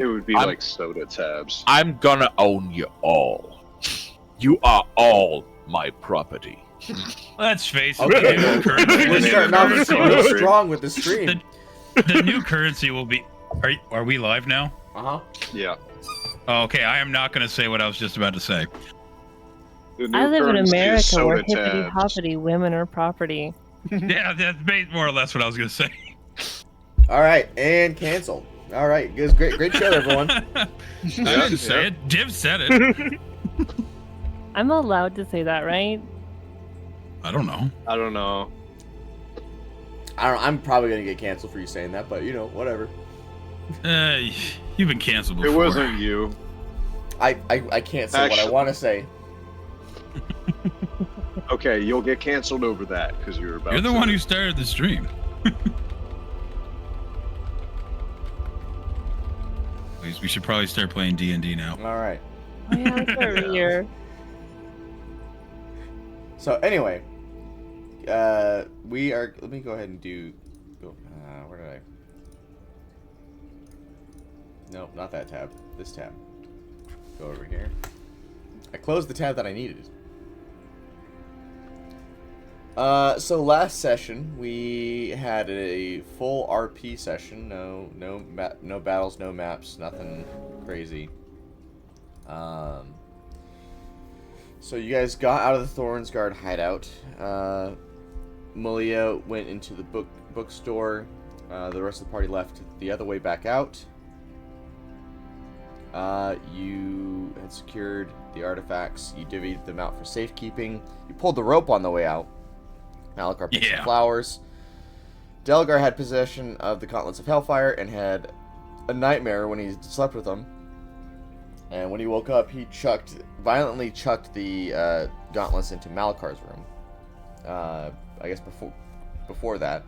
It would be like soda tabs. I'm gonna own you all. You are all my property. Let's face it. Okay, the new currency, we're starting off real strong with the stream. The new currency will be. Are we live now? Yeah. Oh, okay, I am not going to say what I was just about to say. I live in America where hippity tabs. hoppity women are property. Yeah, that's more or less what I was going to say. All right, and canceled. All right, it was great show, everyone. I didn't say it. Div said it. I'm allowed to say that, right? I don't know. I don't know. I'm probably gonna get canceled for you saying that, but you know, whatever. You've been canceled before. It wasn't you. I can't say what I want to say. Okay, you'll get canceled over that because you're about. You're the one who started the stream. We should probably start playing D&D now. All right. Oh, yeah, it's over here. So anyway, we are. Let me go ahead and do. Where did I? Nope, not that tab. This tab. Go over here. I closed the tab that I needed. So last session we had a full RP session. No battles, no maps, nothing crazy. So you guys got out of the Thornsguard hideout. Malia went into the bookstore. The rest of the party left the other way back out. You had secured the artifacts. You divvied them out for safekeeping. You pulled the rope on the way out. Malachar picked some flowers. Delgar had possession of the Gauntlets of Hellfire and had a nightmare when he slept with them. And when he woke up, he violently chucked the gauntlets into Malachar's room. I guess before that,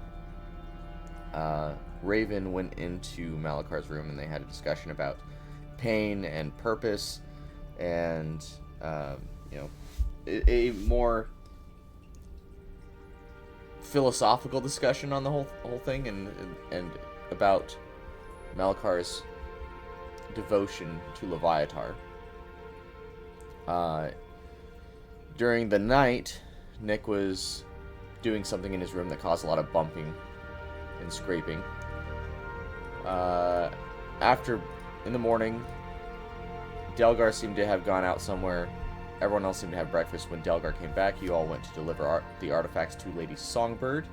Raven went into Malachar's room and they had a discussion about pain and purpose, and a more philosophical discussion on the whole thing, and about Malachar's devotion to Leviatar. During the night, Nick was doing something in his room that caused a lot of bumping and scraping. In the morning, Delgar seemed to have gone out somewhere. Everyone else seemed to have breakfast. When Delgar came back, you all went to deliver the artifacts to Lady Songbird.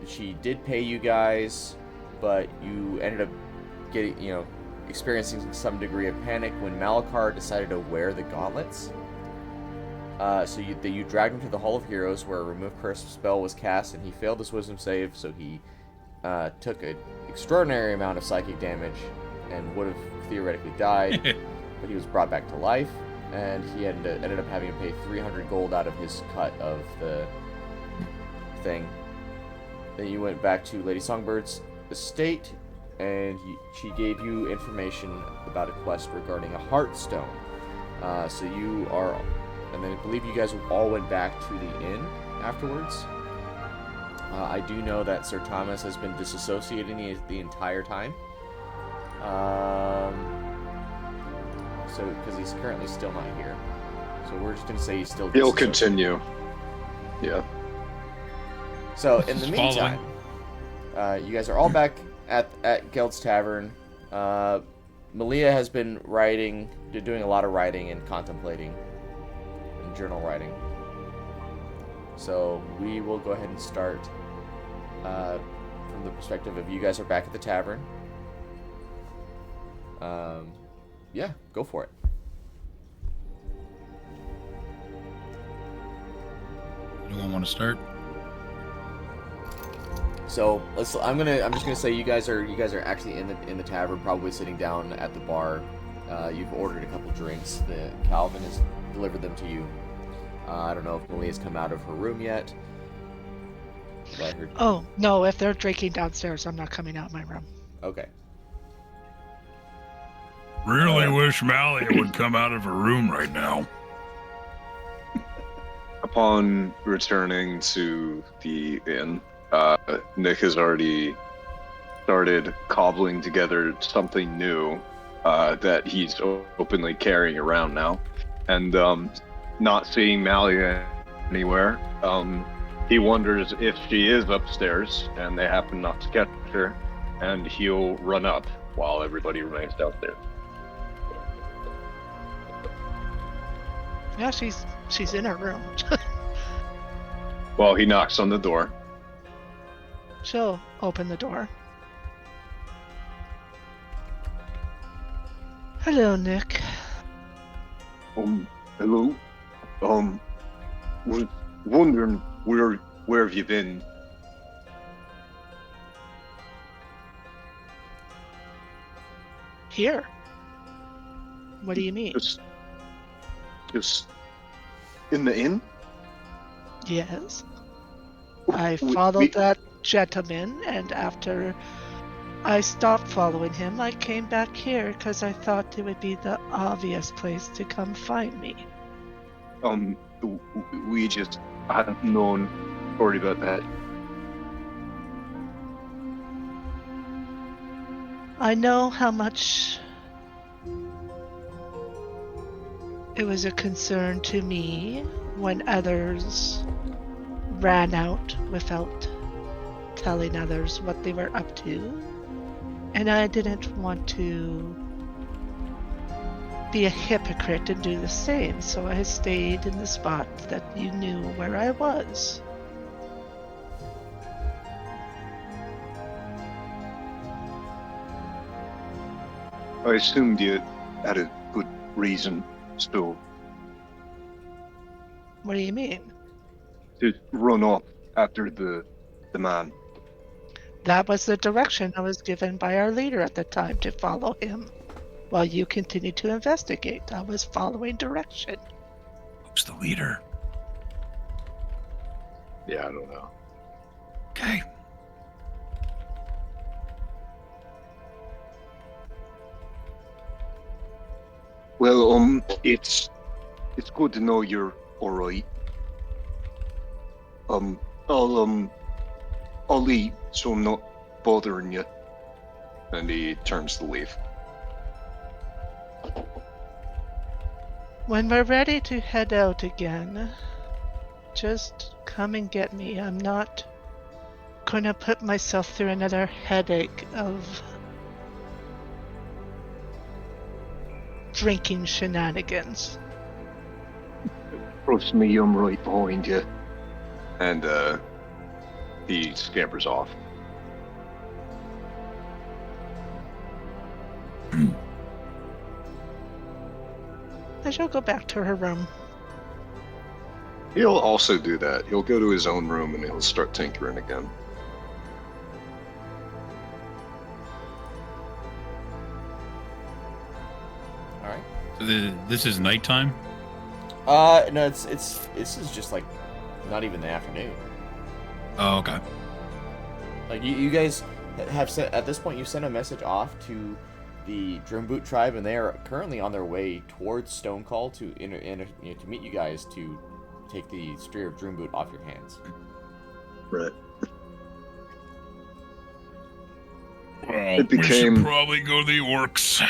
She did pay you guys, but you ended up experiencing some degree of panic when Malachar decided to wear the gauntlets. So you dragged him to the Hall of Heroes, where a Remove Curse spell was cast, and he failed his wisdom save, so he took an extraordinary amount of psychic damage and would have theoretically died, but he was brought back to life, and he ended up having to pay 300 gold out of his cut of the thing. Then you went back to Lady Songbird's estate, and she gave you information about a quest regarding a Heartstone. And then I believe you guys all went back to the inn afterwards. I do know that Sir Thomas has been disassociating the entire time. Because he's currently still not here. So we're just going to say he's still He'll continue. Yeah. So in the meantime, you guys are all back at Geld's Tavern. Malia has been doing a lot of writing and contemplating and journal writing. So we will go ahead and start from the perspective of you guys are back at the tavern. Yeah, go for it. Anyone want to start? So I'm just gonna say you guys are actually in the tavern, probably sitting down at the bar. You've ordered a couple drinks. Calvin has delivered them to you. I don't know if Malia's come out of her room yet. Oh no! If they're drinking downstairs, I'm not coming out of my room. Okay. Really wish Malia would come out of her room right now. Upon returning to the inn, Nick has already started cobbling together something new that he's openly carrying around now. And not seeing Malia anywhere, he wonders if she is upstairs and they happen not to catch her, and he'll run up while everybody remains downstairs. Yeah, she's in her room. Well, he knocks on the door. She'll open the door. Hello, Nick. Hello. Was wondering where have you been? Here. What do you mean? Just in the inn? Yes. I followed that gentleman, and after I stopped following him, I came back here because I thought it would be the obvious place to come find me. We just hadn't known. Sorry about that. I know how much it was a concern to me when others ran out without telling others what they were up to. And I didn't want to be a hypocrite and do the same, so I stayed in the spot that you knew where I was. I assumed you had a good reason still What do you mean? to run off after the man. That was the direction I was given by our leader at the time, to follow him. While you continued to investigate, I was following direction. Who's the leader? Yeah, I don't know. Okay. Well, it's good to know you're all right. I'll eat, so I'm not bothering you. And he turns to leave. When we're ready to head out again, just come and get me. I'm not gonna put myself through another headache of drinking shenanigans. Trust me, I'm right behind you. And he scampers off. I shall go back to her room. He'll also do that. He'll go to his own room and he'll start tinkering again. All right. So this is nighttime? No, this is just like not even the afternoon. Oh, okay. Like you guys have sent, at this point, you sent a message off to the Drumbut tribe, and they are currently on their way towards Stonecall to to meet you guys to take the Spear of Drumbut off your hands. Right. Well, we should probably go to the orcs.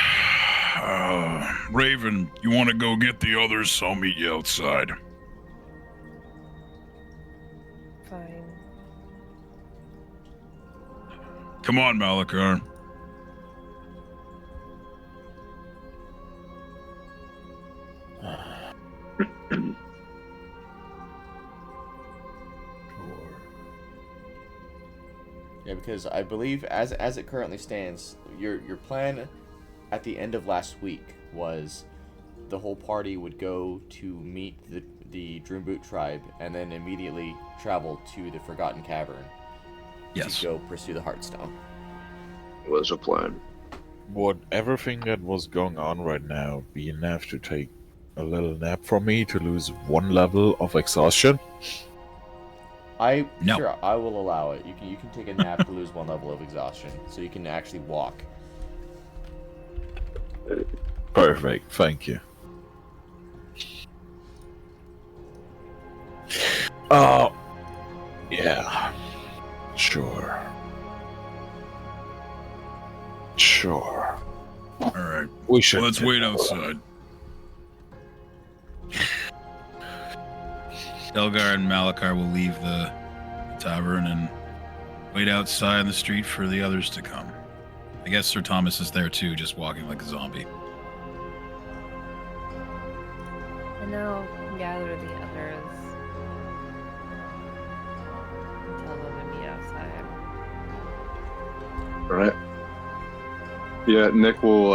Raven, you want to go get the others? So I'll meet you outside. Fine. Come on, Malachar. Yeah, because I believe as it currently stands, your plan at the end of last week was the whole party would go to meet the Drumbut tribe and then immediately travel to the Forgotten Cavern Yes. to go pursue the Heartstone. Was a plan. Would everything that was going on right now be enough to take a little nap from me to lose 1 level of exhaustion? No. Sure, I will allow it. You can take a nap to lose 1 level of exhaustion, so you can actually walk. Perfect, thank you. Oh, yeah, sure. Sure. All right. We should. Well, let's wait outside. Elgar and Malachar will leave the tavern and wait outside on the street for the others to come. I guess Sir Thomas is there too, just walking like a zombie. And I'll gather the others and tell them to meet outside. All right. Yeah, Nick will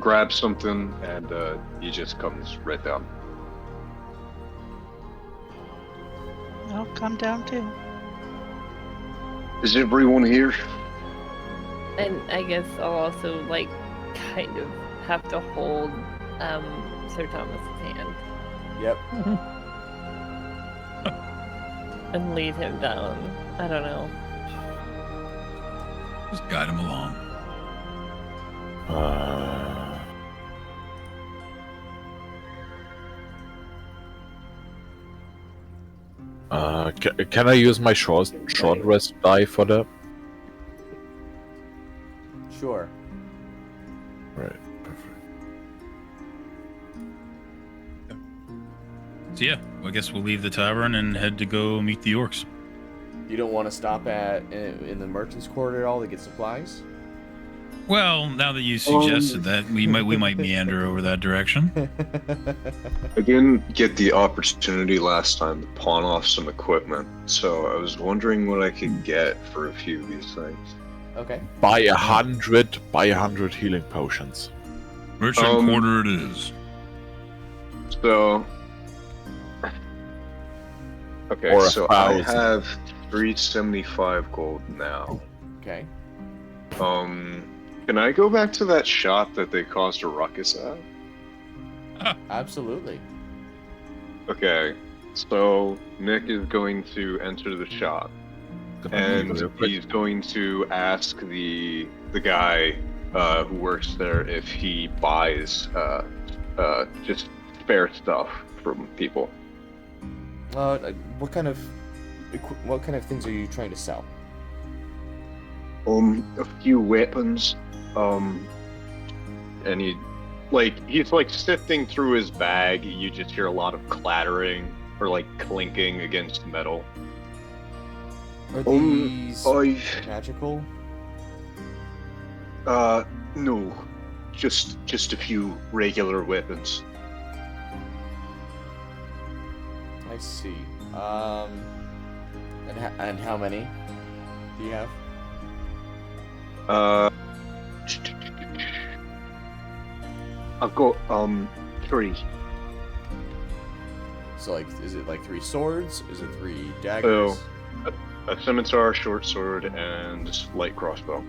grab something and he just comes right down. I'll come down too. Is everyone here? And I guess I'll also, like, kind of have to hold Sir Thomas's hand Yep. and lead him down. I don't know. Just guide him along. Can I use my short rest die for that? Sure. Right. Perfect. So yeah, I guess we'll leave the tavern and head to go meet the orcs. You don't want to stop in the merchant's quarter at all to get supplies? Well, now that you suggested that, we might meander over that direction. I didn't get the opportunity last time to pawn off some equipment, so I was wondering what I could get for a few of these things. Okay. Buy 100 healing potions. Merchant quarter it is. So, okay, Or so I 1,000. have 375 gold now. Okay. Can I go back to that shop that they caused a ruckus at? Absolutely. Okay, so Nick is going to enter the shop, and he's going to ask the guy who works there if he buys just spare stuff from people. What kind of things are you trying to sell? A few weapons, and he's like sifting through his bag. You just hear a lot of clattering or like clinking against metal. Are these magical? No, just a few regular weapons. I see. And how many do you have? I've got 3. So is it like 3 swords? Is it 3 daggers? So, a scimitar, short sword, and light crossbow.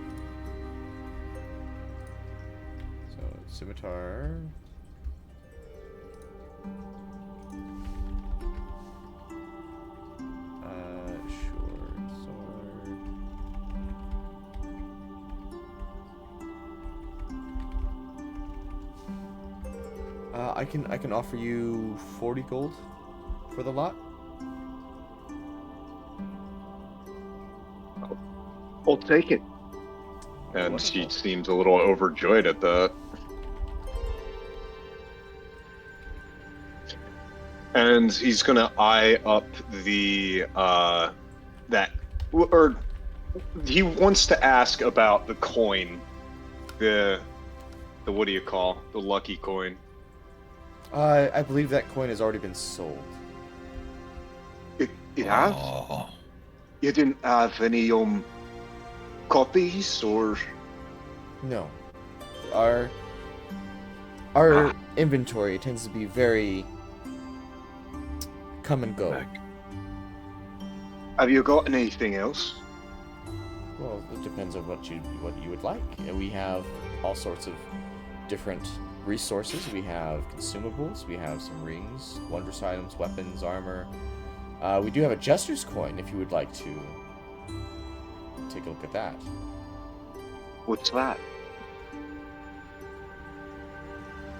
So scimitar. Short sword. I can offer you 40 gold for the lot. I'll take it. And Wonderful. she seems a little overjoyed at that. And he's gonna eye up the he wants to ask about the coin, the what do you call the lucky coin? I believe that coin has already been sold. It has. Oh. You didn't have any copies or? No. Our inventory tends to be very come and go. Have you got anything else? Well, it depends on what you would like. We have all sorts of different resources. We have consumables. We have some rings, wondrous items, weapons, armor. We do have a jester's coin if you would like to take a look at that. What's that?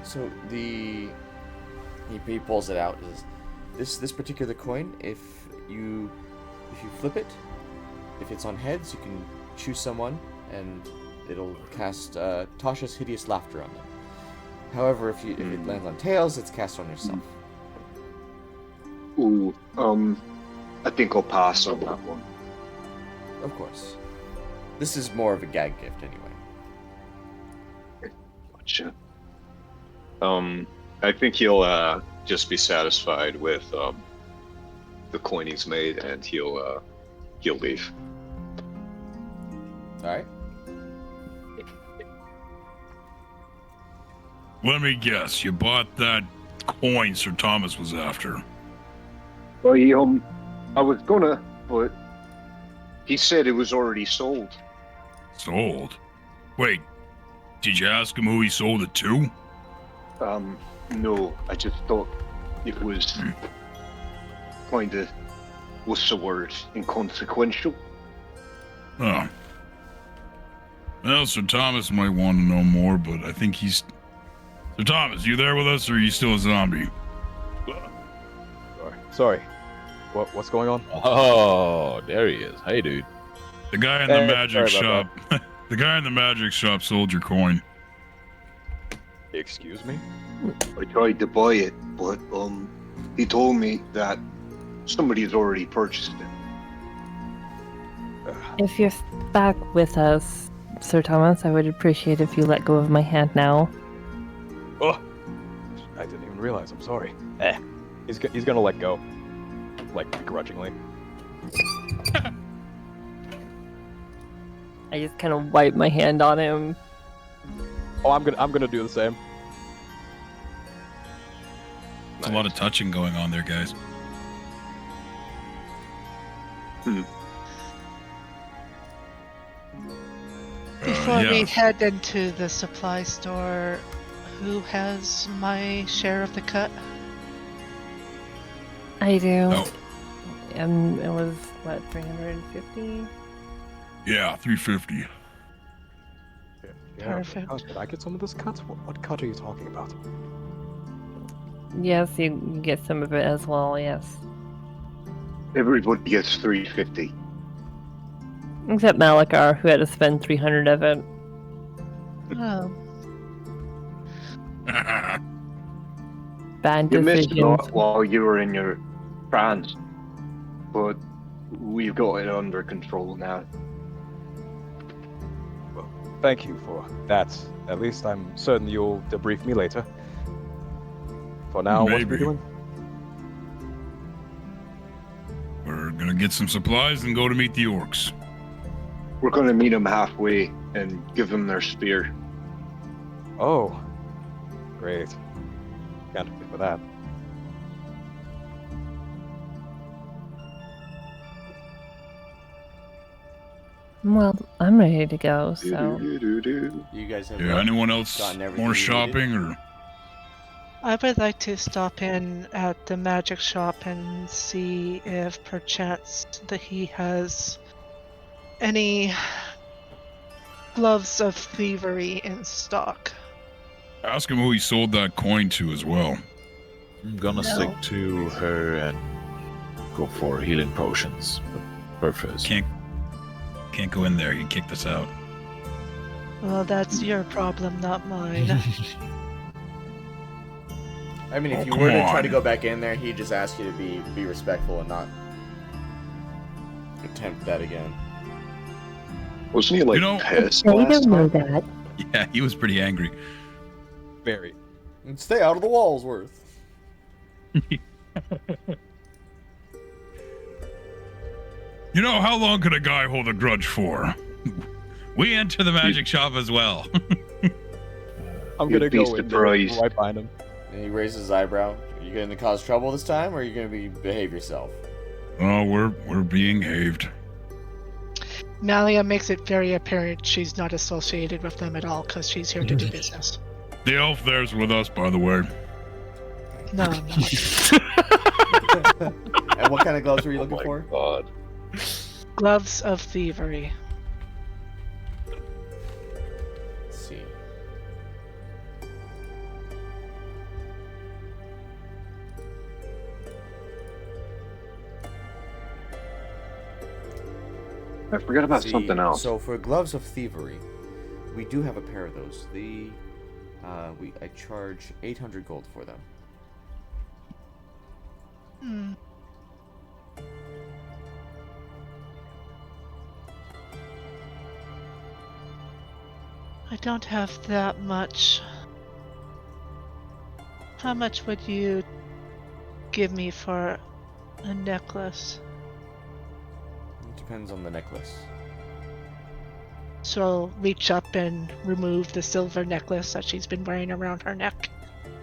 So he pulls it out. This particular coin, if you flip it, if it's on heads, you can choose someone, and it'll cast Tasha's hideous laughter on them. However, if it lands on tails, it's cast on yourself. Ooh, I think I'll pass on that one. Of course. This is more of a gag gift anyway. Gotcha. I think he'll just be satisfied with the coin he's made, and he'll leave. All right. Let me guess, you bought that coin Sir Thomas was after. Well, I was gonna, but he said it was already sold. Sold? Wait, did you ask him who he sold it to? No, I just thought it was kinda, what's the word, inconsequential. Oh. Well, Sir Thomas might want to know more, but I think he's... Sir Thomas, you there with us, or are you still a zombie? Sorry. What's going on? Oh, there he is. Hey, dude. The guy in the Hey, magic sorry shop... about the guy in the magic shop sold your coin. Excuse me? I tried to buy it, but he told me that somebody's already purchased it. If you're back with us, Sir Thomas, I would appreciate if you let go of my hand now. Oh, I didn't even realize. I'm sorry. He's gonna let go, like begrudgingly. I just kind of wipe my hand on him. Oh, I'm gonna do the same. There's a lot of touching going on there, guys. Before yeah. we head into the supply store, who has my share of the cut? I do. Oh. It was, what, 350? Yeah, 350. Yeah, Perfect. Did I get some of this cut? What cut are you talking about? Yes, you get some of it as well, yes. Everybody gets 350. Except Malakar, who had to spend 300 of it. Oh, Bad You missed decisions. a lot while you were in your trance, but we've got it under control now. Well, thank you for that. At least I'm certain you'll debrief me later. For now, what are we Maybe. doing? We're gonna get some supplies and go to meet the orcs. We're gonna meet them halfway and give them their spear. Oh, great. Can't wait for that. Well, I'm ready to go, so. Do-do-do-do-do. You guys have Yeah, anyone else gotten everything more you shopping or? I would like to stop in at the magic shop and see if perchance that he has any gloves of thievery in stock. Ask him who he sold that coin to as well. I'm gonna stick to her and go for healing potions. Her first. Can't go in there. He kicked us out. Well, that's your problem, not mine. I mean, if Oh, you come were to try on. to go back in there, he'd just ask you to be respectful and not attempt that again. Wasn't he like You know- pissed They last don't know time? that. Yeah, he was pretty angry. Very. And stay out of the walls, Worth. You know, how long could a guy hold a grudge for? We enter the magic shop as well. I'm You'd gonna be go in there surprised. right behind him. And he raises his eyebrow. Are you going to cause trouble this time, or are you going to behave yourself? Oh, we're being haved. Malia makes it very apparent she's not associated with them at all because she's here to do business. The elf there's with us, by the way. No, I'm not. And what kind of gloves were you looking Oh for? my god. Gloves of thievery. Let's see. I forgot about something else. So for gloves of thievery, We do have a pair of those. I charge 800 gold for them. Hmm. I don't have that much. How much would you give me for a necklace? It depends on the necklace. So I'll reach up and remove the silver necklace that she's been wearing around her neck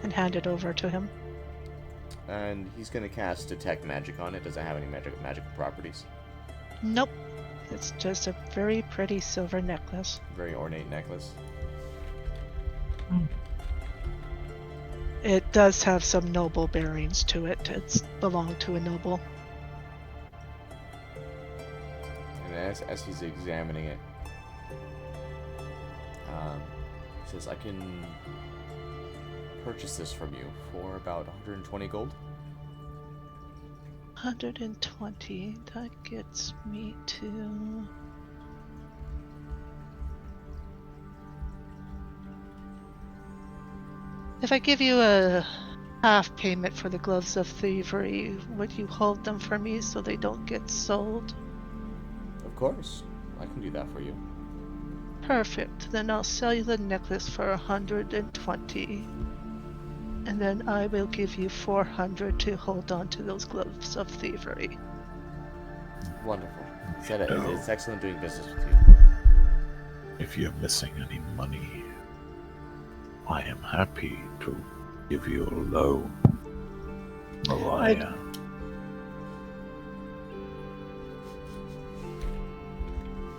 and hand it over to him. And he's gonna cast Detect Magic on it. Does it have any magical properties? Nope. It's just a very pretty silver necklace. Very ornate necklace. It does have some noble bearings to it. It's belonged to a noble. And as he's examining it, he says, I can purchase this from you for about 120 gold. 120. That gets me to... If I give you a half payment for the gloves of thievery, would you hold them for me so they don't get sold? Of course. I can do that for you. Perfect. Then I'll sell you the necklace for 120. And then I will give you 400 to hold on to those gloves of thievery. Wonderful. He said it's excellent doing business with you. If you're missing any money, I am happy to give you a loan, Malia.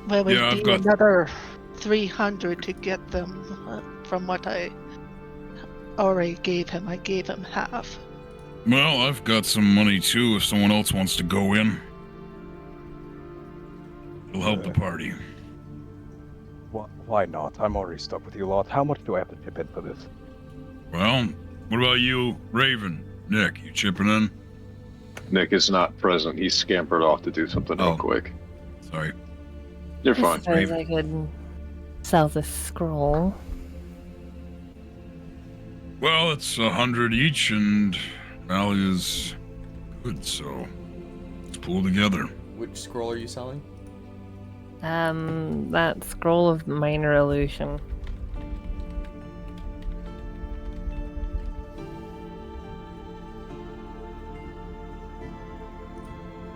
Well, we Yeah, I've do got- another 300 to get them from what I already gave him. I gave him half. Well, I've got some money too if someone else wants to go in. It'll help the party. Why not? I'm already stuck with you lot. How much do I have to chip in for this? Well, what about you, Raven? Nick, you chipping in? Nick is not present. He's scampered off to do something real Oh. quick. Sorry. You're I fine. suppose I could sell the scroll. Well, it's 100 each, and Malia's good, so let's pull together. Which scroll are you selling? That scroll of minor illusion.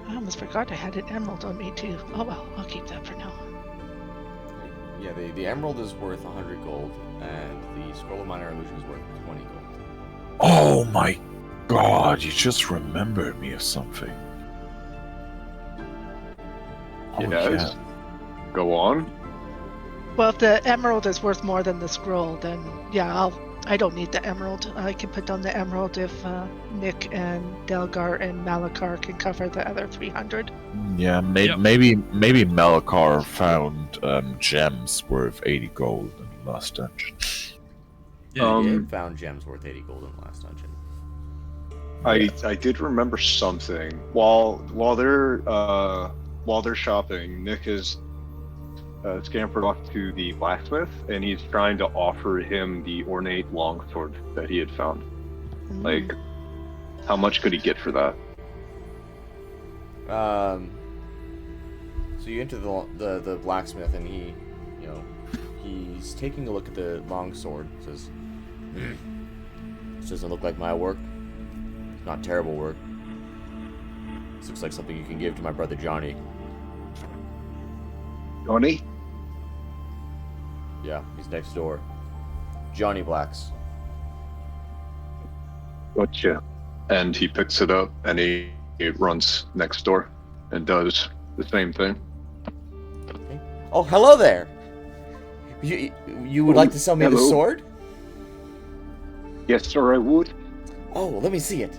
I almost forgot I had an emerald on me too. Oh well, I'll keep that for now. Yeah, the emerald is worth 100 gold, and the scroll of minor illusion is worth 20 gold. Oh my god, you just remembered me of something. Oh, Yes. Go on. Well, if the emerald is worth more than the scroll, then yeah, I don't need the emerald. I can put down the emerald if Nick and Delgar and Malakar can cover the other 300. Yeah, Yep. maybe Malakar found gems worth 80 gold in the last dungeon. Yeah, Yeah, he found gems worth 80 gold in the last dungeon. I did remember something. While they're shopping, Nick is scampered off to the blacksmith, and he's trying to offer him the ornate longsword that he had found. Like, how much could he get for that? So you enter the blacksmith, and he's taking a look at the longsword. Says, "This doesn't look like my work. It's not terrible work. This looks like something you can give to my brother Johnny." Johnny? Yeah, he's next door. Johnny Blacks. Gotcha. And he picks it up, and he runs next door and does the same thing. Okay. Oh, hello there. You would like to sell me the hello. sword? Yes, sir, I would. Oh, let me see it.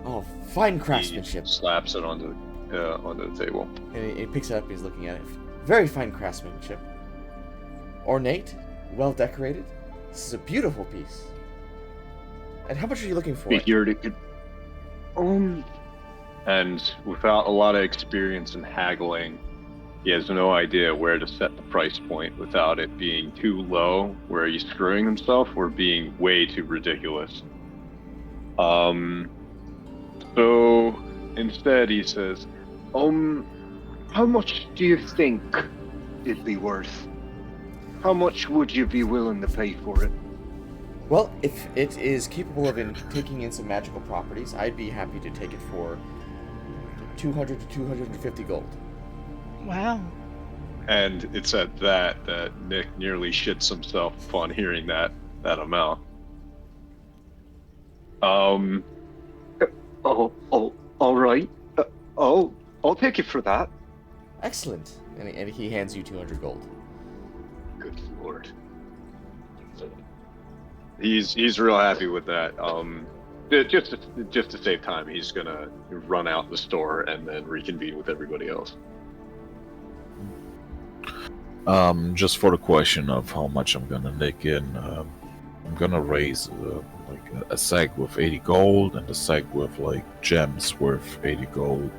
Oh, fine craftsmanship. He slaps it onto the table. And he picks it up and he's looking at it. Very fine craftsmanship. Ornate, well decorated. This is a beautiful piece. And how much are you looking for? Figured it could. And without a lot of experience in haggling, he has no idea where to set the price point without it being too low, where he's screwing himself, or being way too ridiculous. So instead he says, how much do you think it'd be worth? How much would you be willing to pay for it? Well, if it is capable of taking in some magical properties, I'd be happy to take it for 200 to 250 gold. Wow. And it's at that Nick nearly shits himself upon hearing that amount. Oh, all right. I'll take it for that. Excellent. And he hands you 200 gold. Good lord. He's real happy with that. Just to save time, he's gonna run out the store and then reconvene with everybody else. Just for the question of how much I'm gonna nick in, I'm gonna raise like a sack with 80 gold and a sack with like gems worth 80 gold.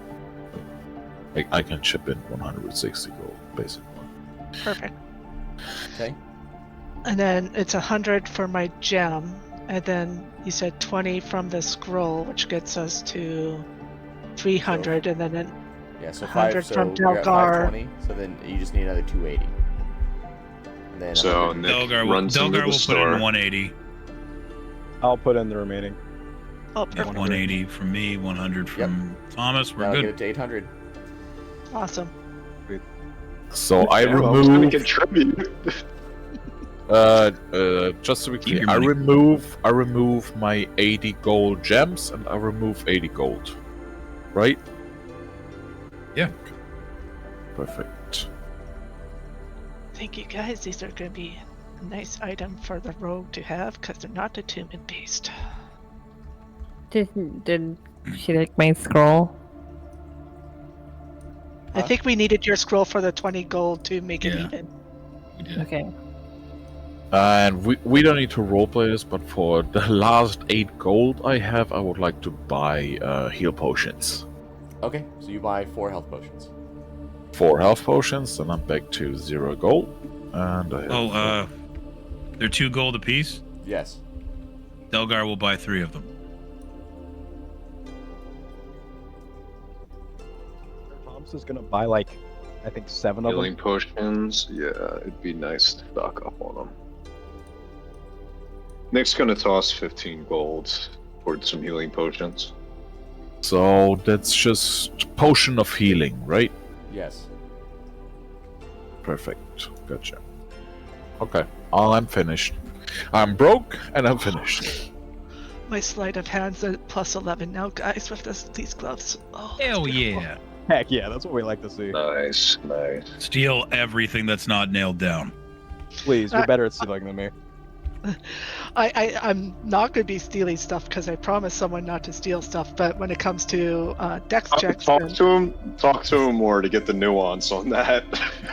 I can chip in 160 gold, basically. Perfect. Okay. And then it's 100 for my gem, and then you said 20 from the scroll, which gets us to 300, and then Yeah, so 100 5, so from you're at Delgar. 520, so then you just need another 280. And then So 100 Nick Delgar runs into the will put store. in 180. I'll put in the remaining. Oh, Yeah, perfect. 180 from me, 100 from Thomas. We're that'll good. get it to 800. Awesome. So I Yeah, well, I was gonna remove. contribute. Just to be Keep clear, your I money. remove my 80 gold gems and I remove 80 gold. Right? Yeah. Perfect. Thank you, guys. These are going to be a nice item for the rogue to have because they're not attunement based. Did she like my scroll? I think we needed your scroll for the 20 gold to make it Yeah. even. We did. Okay. And we don't need to roleplay this, but for the last 8 gold I have, I would like to buy heal potions. Okay, so you buy 4 health potions. 4 health potions, and I'm back to 0 gold. And I have They're 2 gold apiece. Yes. Delgar will buy 3 of them. Tom's is gonna buy like, I think 7 of Healing them. potions, yeah, it'd be nice to stock up on them. Nick's gonna toss 15 gold towards some healing potions. So that's just potion of healing, right? Yes. Perfect. Gotcha. Okay. I'm finished. I'm broke and I'm finished. My sleight of hand's at plus 11 now, guys, with these gloves. Oh, that's Hell beautiful. yeah. Heck yeah, that's what we like to see. Nice. Steal everything that's not nailed down. Please, you're better at stealing than me. I'm not going to be stealing stuff because I promised someone not to steal stuff, but when it comes to dex checks, Talk then- to him more to get the nuance on that.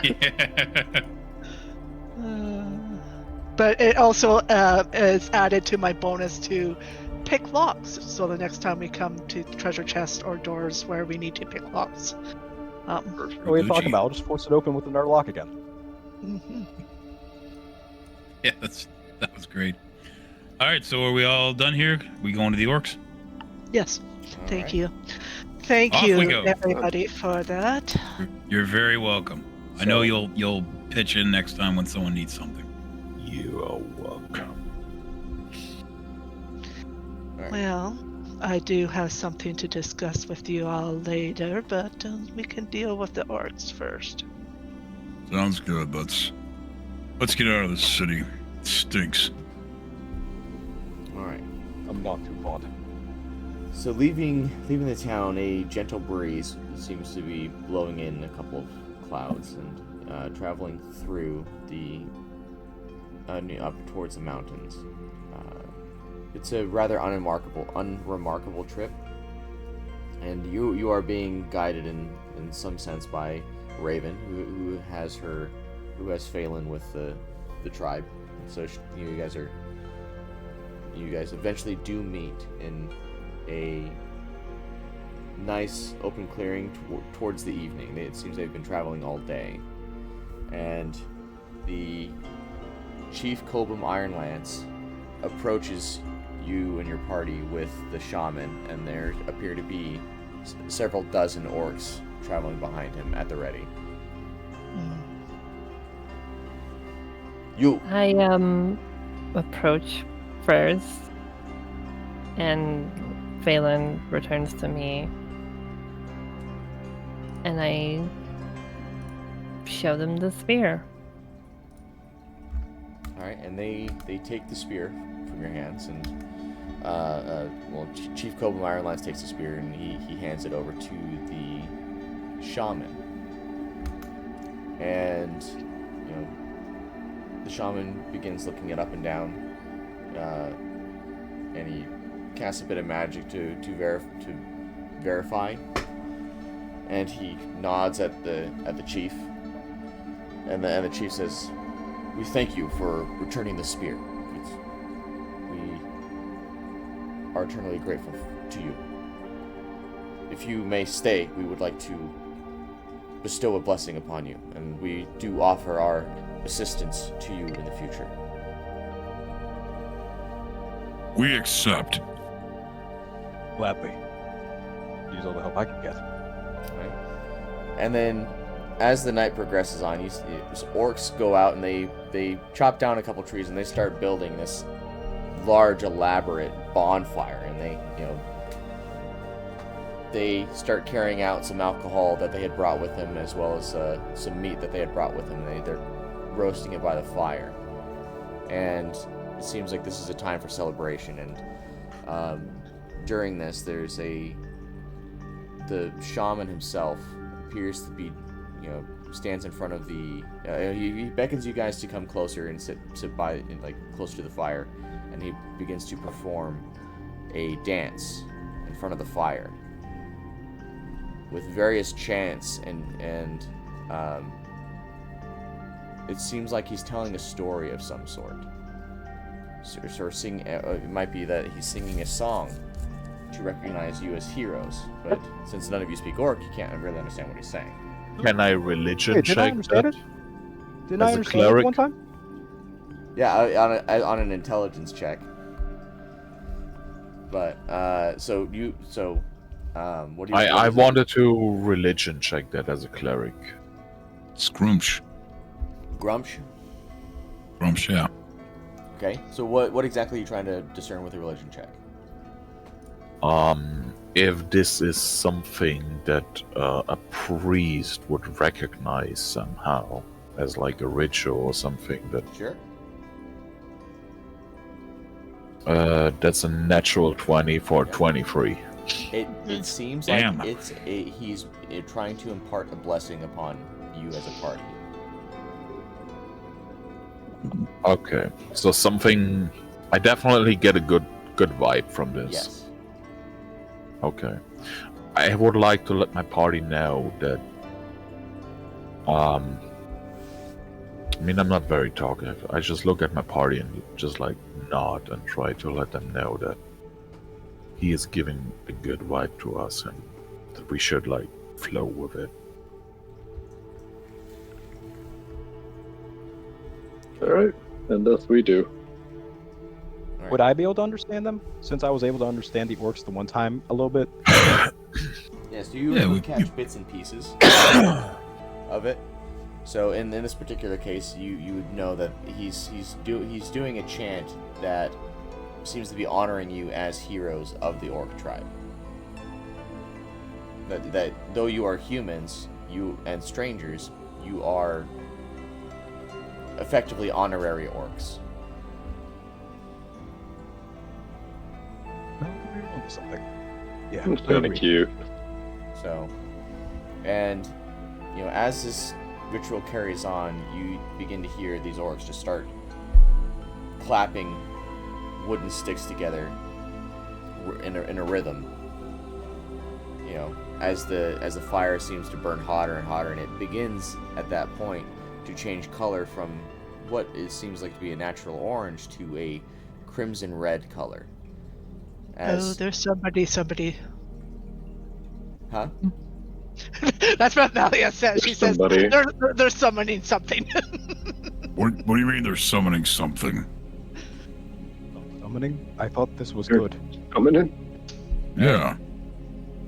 Yeah. but it also is added to my bonus to pick locks. So the next time we come to treasure chest or doors where we need to pick locks. What are you talking Gucci. about? I'll just force it open with another lock again. Mhm. Yeah, that was great. All right, so are we all done here? We going to the orcs? Yes, All thank right. you. Thank Off you, we go. everybody, for that. You're very welcome. I know you'll pitch in next time when someone needs something. You are welcome. All right. Well, I do have something to discuss with you all later, but we can deal with the orcs first. Sounds good. Let's get out of this city. It stinks. All right. I'm not too fond. So leaving the town, a gentle breeze seems to be blowing in a couple of clouds and traveling through the up towards the mountains. It's a rather unremarkable trip, and you are being guided in some sense by Raven, who has Phelan with the tribe. So you guys eventually do meet in a nice open clearing towards the evening. It seems they've been traveling all day. And the Chief Cobham Ironlance approaches you and your party with the shaman, and there appear to be several dozen orcs traveling behind him at the ready. You! I approach first, and Phelan returns to me, and I show them the spear. Alright, and they take the spear from your hands, and Chief Cobham Ironlance takes the spear and he hands it over to the shaman. And the shaman begins looking it up and down, and he casts a bit of magic to verify. And he nods at the chief, and the chief says, "We thank you for returning the spear. We are eternally grateful to you. If you may stay, we would like to bestow a blessing upon you, and we do offer our assistance to you in the future." We accept. Gladly. Use all the help I can get. Right? And then, as the night progresses on, orcs go out and they chop down a couple trees and they start building this large, elaborate bonfire. And they start carrying out some alcohol that they had brought with them, as well as some meat that they had brought with them. They're roasting it by the fire, and it seems like this is a time for celebration. And during this, the shaman himself appears to be, stands in front of the. He beckons you guys to come closer and sit by, closer to the fire, and he begins to perform a dance in front of the fire with various chants, and it seems like he's telling a story of some sort. It might be that he's singing a song to recognize you as heroes, but since none of you speak Orc, you can't really understand what he's saying. Can I religion Wait, didn't I check understand that? it? Didn't I As a understand it cleric? one time? Yeah, on an intelligence check. But what do you? I wanted to religion check that as a cleric. Scrumsh. Grumsh. Scrumsh, yeah. Okay, so what exactly are you trying to discern with a religion check? If this is something that a priest would recognize somehow as like a ritual or something that Sure. that's a natural 20 for 23. It seems Damn. like he's trying to impart a blessing upon you as a party. Okay, so something I definitely get a good vibe from this. Yes. Okay. I would like to let my party know that I mean, I'm not very talkative. I just look at my party and just like nod and try to let them know that he is giving a good vibe to us and that we should like flow with it. All right, and thus we do. All right. Would I be able to understand them? Since I was able to understand the orcs the one time a little bit. Yes, you Yeah, would we- catch bits and pieces of it. So in this particular case, you would know that he's doing a chant that seems to be honoring you as heroes of the orc tribe. That though you are humans, you and strangers, you are effectively honorary orcs. Something. Yeah. It's kind of cute. So, and as this ritual carries on, you begin to hear these orcs just start clapping wooden sticks together in a rhythm. As the fire seems to burn hotter and hotter, and it begins at that point to change color from what it seems like to be a natural orange to a crimson red color. Oh, there's somebody. Huh? That's what Malia says. She says Somebody. they're summoning something. What do you mean they're summoning something? Summoning? I thought this was Sure. good. Coming in. Yeah.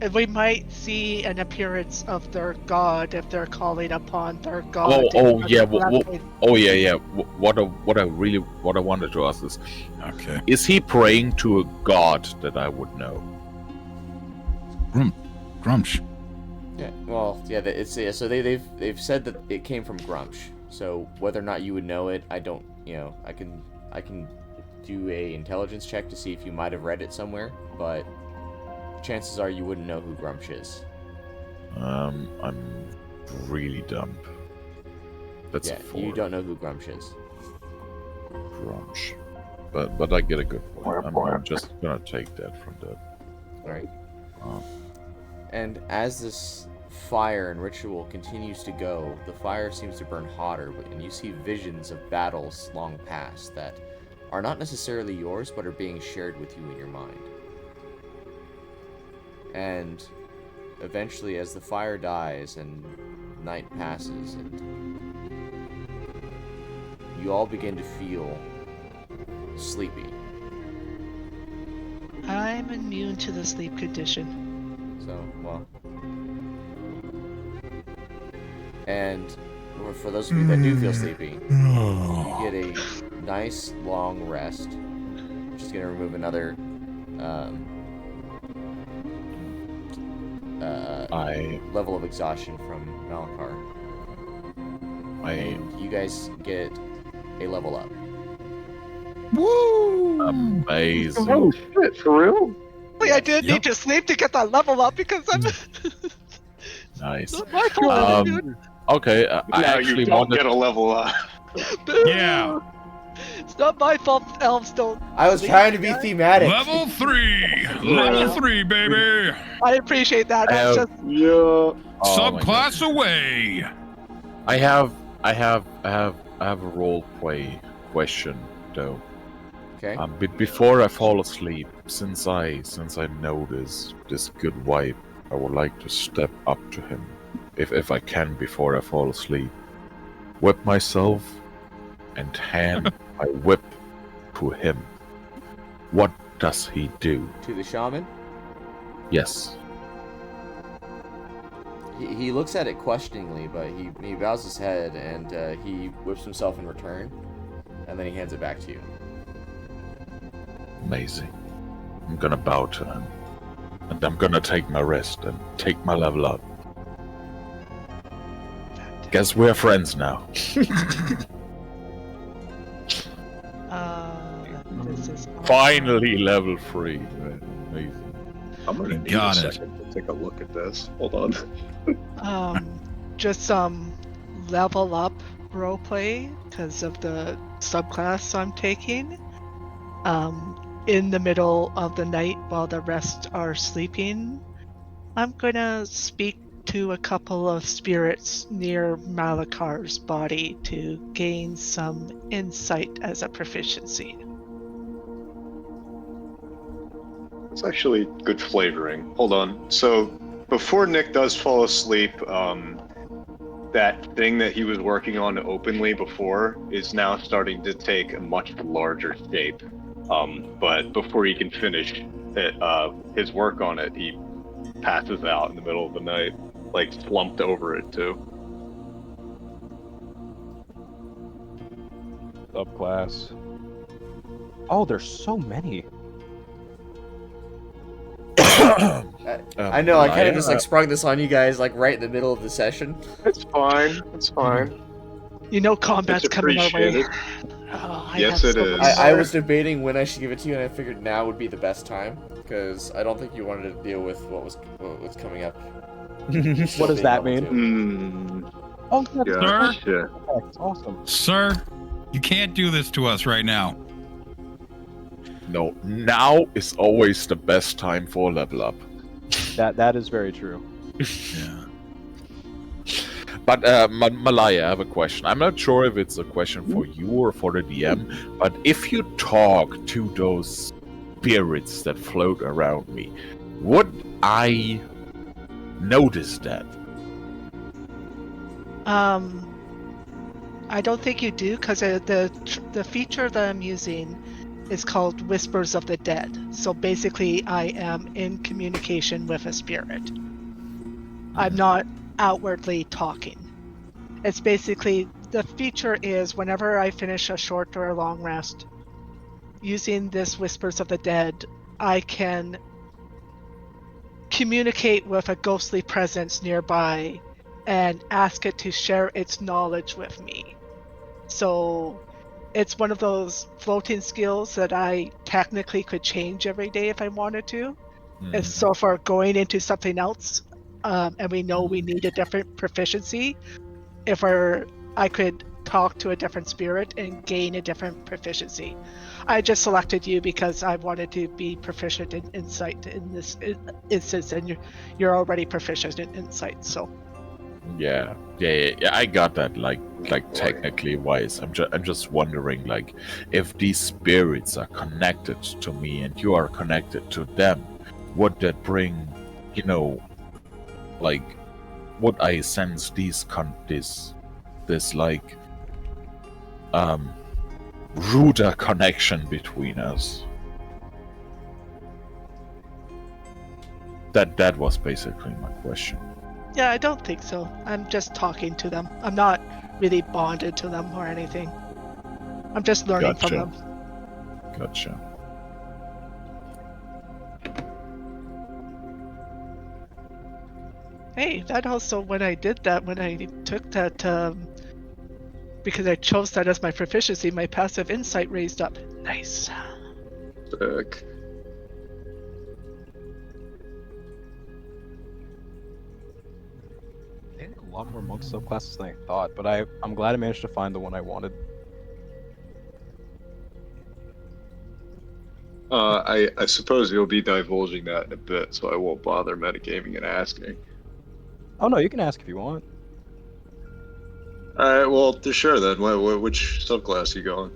And we might see an appearance of their god if they're calling upon their god. Oh yeah. Blessing. What I wanted to ask Okay. is he praying to a god that I would know? Grumsh. Yeah. Well, yeah. So they've said that it came from Grumsh. So whether or not you would know it, I don't. I can do a intelligence check to see if you might have read it somewhere, but chances are you wouldn't know who Grumsh is. I'm really dumb. That's Yeah, a 4. you don't know who Grumsh is. Grumsh. But I get a good point. I'm just gonna take that from that. Right. Um, And as this fire and ritual continues to go, the fire seems to burn hotter, and you see visions of battles long past that are not necessarily yours, but are being shared with you in your mind. And eventually, as the fire dies and night passes, and you all begin to feel sleepy. I'm immune to the sleep condition. So, well. And for those of you that do feel sleepy, you get a nice long rest, which is going to remove another level of exhaustion from Malakar. And you guys get a level up. Woo! Amazing. Oh shit! For real? Wait, I did Yep. need to sleep to get that level up because I'm Nice. not my fault. dude. Okay, I Now actually you don't wanted. get a level up. Yeah. It's not my fault. Elves don't. I was sleep, trying to be guys. thematic. Level 3. Level 3, baby. I appreciate that. I That's have- just Yeah. Oh my Subclass away. I have a role play question though. Okay. Before I fall asleep, since I know this good vibe, I would like to step up to him, if I can, before I fall asleep. Whip myself, and hand my whip to him. What does he do? To the shaman, Yes. he looks at it questioningly, but he bows his head and he whips himself in return, and then he hands it back to you. Amazing. I'm gonna bow to him, and I'm gonna take my rest and take my level up. Guess we're friends now. this is Finally, level 3. Man. Amazing. I'm gonna need Got a it. second to take a look at this. Hold on. just some level up roleplay because of the subclass I'm taking. In the middle of the night while the rest are sleeping, I'm gonna speak to a couple of spirits near Malakar's body to gain some insight as a proficiency. It's actually good flavoring. Hold on. So before Nick does fall asleep, that thing that he was working on openly before is now starting to take a much larger shape. But before he can finish it, his work on it, he passes out in the middle of the night, like slumped over it too. Subclass. Oh, there's so many. I know, I kind of just like Malia, sprung this on you guys like right in the middle of the session. It's fine. It's fine. You know combat's It's coming our way. appreciated. Oh, I Yes, have it so is. much I more. was debating when I should give it to you, and I figured now would be the best time because I don't think you wanted to deal with what's coming up. What does that mean? Hmm. Oh, that's Yeah. Sir? Shit. perfect. Awesome. Sir, you can't do this to us right now. No, now is always the best time for level up. That is very true. Yeah. But Malia, I have a question. I'm not sure if it's a question for you or for the DM, but if you talk to those spirits that float around me, would I notice that? I don't think you do, because the feature that I'm using is called Whispers of the Dead. So basically, I am in communication with a spirit. I'm not outwardly talking. It's basically, the feature is whenever I finish a short or a long rest, using this Whispers of the Dead, I can communicate with a ghostly presence nearby and ask it to share its knowledge with me. So it's one of those floating skills that I technically could change every day if I wanted to. And so for going into something else, and we know we need a different proficiency, I could talk to a different spirit and gain a different proficiency. I just selected you because I wanted to be proficient in insight in this instance, and you're already proficient in insight, so. Yeah, I got that. Like Boy. technically wise, I'm just wondering, like, if these spirits are connected to me and you are connected to them, would that bring, you know, like, would I sense this like ruder connection between us? That was basically my question. Yeah, I don't think so. I'm just talking to them. I'm not really bonded to them or anything. I'm just learning from them. Gotcha. Hey, that also, when I did that, when I took that, because I chose that as my proficiency, my passive insight raised up. Nice. Sick. I think a lot more monk subclasses than I thought, but I'm glad I managed to find the one I wanted. I suppose you'll be divulging that in a bit, so I won't bother metagaming and asking. Oh no, you can ask if you want. Alright, well, sure then. Which subclass are you going?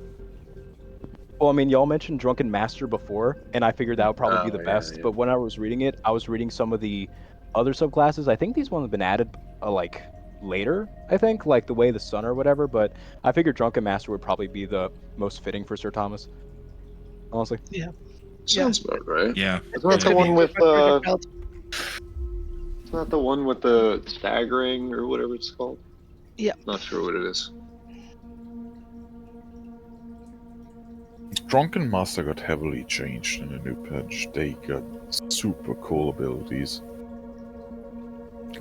Well, I mean, y'all mentioned Drunken Master before, and I figured that would probably be the yeah, best. yeah. But when I was reading it, I was reading some of the other subclasses. I think these ones have been added like later. I think like the Way of the Sun or whatever. But I figured Drunken Master would probably be the most fitting for Sir Thomas. Honestly. Yeah. Sounds about right. Yeah. Isn't that It's the gonna one be with perfect belt. Isn't that the one with the staggering or whatever it's called? Yeah. Not sure what it is. Drunken Master got heavily changed in the new patch. They got super cool abilities.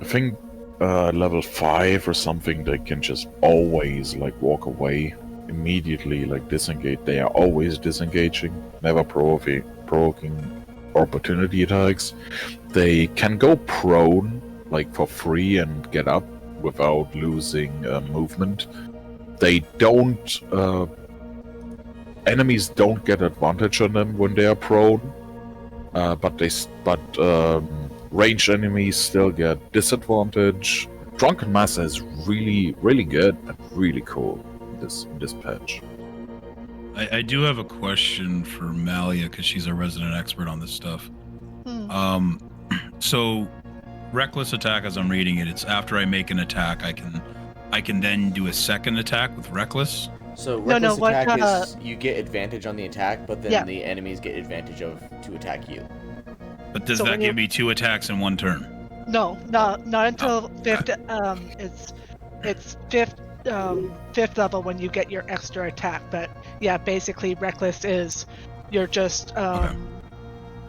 I think level 5 or something, they can just always like walk away immediately, like disengage. They are always disengaging, never provoking opportunity attacks. They can go prone like for free and get up without losing movement. They don't enemies don't get advantage on them when they are prone, but ranged enemies still get disadvantage. Drunken Master is really, really good and really cool in this patch. I do have a question for Malia because she's a resident expert on this stuff. So reckless attack, as I'm reading it, it's after I make an attack, I can then do a second attack with reckless. So reckless what, attack is you get advantage on the attack, but then Yeah. the enemies get advantage to attack you. But does So that when give me 2 attacks in 1 turn? No, not until fifth. It's fifth level when you get your extra attack. But yeah, basically, reckless is you're just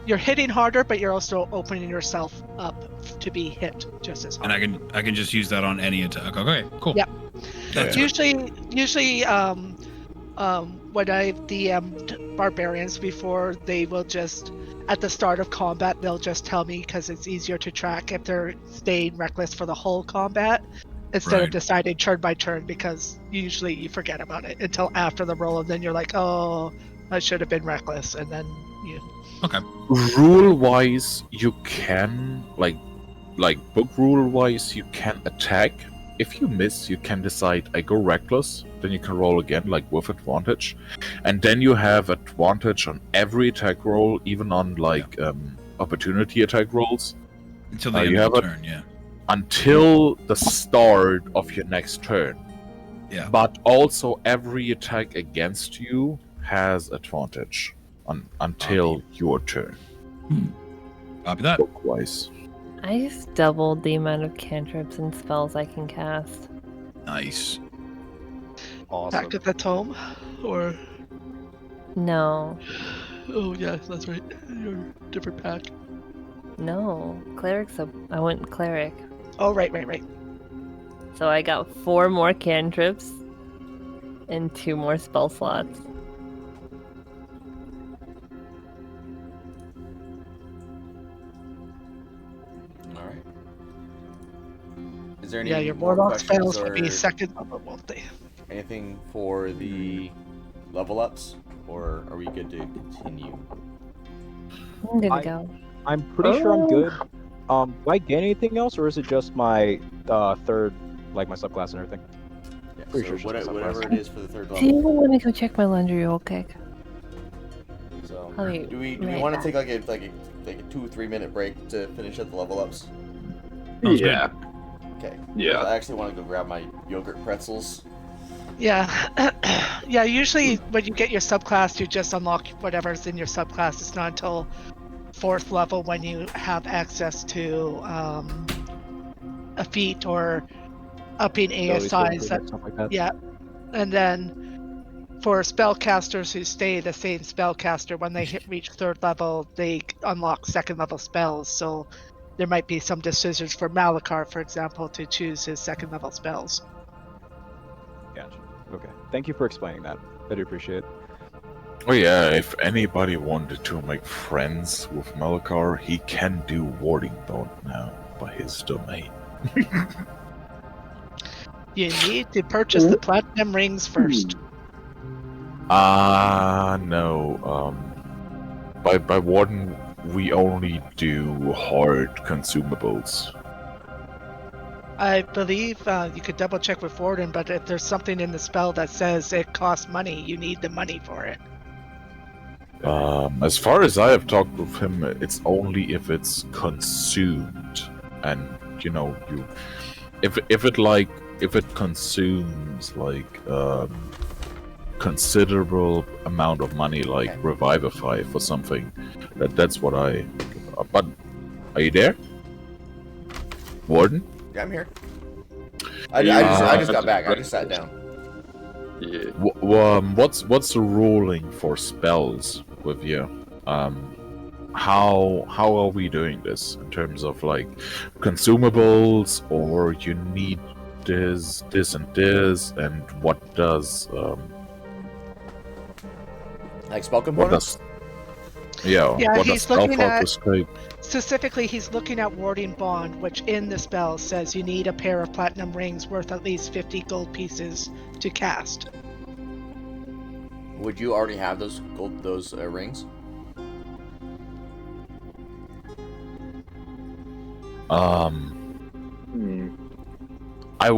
you're hitting harder, but you're also opening yourself up to be hit just as hard. And I can just use that on any attack. Okay, cool. Yep. That's Usually, when I've DM'd barbarians before, they will just, at the start of combat, they'll just tell me because it's easier to track if they're staying reckless for the whole combat instead of Right. deciding turn by turn, because usually you forget about it until after the roll, and then you're like, oh, I should have been reckless, and then you. Okay. Rule wise, you can like book rule wise, you can attack. If you miss, you can decide I go reckless, then you can roll again, like with advantage, and then you have advantage on every attack roll, even on like opportunity attack rolls. Until the you end have of the a- turn, yeah. until the start of your next turn. Yeah. But also, every attack against you has advantage until your turn. Copy that. Bookwise. I just doubled the amount of cantrips and spells I can cast. Nice. Awesome. Back at the tome, or No, oh yeah, that's right. Your different pack. no. Cleric's I went cleric. Oh right. So I got 4 more cantrips and 2 more spell slots. All right. Is there any Yeah, your more warlock questions spells will or be second level, won't they? anything for the level ups, or are we good to continue? I'm good to I- go. I'm pretty sure I'm good. Do I gain anything else, or is it just my third, like my subclass and everything? Yeah, Pretty so sure it's just a whatever subclass. it is for the third Do you level. want me to go check my laundry real quick? So I'll be do we right want to back. take like a 2-3 minute break to finish up the level ups? Sounds good. Yeah. Okay. Yeah. I actually want to go grab my yogurt pretzels. Yeah, yeah. Usually, when you get your subclass, you just unlock whatever's in your subclass. It's not until 4th level when you have access to a feat or upping Ability skill ASIs. improvement, stuff like that. Yeah, and then for spellcasters who stay the same spellcaster, when they reach 3rd level, they unlock 2nd level spells. So there might be some decisions for Malakar, for example, to choose his 2nd level spells. Gotcha. Okay. Thank you for explaining that. I do appreciate it. Oh yeah, if anybody wanted to make friends with Malakar, he can do Warding Bone now by his domain. You need to purchase the platinum rings first. No. By Warden, we only do hard consumables. I believe you could double check with Warden, but if there's something in the spell that says it costs money, you need the money for it. As far as I have talked with him, it's only if it's consumed, and if it consumes considerable amount of money, like Okay. Revivify for something. That's what I. But are you there, Warden? Yeah, I'm here. Yeah, I just got that's back. I right. just sat down. Yeah. What's the ruling for spells with you? How are we doing this in terms of like consumables, or you need this and this, and what does Like spell what components? does yeah, Yeah, what does he's looking spell at- focus take? Specifically, he's looking at Warding Bond, which in the spell says you need a pair of platinum rings worth at least 50 gold pieces to cast. Would you already have those rings? Hmm. I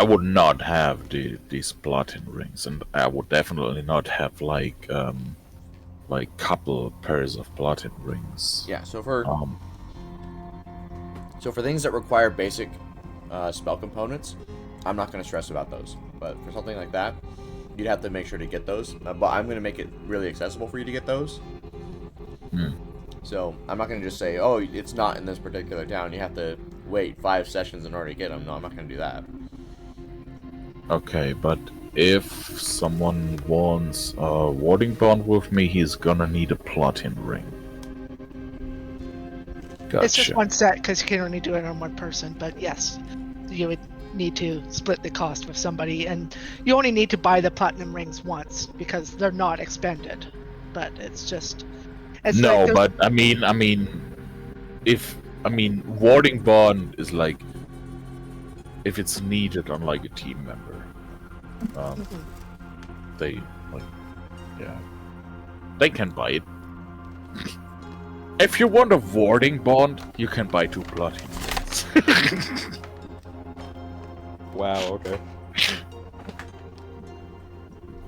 would not have these platin rings, and I would definitely not have like couple pairs of platin rings. Yeah. So for Um, things that require basic spell components, I'm not going to stress about those. But for something like that, you'd have to make sure to get those. But I'm going to make it really accessible for you to get those. Hmm. So I'm not going to just say, oh, it's not in this particular town. You have to wait 5 sessions in order to get them. No, I'm not going to do that. Okay, but if someone wants a warding bond with me, he's gonna need a platin ring. Gotcha. It's just one set because you can only do it on one person. But yes, you would need to split the cost with somebody, and you only need to buy the platinum rings once because they're not expended. But it's just No, like but I mean, warding bond is like if it's needed on like a team member, they they can buy it. If you want a warding bond, you can buy 2 platinum rings. Wow. Okay.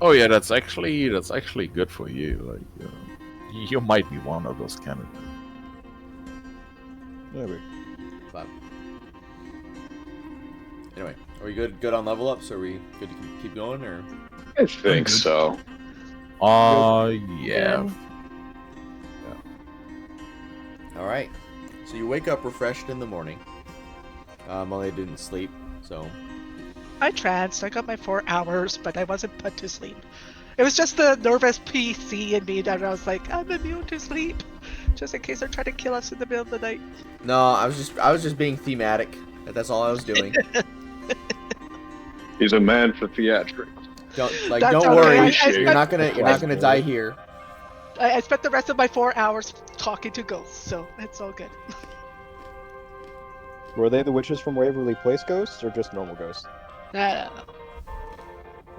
Oh yeah, that's actually good for you. Like, you might be one of those candidates. Maybe. But anyway, are we good on level ups? Are we good to keep going, or? I think good. so. Yeah. Good. All right. So you wake up refreshed in the morning. Malia didn't sleep, so I tranced. I got my 4 hours, but I wasn't put to sleep. It was just the nervous PC in me that I was like, I'm immune to sleep, just in case they're trying to kill us in the middle of the night. no. I was just being thematic. That's all I was doing. He's a man for theatrics. That's Don't okay. worry. I You're not gonna die here. I spent the rest of my 4 hours talking to ghosts, so it's all good. Were they the witches from Waverly Place ghosts or just normal ghosts? Uh,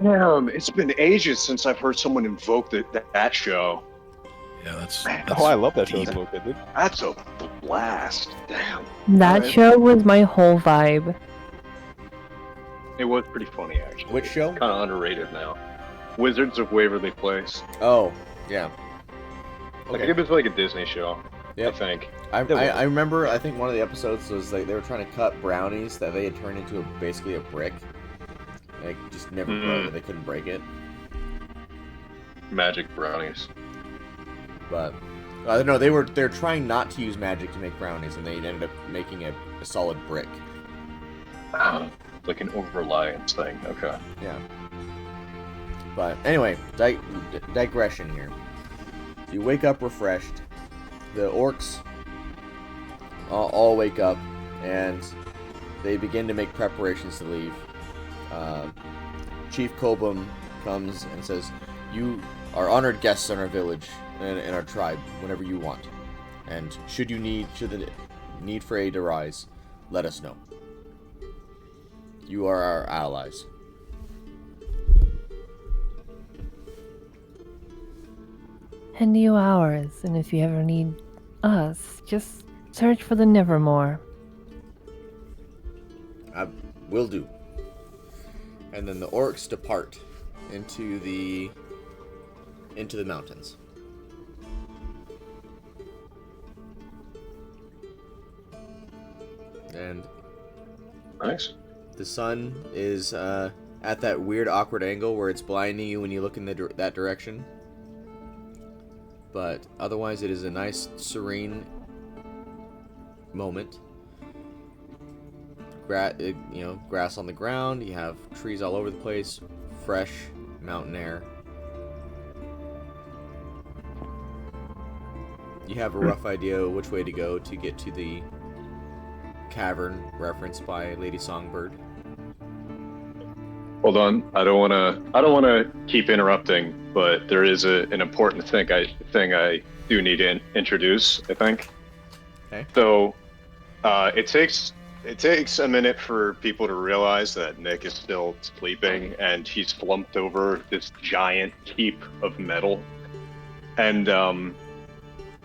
Damn, it's been ages since I've heard someone invoke that show. Yeah, that's. Man. that's Oh, I love that show. deep. It's dude. That's a blast. Damn. That Alright. show was my whole vibe. It was pretty funny, actually. Which show? Kind of underrated now. Wizards of Waverly Place. Oh, yeah. I think it was like a Disney show. Yep. I think. I remember. I think one of the episodes was like they were trying to cut brownies that they had turned into basically a brick. Like just never broke it. They couldn't break it. Magic brownies. But I don't know. They're trying not to use magic to make brownies, and they ended up making a solid brick. Like an over-reliance thing. Okay. Yeah. But anyway, digression here. You wake up refreshed. The orcs all wake up, and they begin to make preparations to leave. Chief Cobham comes and says, "You are honored guests in our village and in our tribe whenever you want. And should the need for aid arise, let us know. You are our allies." And you ours, and if you ever need us, just search for the Nevermore. I will do. And then the orcs depart into the mountains. And Nice. the sun is at that weird awkward angle where it's blinding you when you look in that direction. But otherwise it is a nice serene moment. Grass on the ground, you have trees all over the place, fresh mountain air. You have a rough idea which way to go to get to the cavern referenced by Lady Songbird. Hold on. I don't want to keep interrupting, but there is an important thing I do need to introduce, I think. Okay. So, it takes a minute for people to realize that Nick is still sleeping and he's slumped over this giant heap of metal. And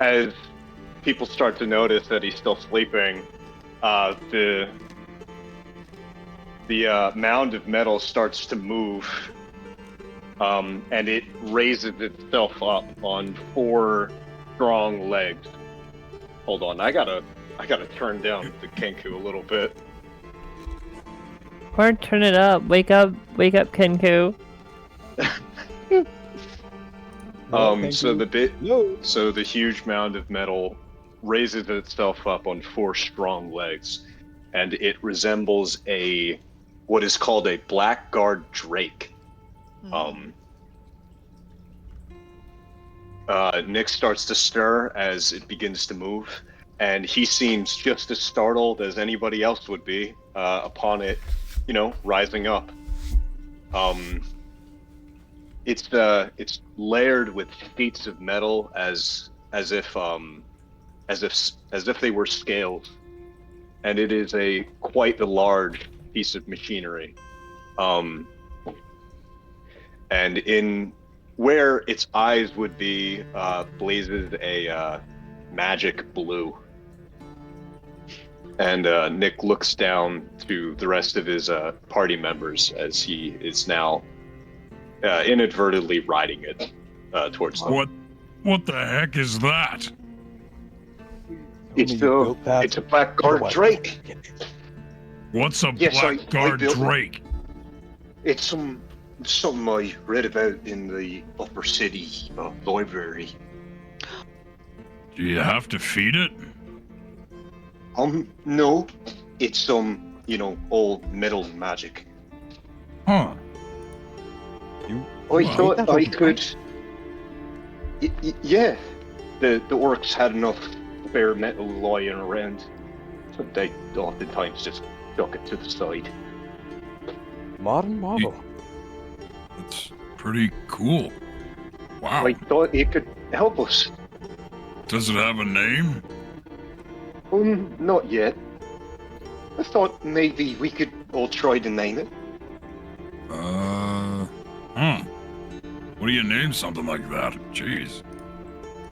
as people start to notice that he's still sleeping, the mound of metal starts to move, and it raises itself up on 4 strong legs. Hold on, I gotta turn down the Kenku a little bit. Or turn it up. Wake up, Kenku. So the huge mound of metal raises itself up on 4 strong legs, and it resembles what is called a blackguard drake. Nick starts to stir as it begins to move, and he seems just as startled as anybody else would be upon it, rising up. It's layered with sheets of metal as if they were scales, and it is quite a large piece of machinery. And in where its eyes would be, blazes a magic blue. And Nick looks down to the rest of his party members as he is now inadvertently riding it towards them. What the heck is that? me you built that. It's a blackguard Otherwise, drake. What's a Yes, I blackguard built it. drake? It's something I read about in the upper city library. Do you have to feed it? No, it's all metal magic. Huh. You I Wow. thought that I overnight? could. Yeah, the orcs had enough spare metal lying around, so they oftentimes just chuck it to the side. Modern marvel. That's pretty cool. Wow. I thought it could help us. Does it have a name? Not yet. I thought maybe we could all try to name it. What do you name something like that? Jeez.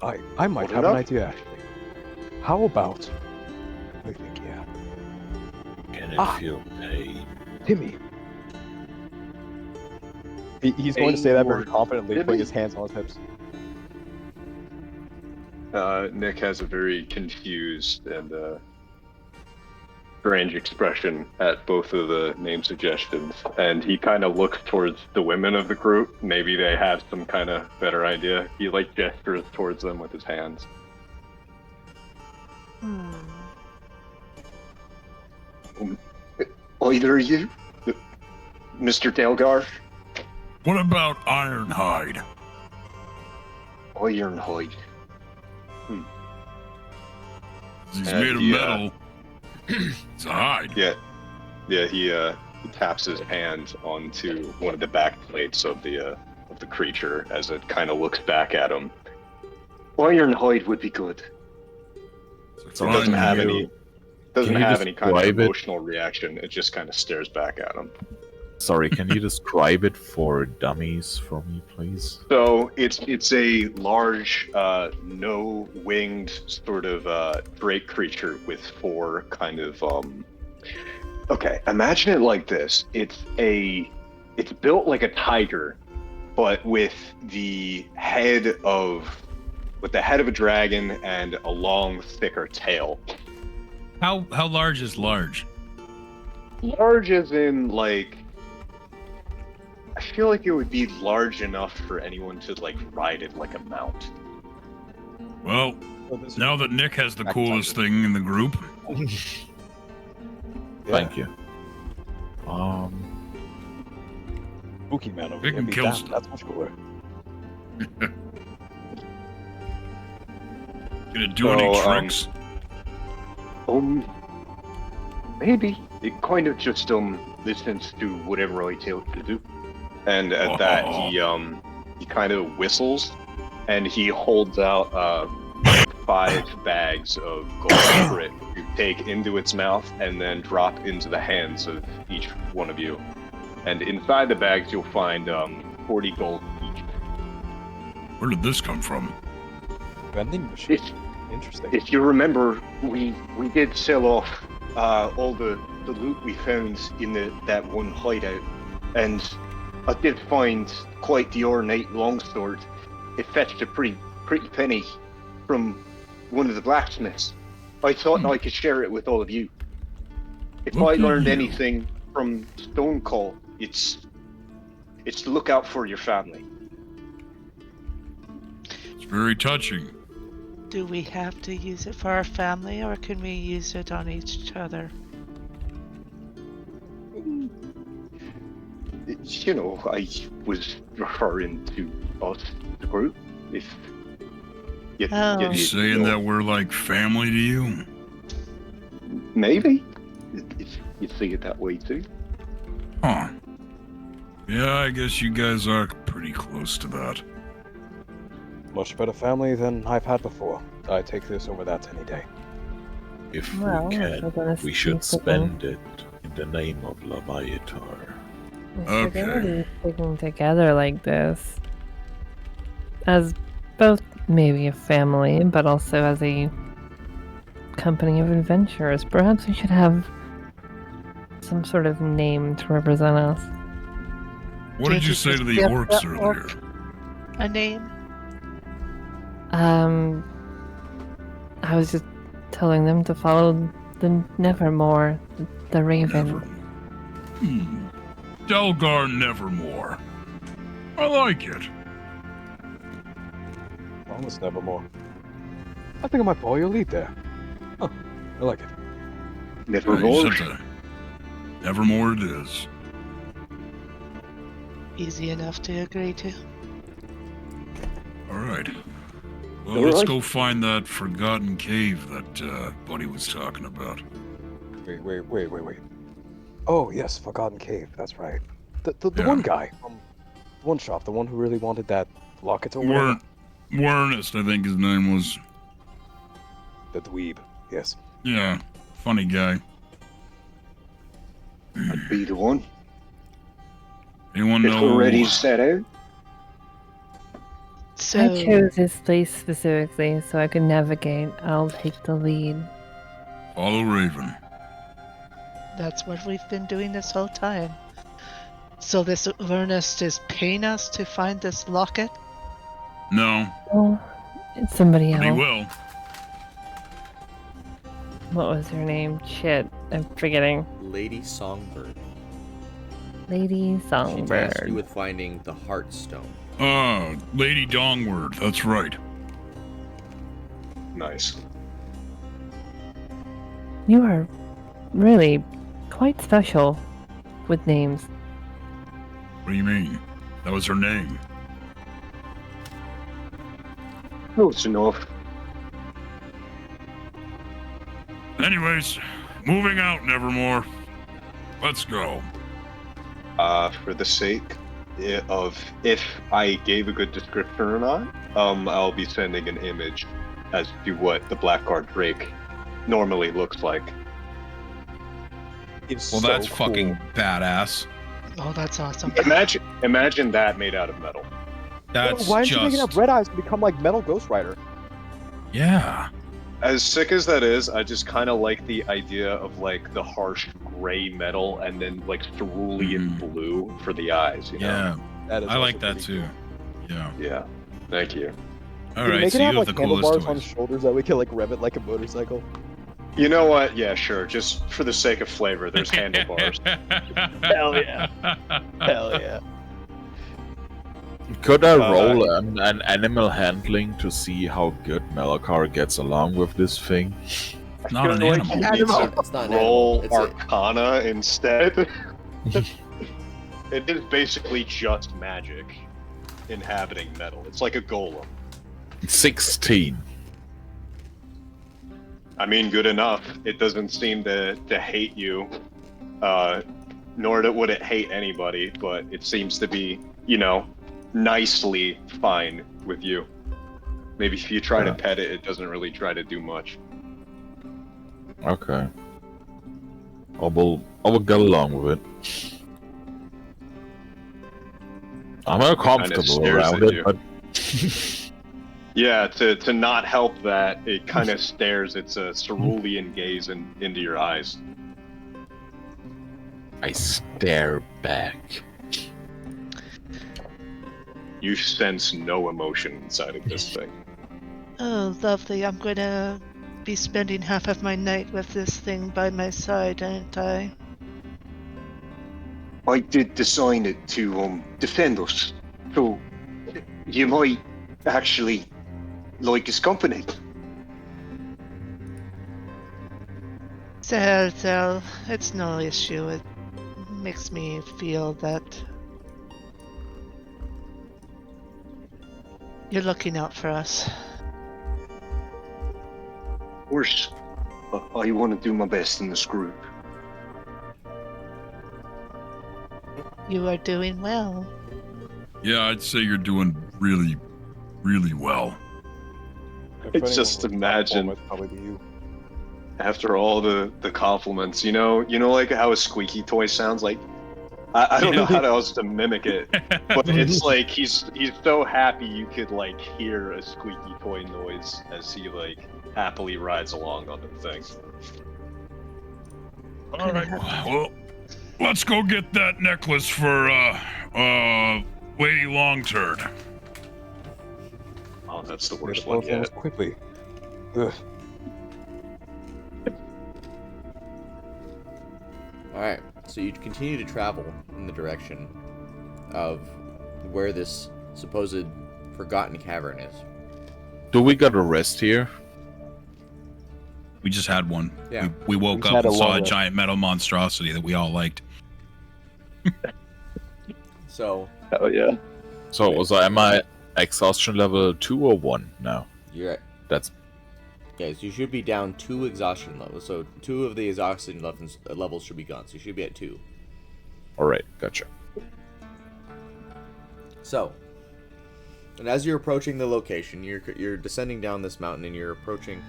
I might What have an enough? idea actually. How about I think yeah. Can it Ah. feel pain? Timmy. He's going to say that very Timmy. confidently, putting Timmy. his hands on his hips. Nick has a very confused and strange expression at both of the name suggestions, and he kind of looks towards the women of the group. Maybe they have some kind of better idea. He gestures towards them with his hands. Either of you, Mr. Delgar? What about Ironhide? Ironhide. He's And made of he, metal. It's a hide. Yeah, he taps his hand onto one of the back plates of the creature as it kind of looks back at him. Ironhide would be good. It Fine, doesn't have you- any can you any kind of describe it? emotional reaction. It just kind of stares back at him. Sorry, can you describe it for dummies for me, please? So it's a large, no winged sort of drake creature with four kind of Okay, imagine it like this. It's built like a tiger, but with the head of a dragon and a long, thicker tail. How large is large? Large as in like, I feel like it would be large enough for anyone to like ride it like a mount. Well, now that Nick has the coolest thing in the group, Thank you. Spooky man over We here. can Be kill damned, stuff. That's much cooler. can it do any So, tricks? Maybe it kind of just listens to whatever I tell it to do, and at that he kind of whistles, and he holds out 5 bags of gold for it to take into its mouth and then drop into the hands of each one of you. And inside the bags you'll find 40 gold each. Where did this come from? Vending machine. If, Interesting. if you remember, we did sell off all the loot we found in that one hideout, and I did find quite the ornate longsword. It fetched a pretty penny from one of the blacksmiths. I thought I could share it with all of you. If Look I at learned you. anything from Stone Call, it's to look out for your family. It's very touching. Do we have to use it for our family, or can we use it on each other? You know, I was referring to us, the group. If you, Oh. You saying that we're like family to you? maybe if you see it that way too. Huh. Yeah, I guess you guys are pretty close to that. Much better family than I've had before. I take this over that any day. If Well, we if we're can, gonna we should speak with them. spend it in the name of Leviatar. If we're gonna Okay. be sticking together like this, as both maybe a family, but also as a company of adventurers, perhaps we should have some sort of name to represent us. What did you say to the Yep, orcs yep, earlier? A name? I was just telling them to follow the Nevermore, the Raven. Delgar Nevermore. I like it. Almost Nevermore. I think I might follow your lead there. Huh. I like it. Nevermore. Nevermore it is. Easy enough to agree to. All right. Well, All let's right. go find that forgotten cave that Buddy was talking about. Wait. Oh, yes, Forgotten Cave. That's right. The Yeah. one guy from one shop, the one who really wanted that locket or whatever. Ernest, I think his name was. The dweeb, yes. Yeah, funny guy. I'd be the one. Anyone If know? we're ready to set out. So, I chose this place specifically so I could navigate. I'll take the lead. Follow Raven. that's what we've been doing this whole time. So this Ernest is paying us to find this locket? No, Oh, it's somebody but he else. will. What was her name? Shit, I'm forgetting. Lady Songbird. Lady She tasked you Songbird. with finding the Heartstone. Lady Dongward. That's right. Nice. You are really quite special with names. What do you mean? That was her name. Close enough. Anyways, moving out, Nevermore. Let's go. For the sake of if I gave a good description or not, I'll be sending an image as to what the Blackguard Drake normally looks like. It's Well, so that's cool. fucking badass. Oh, that's awesome. Imagine that made out of metal. That's Why aren't just. you making up Red Eyes to become like Metal Ghost Rider? Yeah. As sick as that is, I just kind of like the idea of like the harsh gray metal and then like cerulean blue for the eyes. You know? Yeah. That is I also like that pretty too. cool. Yeah. Yeah. Thank you. All Can you right. make So it you have have like the coolest handlebars on toys. shoulders that we can like rev it like a motorcycle? You know what? Yeah, sure. Just for the sake of flavor, there's handlebars. Hell yeah. Hell yeah. Could I roll an animal handling to see how good Malakar gets along with this thing? Not an feel like animal. you need to It's not an roll animal. It's Arcana instead. It is basically just magic inhabiting metal. It's like a golem. 16. I mean, good enough. It doesn't seem to hate you, nor would it hate anybody, but it seems to be, you know, nicely fine with you. Maybe if you try to pet it, it doesn't really try to do much. Okay. I will get along with it. I'm uncomfortable stares around at it, you. but Yeah, to not help that, it kind of stares its cerulean gaze into your eyes. I stare back. You sense no emotion inside of this thing. Oh, lovely. I'm gonna be spending half of my night with this thing by my side, aren't I? I did design it to defend us, so you might actually like his company. Zell, it's no issue. It makes me feel that you're looking out for us. Of course, I want to do my best in this group. You are doing well. Yeah, I'd say you're doing really, really well. It's just imagine Probably be you. after all the compliments, you know, like how a squeaky toy sounds like. I don't know how else to mimic it, but it's like he's so happy you could like hear a squeaky toy noise as he like happily rides along on the thing. All right. Well, let's go get that necklace for Lady Longturd. Oh, that's the Made worst it one both ends yet. quickly. Ugh. Alright, so you continue to travel in the direction of where this supposed forgotten cavern is. Do we got a rest here? We just had one. Yeah. We woke We just up had and a saw long a rest. giant metal monstrosity that we all liked. So, Oh yeah. So am I exhaustion level 2 or 1 now? you're at... That's Yeah, so you should be down 2 exhaustion levels. So 2 of the exhaustion levels should be gone. So you should be at 2. alright, gotcha. So, and as you're approaching the location, you're descending down this mountain and you're approaching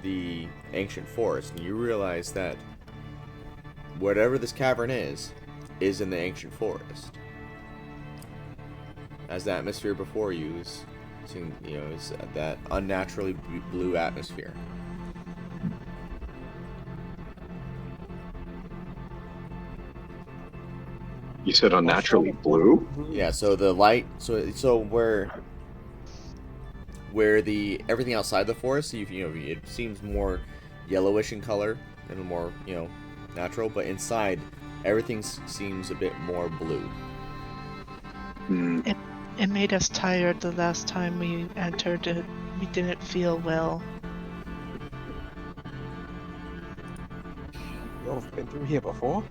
the ancient forest, and you realize that whatever this cavern is in the ancient forest. As the atmosphere before you is that unnaturally blue atmosphere. You said unnaturally blue? Yeah, so the light, so where the everything outside the forest, it seems more yellowish in color and more natural, but inside everything seems a bit more blue. Hmm. It made us tired the last time we entered it. We didn't feel well. Y'all have been through here before?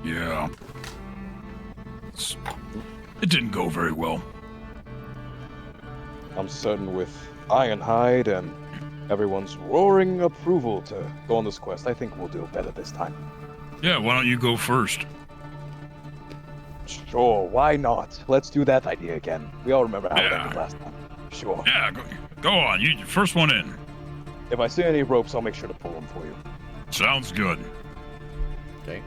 Yeah. It didn't go very well. I'm certain with Ironhide and everyone's roaring approval to go on this quest, I think we'll do better this time. Yeah, why don't you go first? Sure, why not? Let's do that idea again. We all remember how it Yeah. ended last time. Sure. Yeah, go on. You first one in. If I see any ropes, I'll make sure to pull them for you. Sounds good. Okay.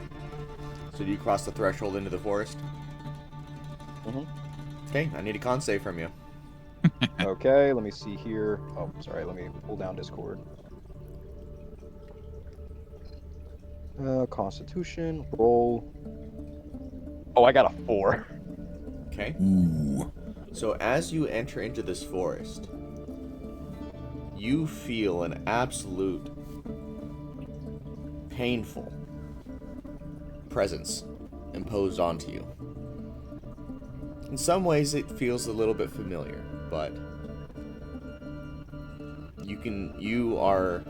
So do you cross the threshold into the forest? Mhm. Okay, I need a con save from you. Okay, let me see here. Oh, sorry, let me pull down Discord. Constitution, roll. Oh, I got a 4. Okay. Ooh. So as you enter into this forest, you feel an absolute painful presence imposed onto you. In some ways it feels a little bit familiar, but you are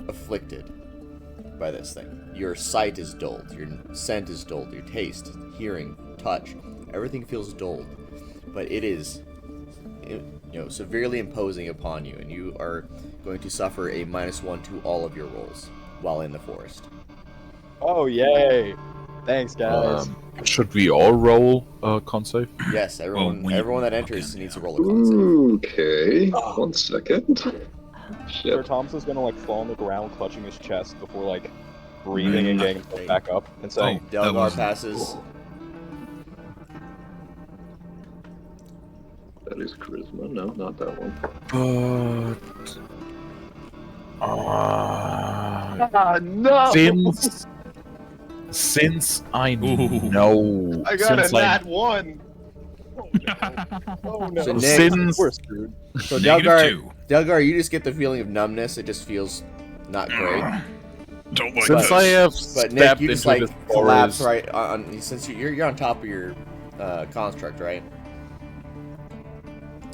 afflicted by this thing. Your sight is dulled, your scent is dulled, your taste, hearing, touch, everything feels dulled. But it is, severely imposing upon you, and you are going to suffer a -1 to all of your rolls while in the forest. Oh, yay! Thanks, guys. Should we all roll con save? Yes, everyone that enters okay, needs to yeah. roll a con save. Okay. 1 second. Sir Shit. Thomas is gonna fall on the ground, clutching his chest before breathing and getting himself back up and saying, Oh, that Delgar was- passes. That is charisma. No, not that one. But no! since I Ooh. know, I got since a nat 1. "Oh no!" So Nick- Since- We're screwed. So -2. Delgar, you just get the feeling of numbness. It just feels not great. Don't like since this. I have But Nick, stepped you just into like this collapse forest, right on. Since you're on top of your construct, right?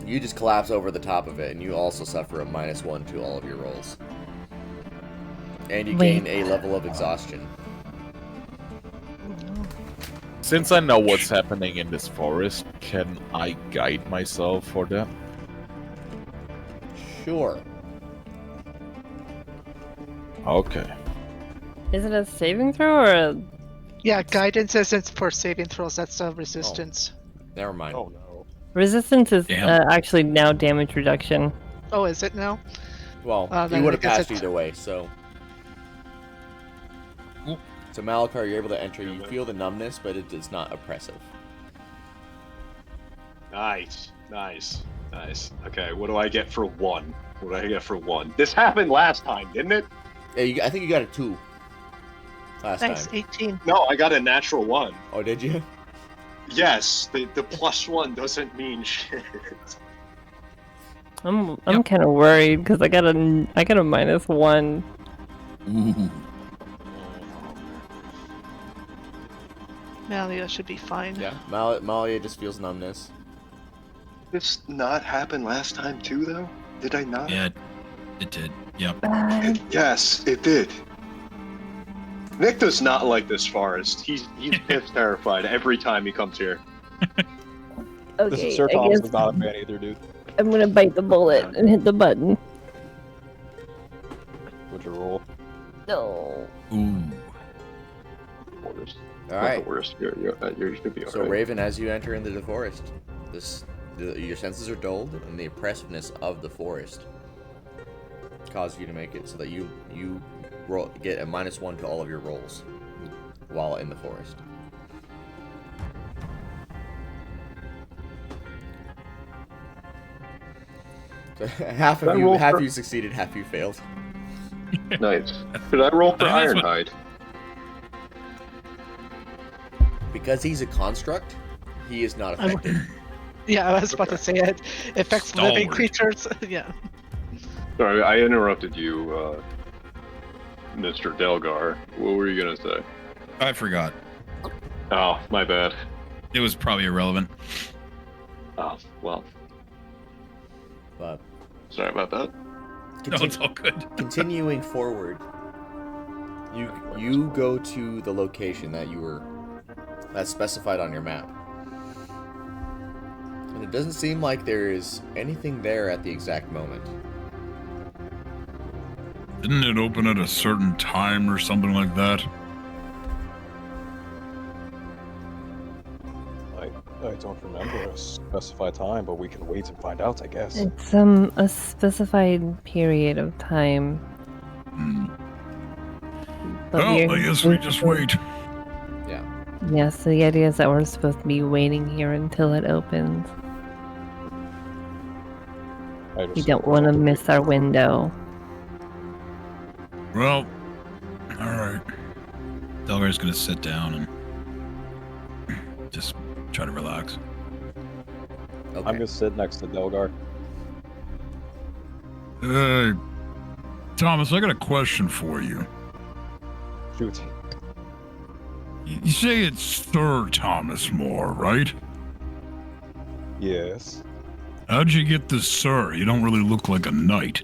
You just collapse over the top of it, and you also suffer a -1 to all of your rolls. And you Wait. gain a level of exhaustion. since I know what's happening in this forest, can I guide myself for that? Sure. Okay. Is it a saving throw or a... Yeah, guidance isn't for saving throws. That's resistance. Never mind. Oh no. resistance is Damn. actually now damage reduction? Oh, is it now? Well, then you would have I guess passed it's- either way, so. Oop. So Malakar, you're able to enter. You feel the numbness, but it's not oppressive. Nice. Okay, what do I get for 1? What do I get for 1? This happened last time, didn't it? Yeah, I think you got a 2 last Nice, time. 18. No, I got a natural 1. Oh, did you? Yes, the +1 doesn't mean shit. I'm Yep. kind of worried because I got a -1. Ooh. Malia should be fine. Yeah, Malia just feels numbness. This not happened last time too, though? Did I not? Yeah, it did. Yep. Yes, it did. Nick does not like this forest. He's terrified every time he comes here. Okay, Sir I Thomas guess is not a fan either, dude. I'm gonna bite the bullet and hit the button. What'd you roll? No. Ooh. Forest. All Not right. the worst. You should be alright. So Raven, as you enter into the forest, your senses are dulled, and the oppressiveness of the forest causes you to make it so that you get a -1 to all of your rolls while in the forest. So half you succeeded, half you failed. Nice. Should I roll for I think that's Ironhide? Because he's a construct, he is not affected. Yeah, I was about to say it affects living Stalwart. creatures. Yeah. Sorry, I interrupted you, Mr. Delgar. What were you gonna say? I forgot. Oh, my bad. It was probably irrelevant. Oh, well, But sorry about that. No, it's all good. continuing forward, you go to the location that's specified on your map. And it doesn't seem like there is anything there at the exact moment. Didn't it open at a certain time or something like that? I don't remember a specified time, but we can wait and find out, I guess. It's a specified period of time. Hmm. But Well, we're- I guess we just wait. Yeah. Yeah, so the idea is that we're supposed to be waiting here until it opens. We don't want to miss our window. Well, alright. Delgar's gonna sit down and just try to relax. Okay. I'm gonna sit next to Delgar. Thomas, I got a question for you. Shoot. You say it's Sir Thomas More, right? Yes. How'd you get this Sir? You don't really look like a knight.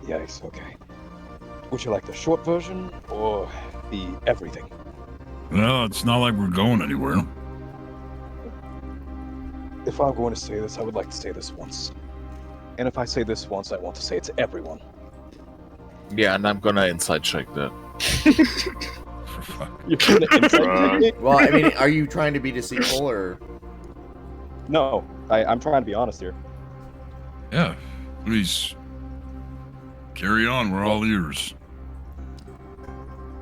Yikes, okay. Would you like the short version or the everything? Well, it's not like we're going anywhere. If I'm going to say this, I would like to say this once. And if I say this once, I want to say it to everyone. Yeah, and I'm gonna inside check that. For fuck. You're gonna insight check me? Well, I mean, are you trying to be deceitful or? No, I'm trying to be honest here. Yeah, please. Carry on, we're all ears.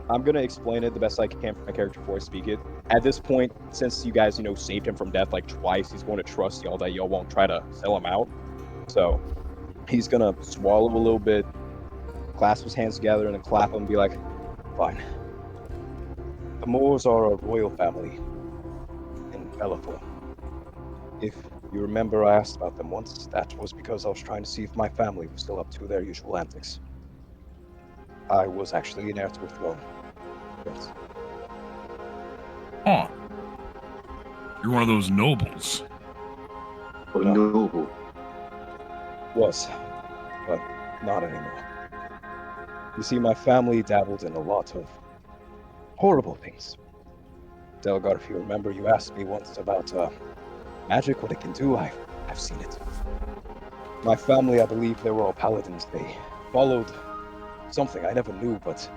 I'm gonna explain it the best I can for my character before I speak it. At this point, since you guys, saved him from death like twice, he's going to trust y'all that y'all won't try to sell him out. So he's gonna swallow a little bit, clasp his hands together, and then clap them and be like, "Fine. The Moors are a royal family in Bellafor. If you remember, I asked about them once. That was because I was trying to see if my family was still up to their usual antics. I was actually an heir to a throne. Yes. Huh. You're one of those nobles. Oh, no. Was, but not anymore. You see, my family dabbled in a lot of horrible things. Delgar, if you remember, you asked me once about magic, what it can do. I've seen it. My family, I believe they were all paladins. They followed something I never knew, but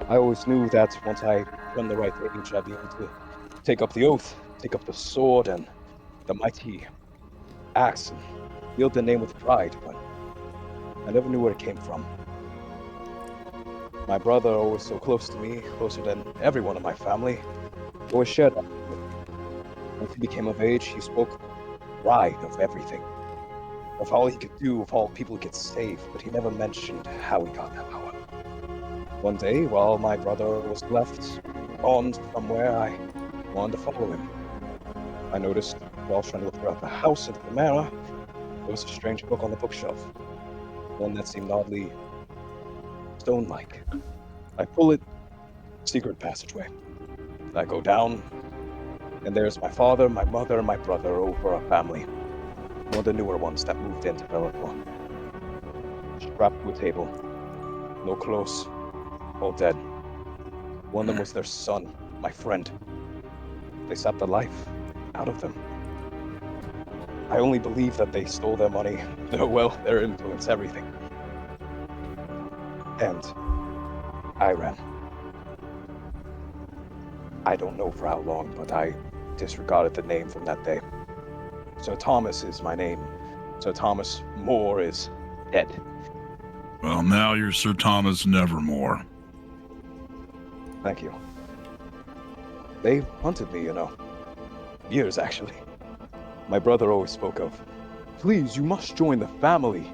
I always knew that once I won the right age, I'd be able to take up the oath, take up the sword and the mighty axe, and wield the name with pride, but I never knew where it came from. My brother, always so close to me, closer than everyone in my family, always shared that with me. Once he became of age, he spoke pride of everything, of all he could do, of all people he could save, but he never mentioned how he got that power. One day, while my brother was left on somewhere, I wanted to follow him. I noticed, while trying to look throughout the house into the manor, there was a strange book on the bookshelf. One that seemed oddly stone-like. I pull it, secret passageway. I go down, and there's my father, my mother, and my brother over a family. One of the newer ones that moved into Bellator. Strapped to a table. No clothes. All dead. One of them was their son, my friend. They sapped the life out of them. I only believe that they stole their money, their wealth, their influence, everything. And I ran. I don't know for how long, but I disregarded the name from that day. Sir Thomas is my name. Sir Thomas More is dead. Well, now you're Sir Thomas Nevermore. Thank you. They hunted me, you know. Years, actually. My brother always spoke of, please, you must join the family.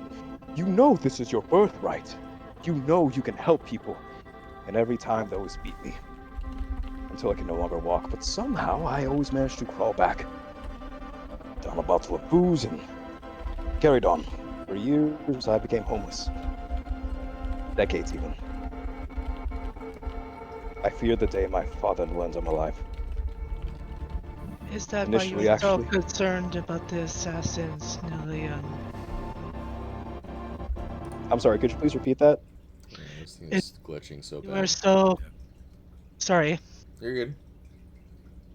You know this is your birthright. You know you can help people. And every time they always beat me. Until I can no longer walk. But somehow I always managed to crawl back. Down a bottle of booze and carried on. For years I became homeless. Decades even. I feared the day my father learned I'm alive. Is that Initially, why you're so actually- concerned about the assassins, Nilian? I'm sorry, could you please repeat that? Yeah, this thing's glitching so You are bad. so... Sorry. You're good.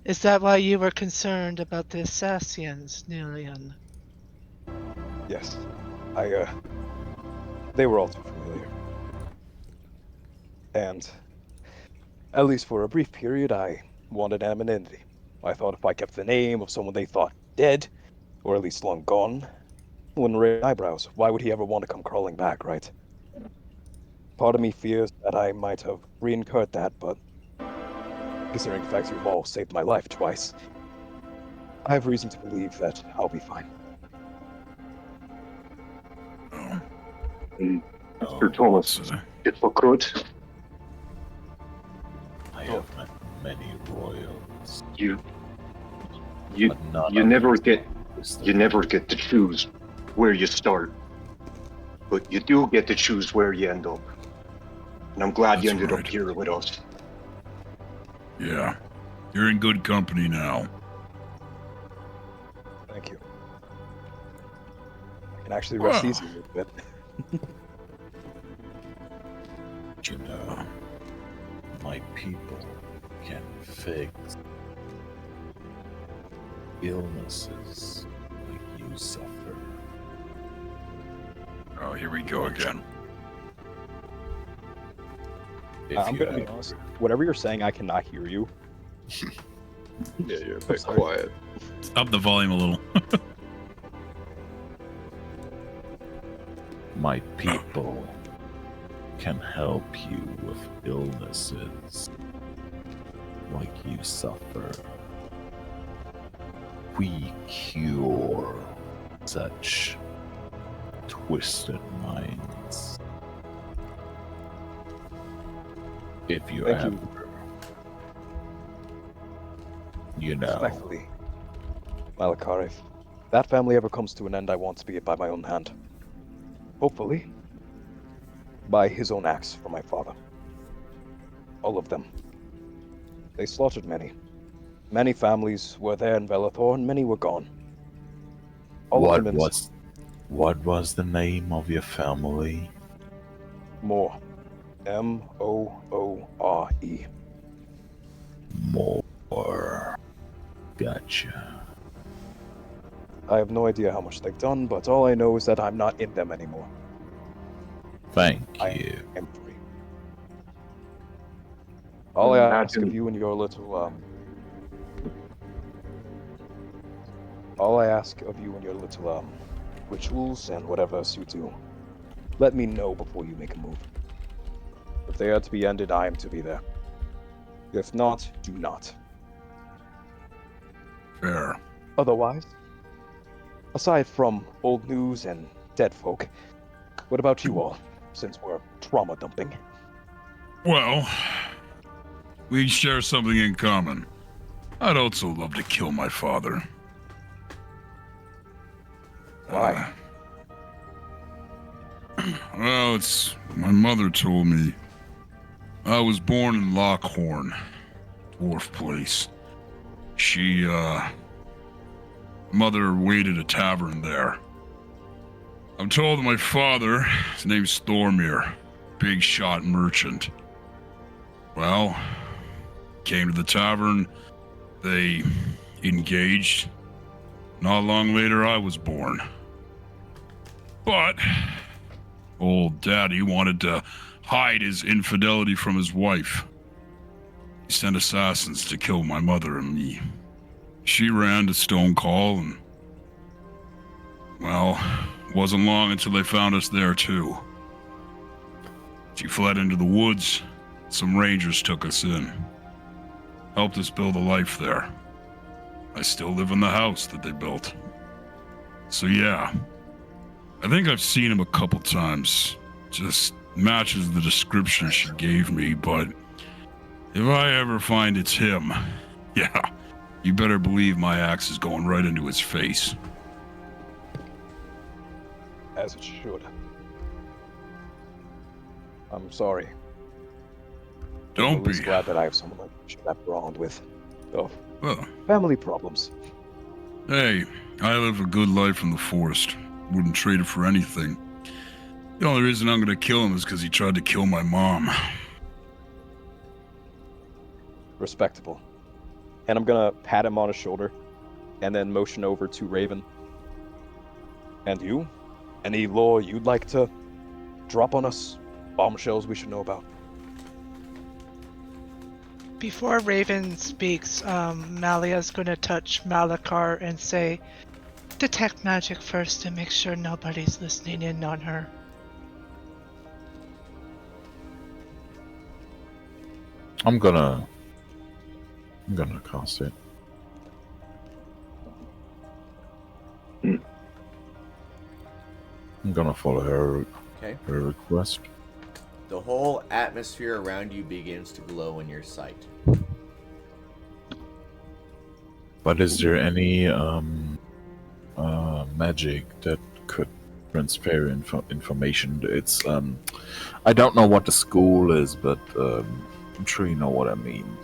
Is that why you were concerned about the assassins, Nilian? Yes. They were all too familiar. And, at least for a brief period, I wanted anonymity. I thought if I kept the name of someone they thought dead, or at least long gone, wouldn't raise eyebrows. Why would he ever want to come crawling back, right? Part of me fears that I might have re-incurred that, but considering the fact you've all saved my life twice, I have reason to believe that I'll be fine. Oh, Mr. Thomas, so, if I could, I have met many royals. you but none you of never these get is the you never get to choose where you start, but you do get to choose where you end up. And I'm glad you That's ended up right. here with us. yeah. You're in good company now. Thank you. I can actually rest Wow. easy a little bit. You know, my people can fix illnesses like you suffer. Oh, here we go again. If I'm you gonna be have- honest. Whatever you're saying, I cannot hear you. Yeah, you're a I'm bit sorry. quiet. Up the volume a little. My people can help you with illnesses like you suffer. We cure such twisted minds. If you Thank ever, you. you know, Respectfully, Malakar, if that family ever comes to an end, I want to be it by my own hand. Hopefully, by his own axe for my father. All of them. They slaughtered many. Many families were there in Bellator, and many were gone. All what of them what was the name of your family? More. Moore. More. Gotcha. I have no idea how much they've done, but all I know is that I'm not in them anymore. Thank I you. am free. All I ask Imagine- of you and your little all I ask of you and your little rituals and whatever else you do, let me know before you make a move. If they are to be ended, I am to be there. If not, do not. Fair. Otherwise, aside from old news and dead folk, what about you all, since we're trauma dumping? Well, we share something in common. I'd also love to kill my father. Why? Well, it's my mother told me. I was born in Lockhorn, dwarf place. She, mother waited a tavern there. I'm told that my father, his name's Thormir, big shot merchant. Well, came to the tavern, they engaged. Not long later, I was born. But old daddy wanted to hide his infidelity from his wife. He sent assassins to kill my mother and me. She ran to Stone Call and, well, wasn't long until they found us there too. She fled into the woods. Some rangers took us in. Helped us build a life there. I still live in the house that they built. So yeah, I think I've seen him a couple times. Just matches the description she gave me, but if I ever find it's him, yeah, you better believe my axe is going right into his face. As it should. I'm sorry. Don't I'm at least be. glad that I have someone like you to have bond with. Oh, Well, family problems. hey, I live a good life in the forest. Wouldn't trade it for anything. The only reason I'm gonna kill him is because he tried to kill my mom. Respectable. And I'm gonna pat him on his shoulder and then motion over to Raven. And you? Any lore you'd like to drop on us? Bombshells we should know about? Before Raven speaks, Malia's going to touch Malakar and say, detect magic first to make sure nobody's listening in on her. I'm gonna cast it. I'm gonna follow her Okay. request. The whole atmosphere around you begins to glow in your sight. But is there any magic that could transfer information? It's I don't know what the school is, but I'm sure you know what I mean.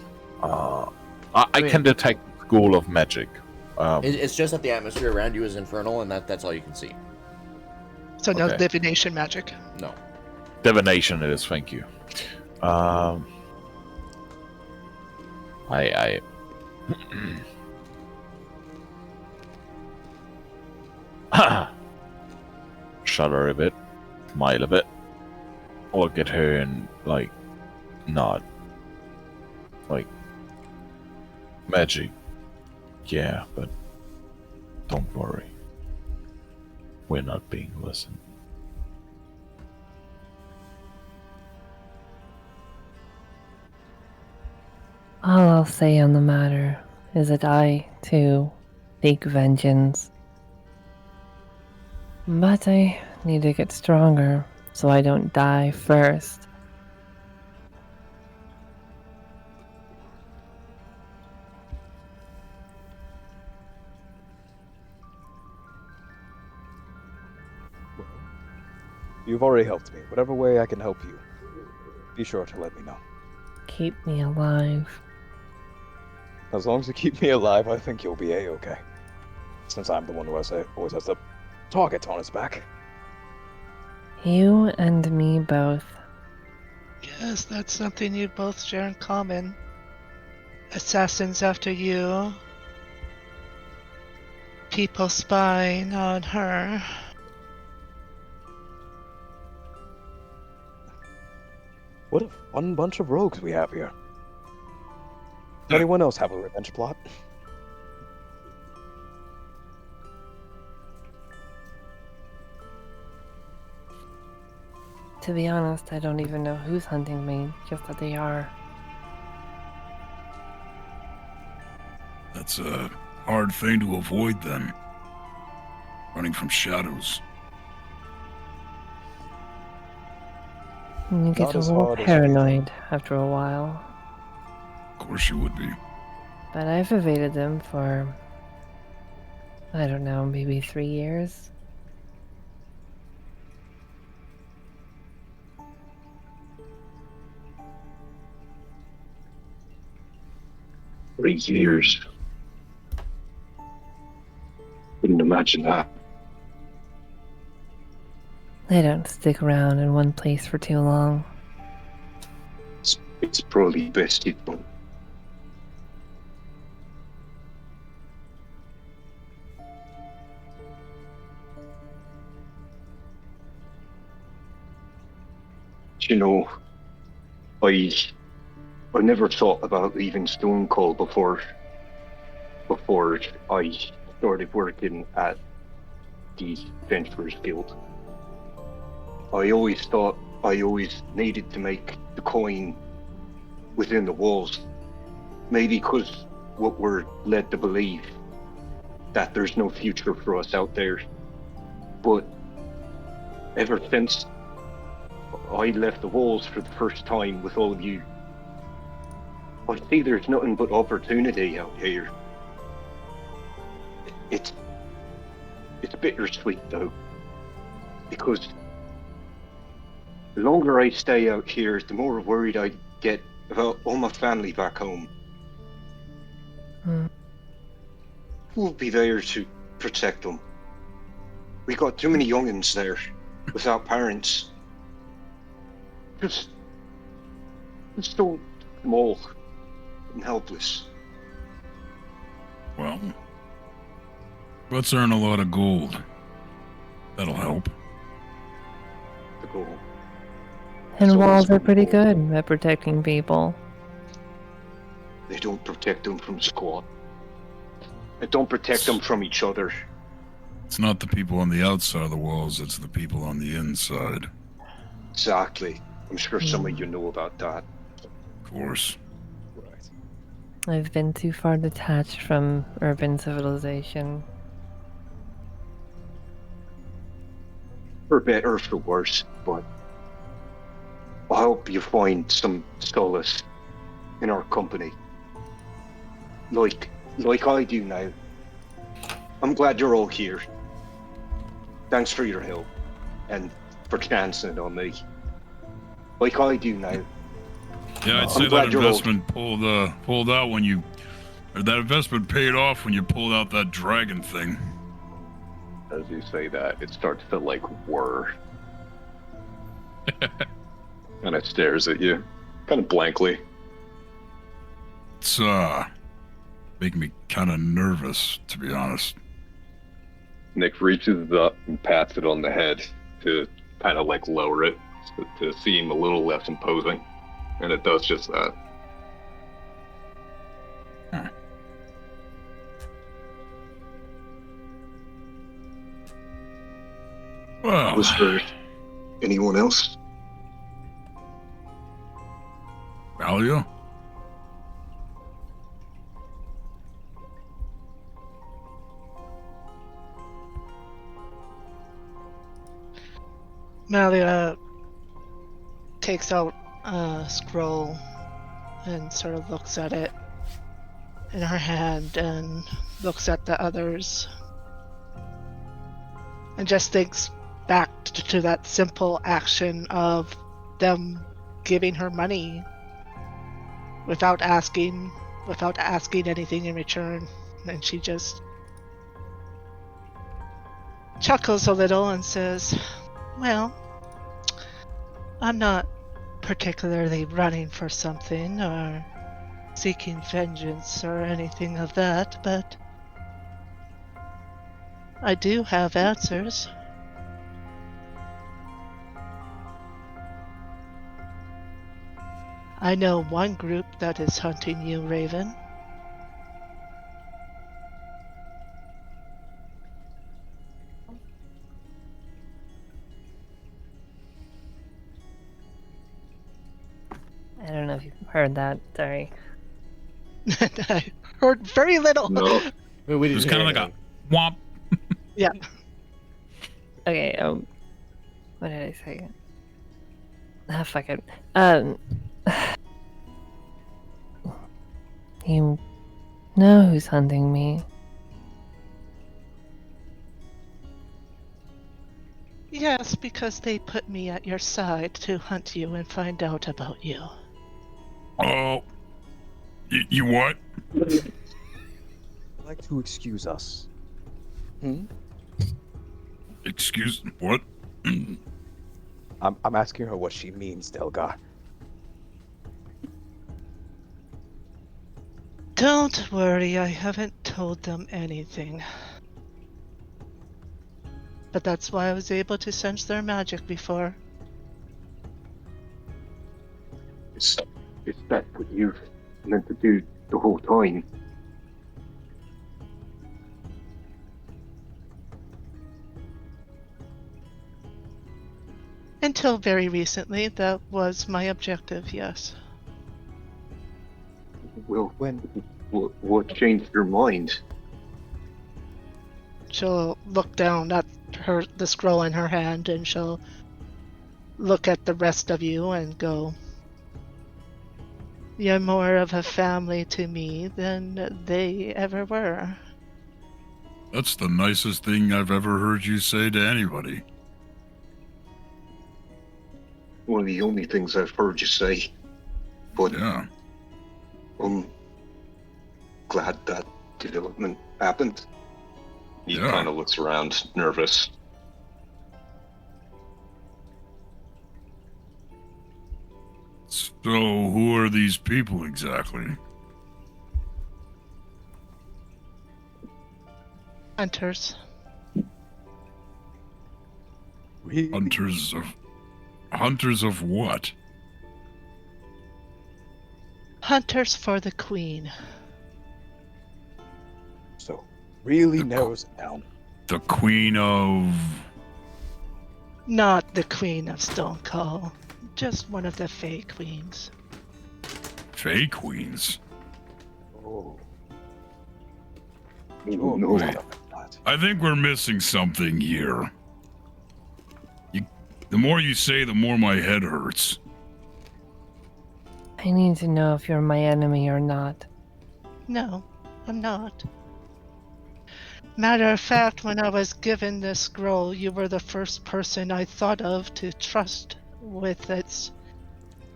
I mean- can detect school of magic. It's just that the atmosphere around you is infernal, and that's all you can see. So no Okay. divination magic. No. Divination it is. Thank you. I shudder a bit, smile a bit, look at her and like nod. Like magic, yeah, but don't worry. We're not being listened. All I'll say on the matter is that I, too, seek vengeance. But I need to get stronger so I don't die first. Well, you've already helped me. Whatever way I can help you, be sure to let me know. Keep me alive. As long as you keep me alive, I think you'll be a-okay. Since I'm the one who always has the target on his back. You and me both. Yes, that's something you both share in common. Assassins after you. People spying on her. What a fun bunch of rogues we have here. Anyone else have a revenge plot? To be honest, I don't even know who's hunting me, just that they are. That's a hard thing to avoid then. Running from shadows. You get Not a as little hard as paranoid after a while. Of course you would be. But I've evaded them for, I don't know, maybe 3 years. 3 years. Couldn't imagine that. They don't stick around in one place for too long. It's probably best it don't. You know, I never thought about leaving Stone Cold before I started working at the Adventurers Guild. I always thought I always needed to make the coin within the walls. Maybe because what we're led to believe that there's no future for us out there. But ever since I left the walls for the first time with all of you, I see there's nothing but opportunity out here. It's bittersweet though, because the longer I stay out here, the more worried I get about all my family back home. Hmm. Who will be there to protect them? We got too many youngins there without parents. Just so small and helpless. Well, let's earn a lot of gold. That'll help. The goal. And So walls it's are pretty cool. good at protecting people. They don't protect them from squat. They don't protect them from each other. It's not the people on the outside of the walls, it's the people on the inside. Exactly. I'm sure some of you know about that. Of course. Right. I've been too far detached from urban civilization. For better or for worse, but I hope you find some solace in our company. Like I do now. I'm glad you're all here. Thanks for your help and for chancing it on me. Like I do now. Yeah, I'd I'm say that glad you're all- investment pulled out when you, or that investment paid off when you pulled out that dragon thing. As you say that, it starts to like whir. And it stares at you, kind of blankly. It's making me kind of nervous, to be honest. Nick reaches up and pats it on the head to kind of like lower it to seem a little less imposing. And it does just that. Well, Was there anyone else? Malia? Malia takes out a scroll and sort of looks at it in her hand and looks at the others and just thinks back to that simple action of them giving her money without asking anything in return. And she just chuckles a little and says, well, I'm not particularly running for something or seeking vengeance or anything of that, but I do have answers. I know one group that is hunting you, Raven. I don't know if you heard that. Sorry. I heard very little. No. We It was kind of like a womp. Yeah. Okay, what did I say? Ah, fuck it. You know who's hunting me. Yes, because they put me at your side to hunt you and find out about you. Oh, you what? I'd like to excuse us. Excuse what? I'm asking her what she means, Delgar. Don't worry, I haven't told them anything. But that's why I was able to sense their magic before. Is that what you meant to do the whole time? Until very recently, that was my objective, yes. Well, When what changed your mind? She'll look down at the scroll in her hand, and she'll look at the rest of you and go, "You're more of a family to me than they ever were." That's the nicest thing I've ever heard you say to anybody. One of the only things I've heard you say. But Yeah. I'm glad that development happened. He Yeah. kind of looks around, nervous. So, who are these people exactly? Hunters. really Hunters of what? Hunters for the Queen. so really The narrows it down. The Queen of... Not the Queen of Stone Call, just one of the Fey Queens. Fey Queens? Oh, Oh, no. no. Wait. I think we're missing something here. The more you say, the more my head hurts. I need to know if you're my enemy or not. No, I'm not. Matter of fact, when I was given this scroll, you were the first person I thought of to trust with its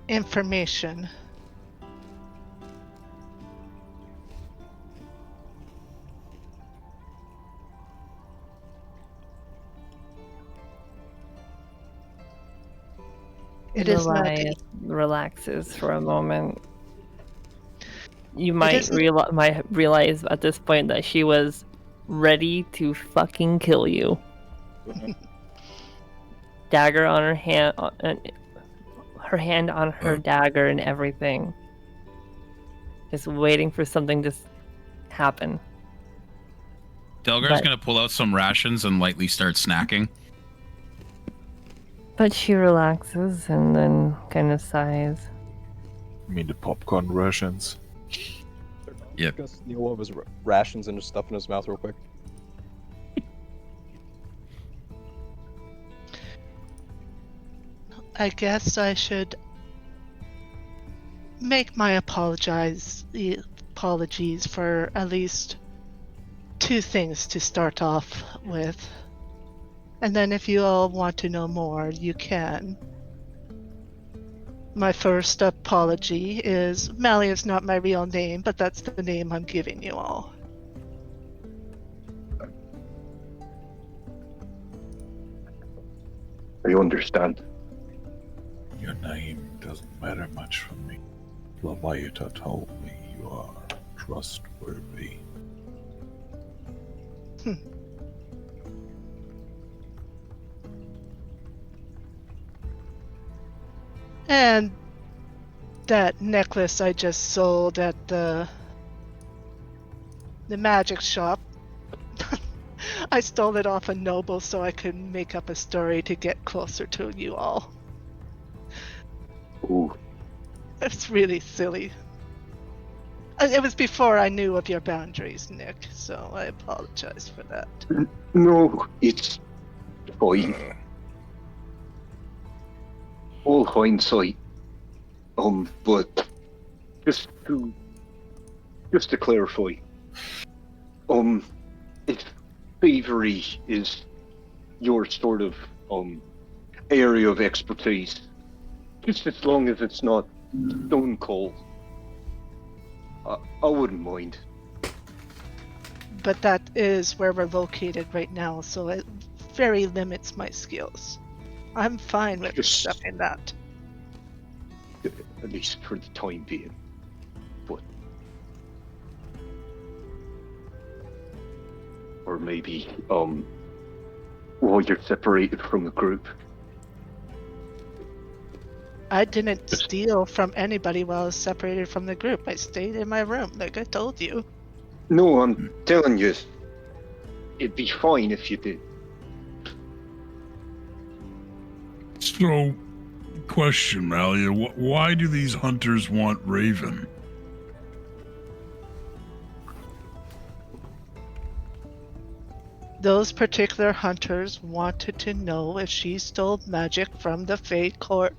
information. It is not. Elias relaxes for a moment. You might isn't- realize at this point that she was ready to fucking kill you. Dagger on her hand, her hand on her dagger and everything. Just waiting for something to happen. Delgar's But- gonna pull out some rations and lightly start snacking. But she relaxes and then kind of sighs. I mean the popcorn rations. Yep. Gus Neil one of his rations and just stuff in his mouth real quick. I guess I should make my apologies for at least two things to start off with. And then if you all want to know more, you can. My first apology is Malia is not my real name, but that's the name I'm giving you all. I understand. Your name doesn't matter much for me. Leviathan told me you are trustworthy. And that necklace I just sold at the magic shop. I stole it off a noble so I could make up a story to get closer to you all. Oh, It's really silly. It was before I knew of your boundaries, Nick, so I apologize for that. no, it's fine. All hindsight. But just to clarify, if thievery is your sort of area of expertise, just as long as it's not stone cold, I wouldn't mind. But that is where we're located right now, so it very limits my skills. I'm fine with Just- accepting that. At least for the time being. But or maybe while you're separated from the group. I didn't steal from anybody while I was separated from the group. I stayed in my room, like I told you. No, I'm telling you, it'd be fine if you did. So, question, Malia, why do these hunters want Raven? Those particular hunters wanted to know if she stole magic from the Fey Court.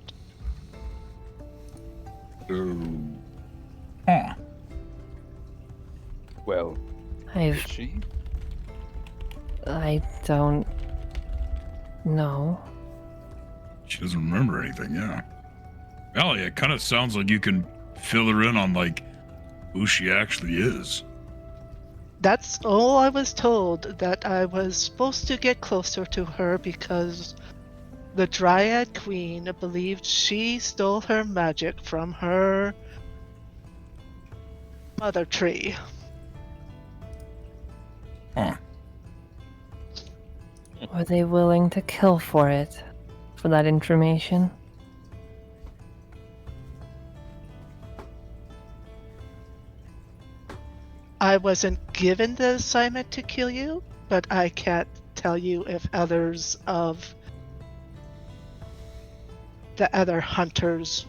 Huh. Well, I did she? don't know. She doesn't remember anything, yeah. Malia, it kind of sounds like you can fill her in on, like, who she actually is. That's all I was told, that I was supposed to get closer to her because the Dryad Queen believed she stole her magic from her mother tree. Huh. Were they willing to kill for it? For that information? I wasn't given the assignment to kill you, but I can't tell you if others of the other hunters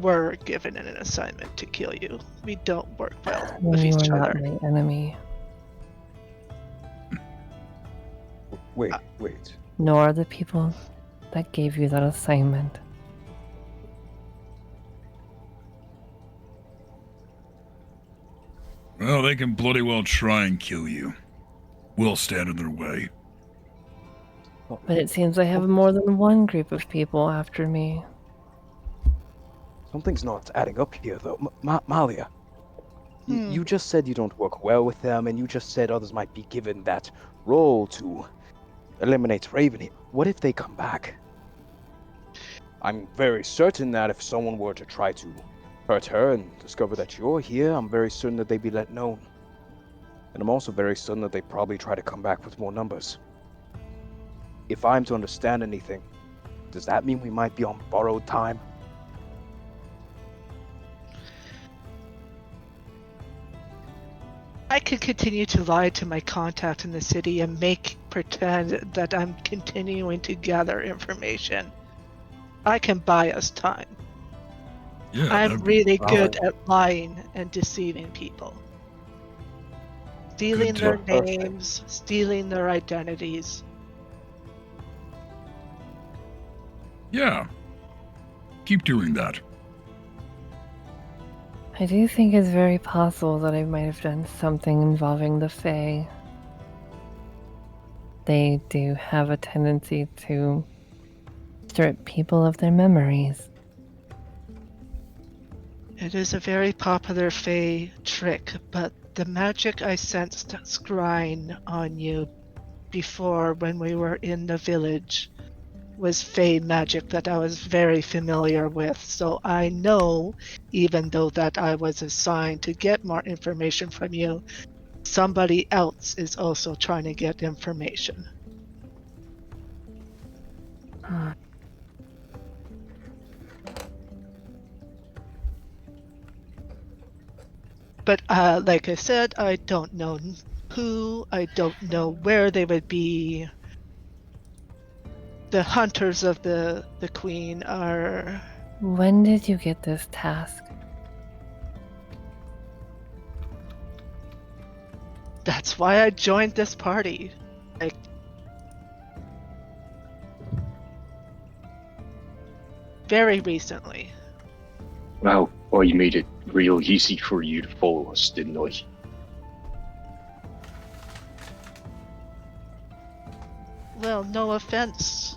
were given an assignment to kill you. We don't work well with You each are other. not my enemy, Wait, Uh, wait. nor the people that gave you that assignment. Well, they can bloody well try and kill you. We'll stand in their way. But it seems I have more than one group of people after me. Something's not adding up here, though. Malia, Hmm. you just said you don't work well with them, and you just said others might be given that role to eliminate Raven. What if they come back? I'm very certain that if someone were to try to hurt her and discover that you're here, I'm very certain that they'd be let known. And I'm also very certain that they'd probably try to come back with more numbers. If I'm to understand anything, does that mean we might be on borrowed time? I could continue to lie to my contact in the city and make pretend that I'm continuing to gather information. I can buy us time. Yeah, I'm that'd be really perfect. good at lying and deceiving people. Stealing Good their to- Perfect. names, stealing their identities. Yeah. Keep doing that. I do think it's very possible that I might have done something involving the Fae. They do have a tendency to strip people of their memories. It is a very popular Fey trick, but the magic I sensed scrying on you before when we were in the village was Fey magic that I was very familiar with. So I know, even though that I was assigned to get more information from you, somebody else is also trying to get information. But like I said, I don't know who, I don't know where they would be. The hunters of the queen are... When did you get this task? That's why I joined this party. Like, very recently. Well, I made it real easy for you to follow us, didn't I? Well, no offense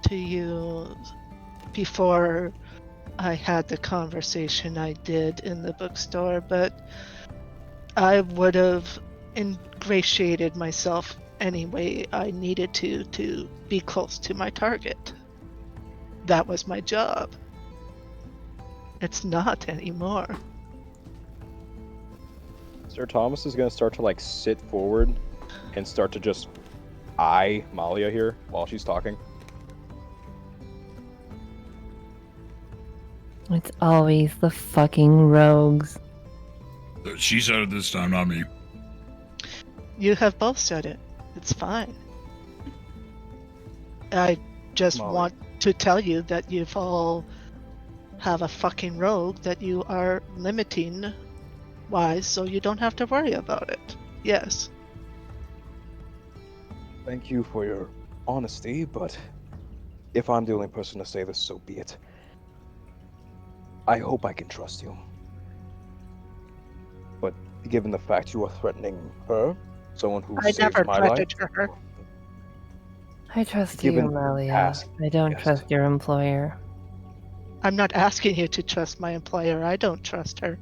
to you before I had the conversation I did in the bookstore, but I would have ingratiated myself any way I needed to be close to my target. That was my job. It's not anymore. Sir Thomas is going to start to like sit forward and start to just eye Malia here while she's talking. It's always the fucking rogues. She said it this time, not me. You have both said it. It's fine. I just Molly. want to tell you that you've all have a fucking rogue that you are limiting wise, so you don't have to worry about it. Yes. Thank you for your honesty, but if I'm the only person to say this, so be it. I hope I can trust you. But given the fact you are threatening her, someone who I saved never my life, threatened her. I trust Given you, Malia. past I don't yes. trust your employer. I'm not asking you to trust my employer. I don't trust her.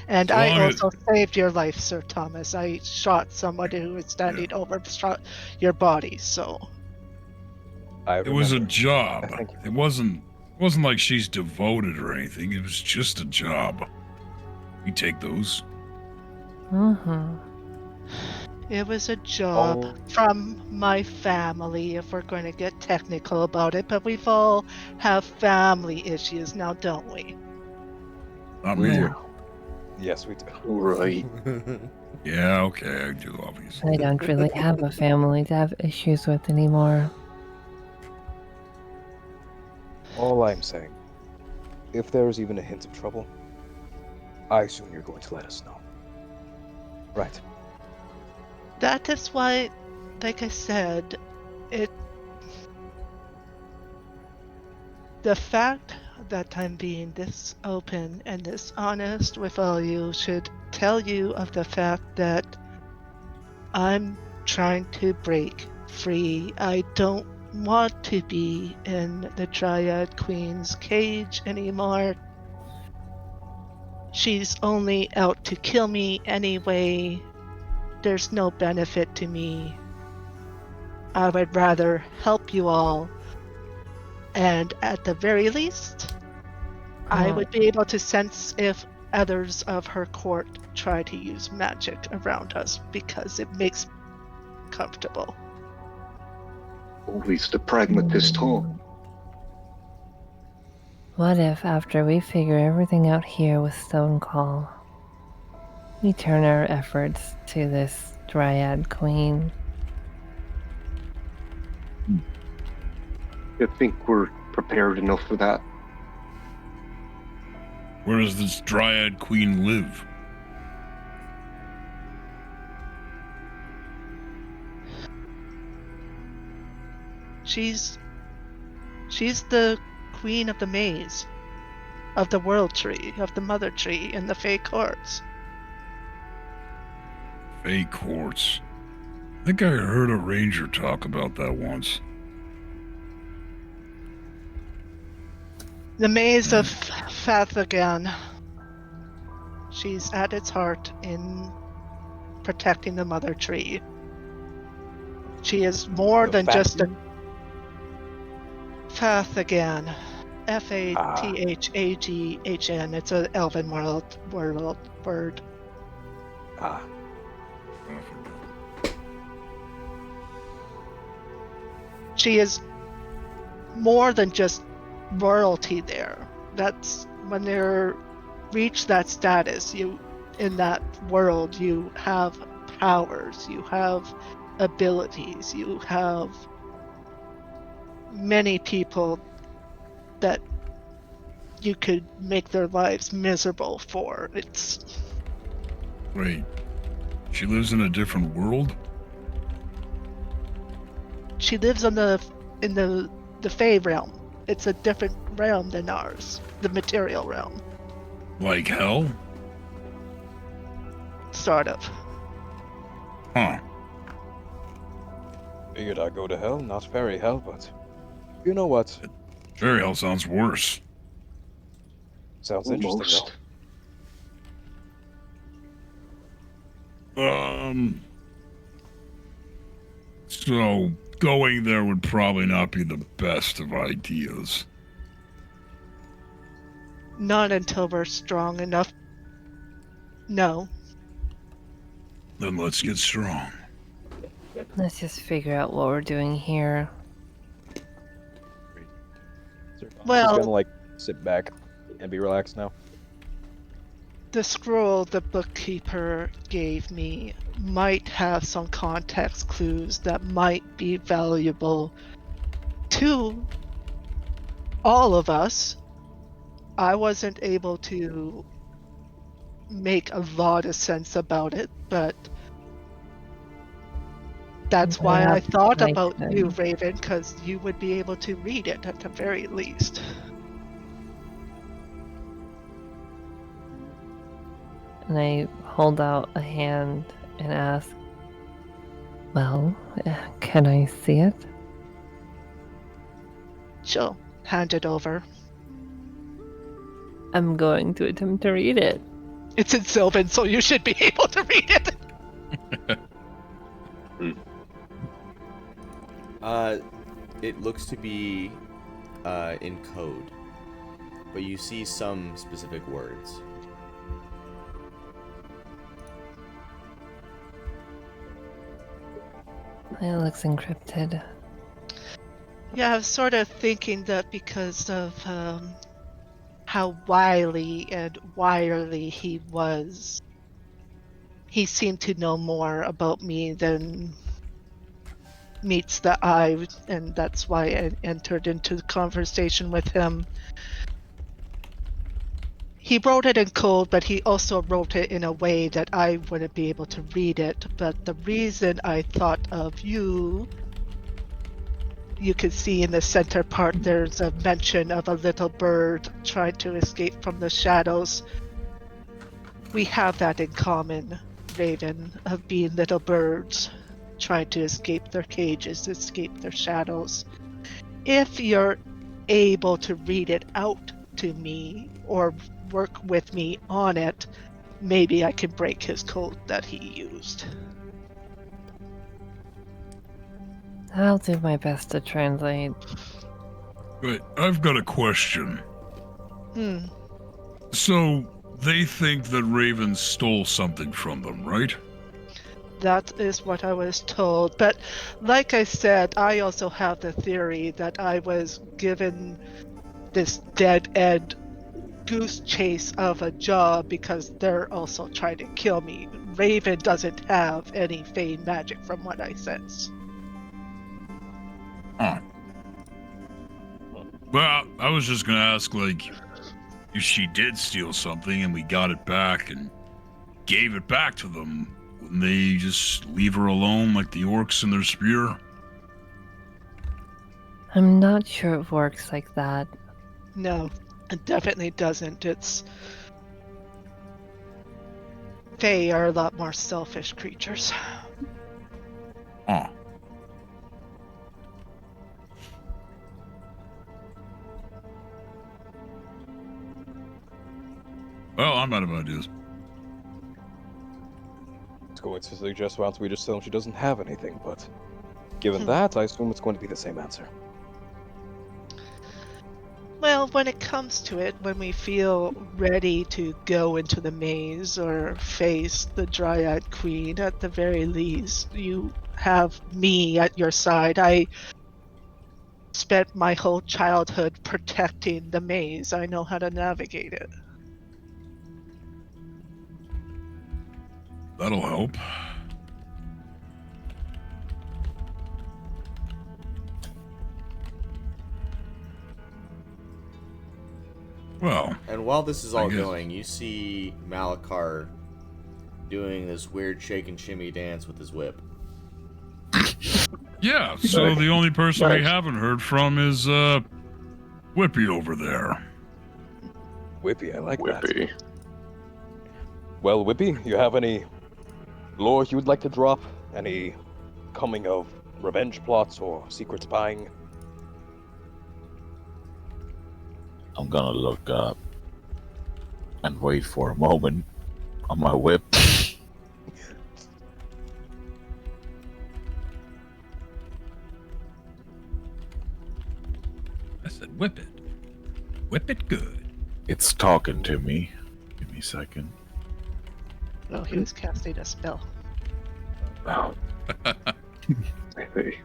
And So I long as- also saved your life, Sir Thomas. I shot somebody who was standing over your body, so... It was a remember. job. I think- It wasn't like she's devoted or anything. It was just a job. We take those. Mm-hmm. It was a job Oh. from my family, if we're going to get technical about it, but we've all have family issues now, don't we? Not We me. do. Yes, we do. Right. Yeah, okay, I do, obviously. I don't really have a family to have issues with anymore. All I'm saying, if there is even a hint of trouble, I assume you're going to let us know. Right. That is why, like I said, the fact that I'm being this open and this honest with all you should tell you of the fact that I'm trying to break free. I don't want to be in the Dryad Queen's cage anymore. She's only out to kill me anyway. There's no benefit to me. I would rather help you all. And at the very least, I would be able to sense if others of her court try to use magic around us because it makes me comfortable. Always the pragmatist, huh? What if, after we figure everything out here with Stonecall, we turn our efforts to this Dryad Queen? I think we're prepared enough for that. Where does this Dryad Queen live? She's the queen of the maze, of the world tree, of the mother tree, and the Fey courts. Fey Courts. I think I heard a ranger talk about that once. The maze of Fathagan. She's at its heart in protecting the mother tree. She is more than just a Fathagan. Fathaghan. It's an elven word. Ah, She is more than just royalty there. That's when they're reach that status, you in that world, you have powers, you have abilities, you have many people that you could make their lives miserable for. Wait, she lives in a different world? She lives in the Fey realm. It's a different realm than ours, the material realm. Like hell? Sort of. Huh. figured I'd go to hell, not fairy hell, but you know what? Fairy hell sounds worse. Sounds interesting, though. Almost. So going there would probably not be the best of ideas. Not until we're strong enough. No. Then let's get strong. Let's just figure out what we're doing here. Well- Just gonna like sit back and be relaxed now. The scroll the bookkeeper gave me might have some context clues that might be valuable to all of us. I wasn't able to make a lot of sense about it, but that's why I thought about you, Raven, because you would be able to read it at the very least. And I hold out a hand and ask, well, can I see it? She'll hand it over. I'm going to attempt to read it. It's in Sylvan, so you should be able to read it. It looks to be in code, but you see some specific words. It looks encrypted. Yeah, I was sort of thinking that because of how wily and wirely he was, he seemed to know more about me than meets the eye, and that's why I entered into the conversation with him. He wrote it in code, but he also wrote it in a way that I wouldn't be able to read it. But the reason I thought of you could see in the center part there's a mention of a little bird trying to escape from the shadows. We have that in common, Raven, of being little birds trying to escape their cages, escape their shadows. If you're able to read it out to me or work with me on it, maybe I can break his code that he used. I'll do my best to translate. Wait, I've got a question. So, they think that Raven stole something from them, right? That is what I was told. But like I said, I also have the theory that I was given this dead-end goose chase of a job because they're also trying to kill me. Raven doesn't have any Fey magic from what I sense. Huh. Well, I was just gonna ask, like, if she did steal something and we got it back and gave it back to them, wouldn't they just leave her alone like the orcs in their spear? I'm not sure it works like that. No, it definitely doesn't. It's... Fey are a lot more selfish creatures. Huh. Well, I'm out of ideas. It's going to suggest once we just tell him she doesn't have anything, but given that, I assume it's going to be the same answer. Well, when it comes to it, when we feel ready to go into the maze or face the Dryad Queen, at the very least, you have me at your side. I spent my whole childhood protecting the maze. I know how to navigate it. That'll help. Well, And while this is all guess- going, you see Malakar doing this weird shake and shimmy dance with his whip. yeah, so the only person we Nice. haven't heard from is, Whippy over there. Whippy, I like that. Whippy. Well, Whippy, you have any lore you would like to drop? Any coming of revenge plots or secret spying? I'm gonna look up and wait for a moment on my whip. said whip it. Whip it good. It's talking to me. Give me a second. Oh, he was casting a spell. Oh, hey.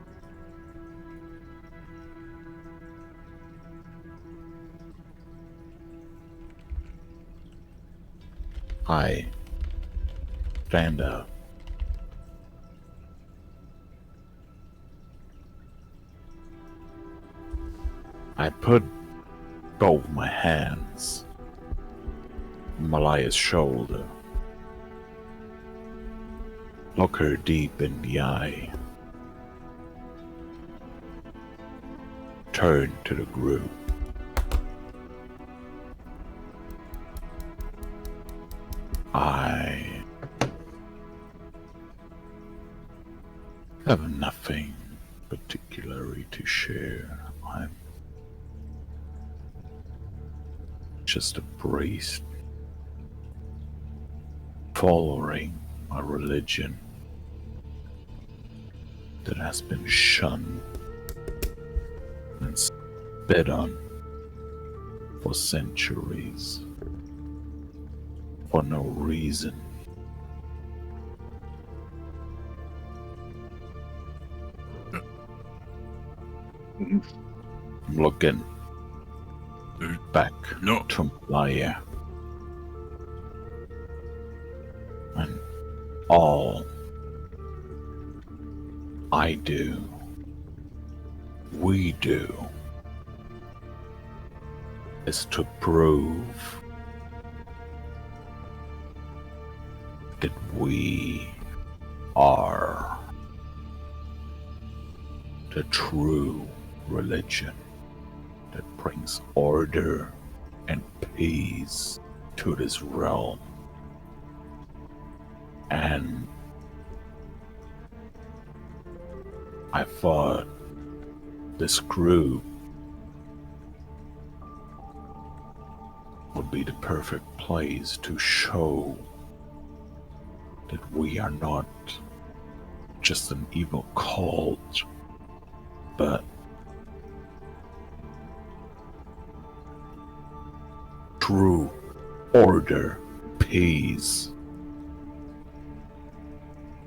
I stand up. I put both my hands on Malia's shoulder. Look her deep in the eye. Turn to the group. I have nothing particularly to share. I'm just a priest following a religion that has been shunned and spit on for centuries for no reason. I'm looking back No. to Malia, and all I do, we do, is to prove that we are the true religion that brings order and peace to this realm. And I thought this group would be the perfect place to show that we are not just an evil cult, but true order, peace,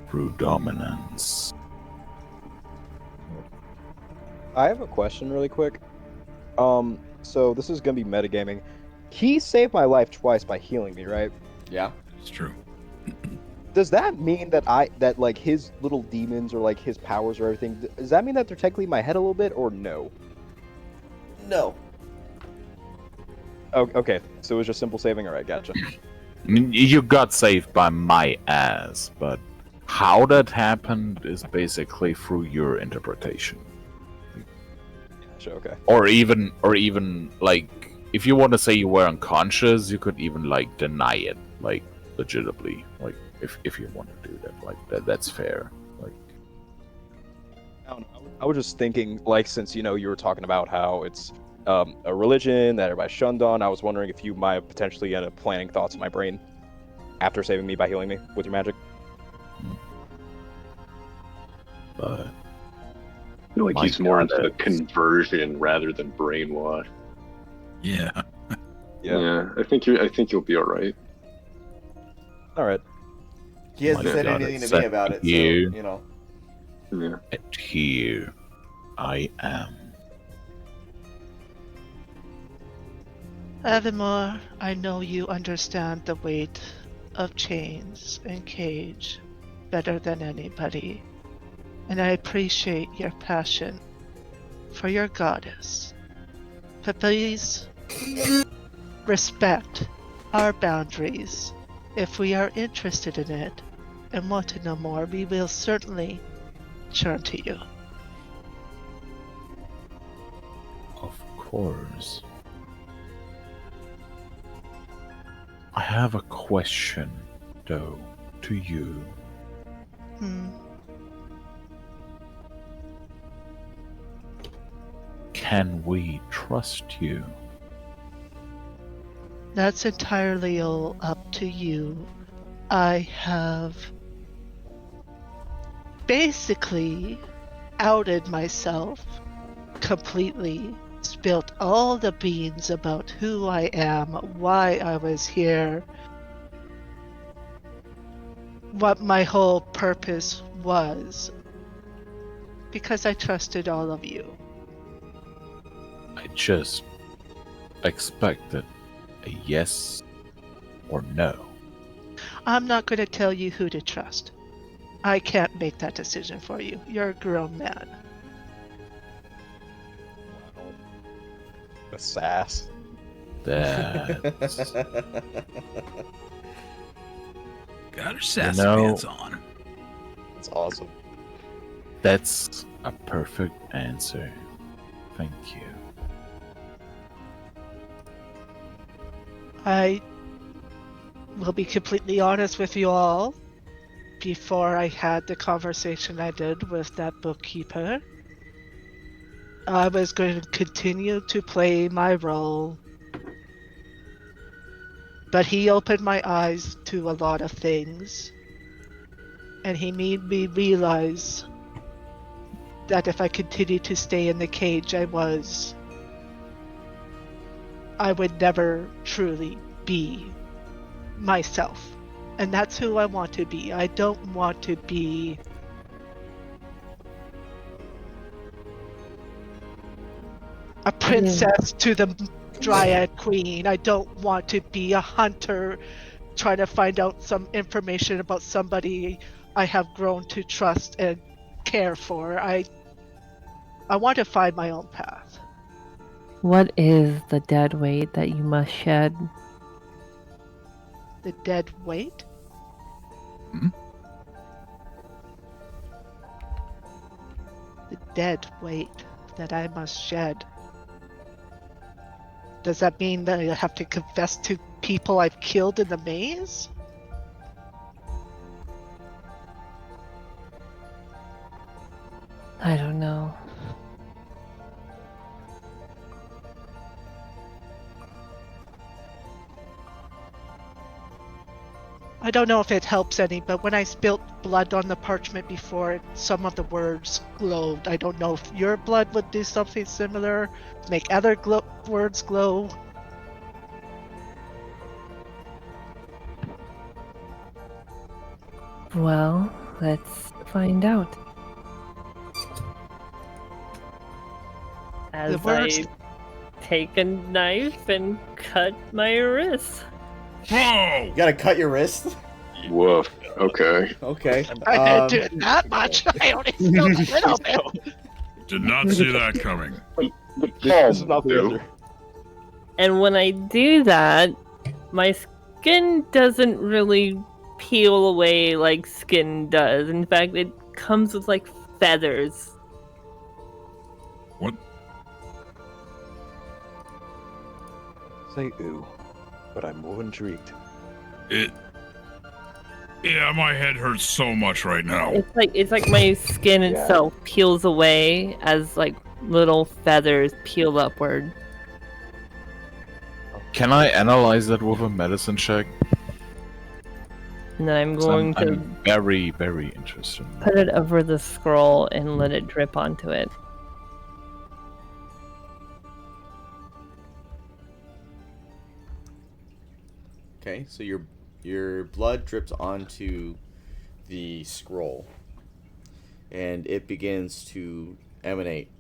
through dominance. I have a question really quick. So this is gonna be metagaming. He saved my life twice by healing me, right? Yeah. It's true. Does that mean that like his little demons or like his powers or everything, does that mean that they're technically in my head a little bit or no? No. Oh, okay, so it was just simple saving. All right, gotcha. I mean, you got saved by my ass, but how that happened is basically through your interpretation. Gotcha, okay. Or even like, if you want to say you were unconscious, you could even like deny it, like legitimately, like if you want to do that, like that's fair. Like, I don't know. I was just thinking, like, since you were talking about how it's a religion that everybody's shunned on, I was wondering if you might have potentially ended up planting thoughts in my brain after saving me by healing me with your magic. but I feel like My he's more God, into the that's- conversion rather than brainwash. Yeah. Yeah, I think you'll be all right. All right. He hasn't My said God, anything to it's me that about it, so, you. Yeah. And here I am. Nevermore, I know you understand the weight of chains and cage better than anybody, and I appreciate your passion for your goddess. But please respect our boundaries. If we are interested in it and want to know more, we will certainly turn to you. Of course. I have a question, though, to you. Can we trust you? That's entirely all up to you. I have basically outed myself completely spilt all the beans about who I am, why I was here, what my whole purpose was, because I trusted all of you. I just expected a yes or no. I'm not going to tell you who to trust. I can't make that decision for you. You're a grown man. The sass. That's Got her sassy know- pants on. That's awesome. that's a perfect answer. Thank you. I will be completely honest with you all. Before I had the conversation I did with that bookkeeper, I was going to continue to play my role, but he opened my eyes to a lot of things, and he made me realize that if I continued to stay in the cage I would never truly be myself. And that's who I want to be. I don't want to be a princess to the Dryad Queen. I don't want to be a hunter trying to find out some information about somebody I have grown to trust and care for. I want to find my own path. What is the dead weight that you must shed? The dead weight? Hmm? The dead weight that I must shed. Does that mean that I have to confess to people I've killed in the maze? I don't know. I don't know if it helps any, but when I spilt blood on the parchment before, some of the words glowed. I don't know if your blood would do something similar, make other words glow. Well, let's find out. The As words- I take a knife and cut my wrist. Whoa! You gotta cut your wrist? Woof. Okay. Okay. I didn't do it that much. I only spilled a little bit. Did not see that coming. This is not the do. answer. And when I do that, my skin doesn't really peel away like skin does. In fact, it comes with like feathers. What? Say ooh, but I'm more intrigued. It. Yeah, my head hurts so much right now. It's like my skin Yeah. itself peels away as like little feathers peel upward. Can I analyze that with a medicine check? And then I'm 'Cause going to I'm very, very interested. put it over the scroll and let it drip onto it. Okay, so your blood drips onto the scroll, and it begins to emanate,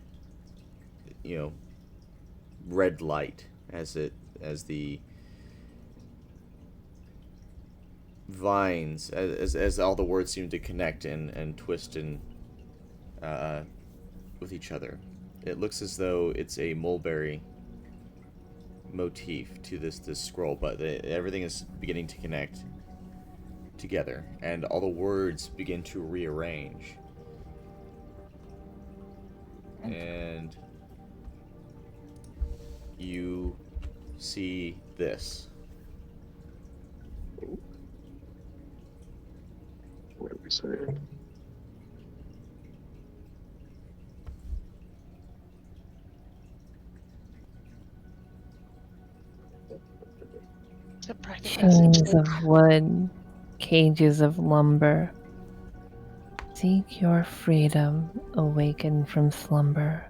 red light as the vines, as all the words seem to connect and twist and with each other. It looks as though it's a mulberry motif to this scroll, but everything is beginning to connect together, and all the words begin to rearrange. And you see this. What did we say? It's a private Chains message. of wood, cages of lumber. Seek your freedom, awaken from slumber.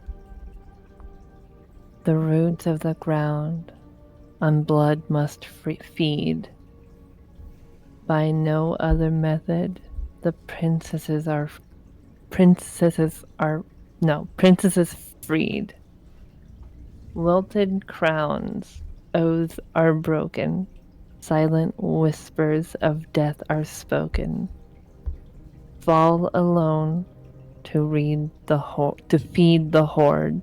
The roots of the ground on blood must feed. By no other method, the princesses freed. Wilted crowns, oaths are broken, silent whispers of death are spoken. Fall alone to feed the horde,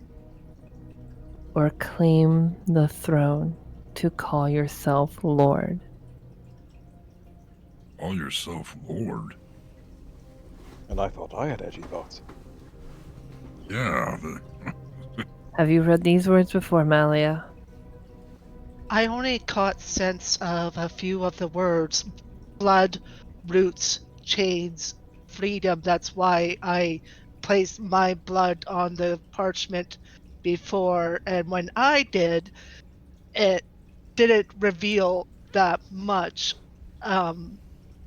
or claim the throne to call yourself lord. Call yourself Lord. And I thought I had edgy thoughts. Yeah. Have you read these words before, Malia? I only caught sense of a few of the words: blood, roots, chains, freedom. That's why I placed my blood on the parchment before, and when I did, it didn't reveal that much.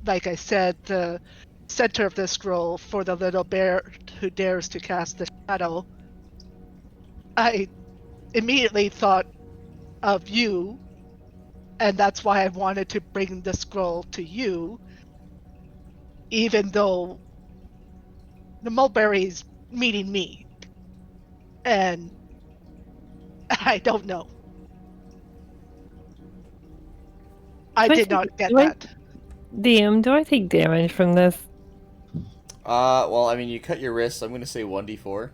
Like I said, the center of the scroll for the little bear who dares to cast the shadow, I immediately thought of you, and that's why I wanted to bring the scroll to you, even though the mulberry's meeting me. And I don't know. I did not get that. DM, do I take damage from this? Well, I mean, you cut your wrist. I'm going to say 1d4.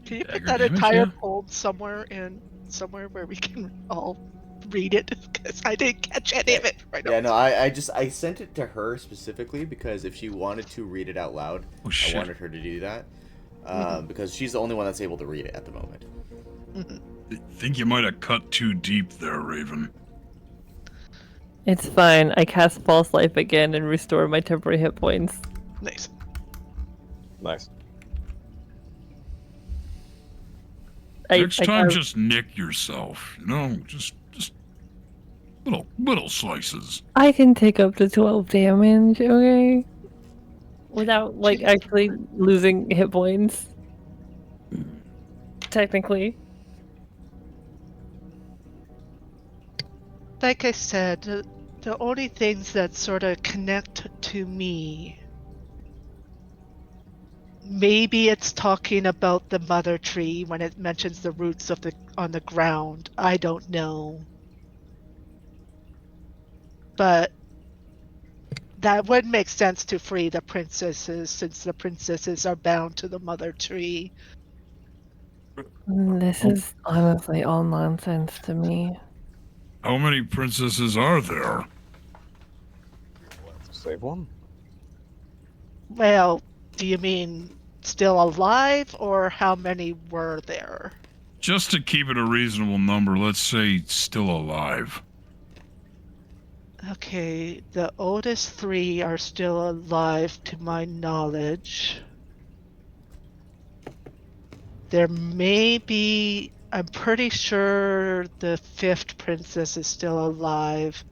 Can you put Dagger that damage, entire yeah? poem somewhere where we can all read it? Because I didn't catch any of it right Yeah, now. no, I sent it to her specifically because if she wanted to read it out loud, Oh, I shit. wanted her to do that. Because she's the only one that's able to read it at the moment. I think you might have cut too deep there, Raven. It's fine. I cast False Life again and restore my temporary hit points. Nice. Nice. Next time, just nick yourself. Just little slices. I can take up to 12 damage, okay? Without, Jeez. actually losing hit points. Technically. Like I said, the only things that sort of connect to me, maybe it's talking about the mother tree when it mentions the roots on the ground. I don't know. But that would make sense to free the princesses, since the princesses are bound to the mother tree. This is honestly all nonsense to me. How many princesses are there? Let's save one. Well, do you mean still alive, or how many were there? Just to keep it a reasonable number, let's say still alive. Okay, the oldest 3 are still alive to my knowledge. There may be, I'm pretty sure the 5th princess is still alive,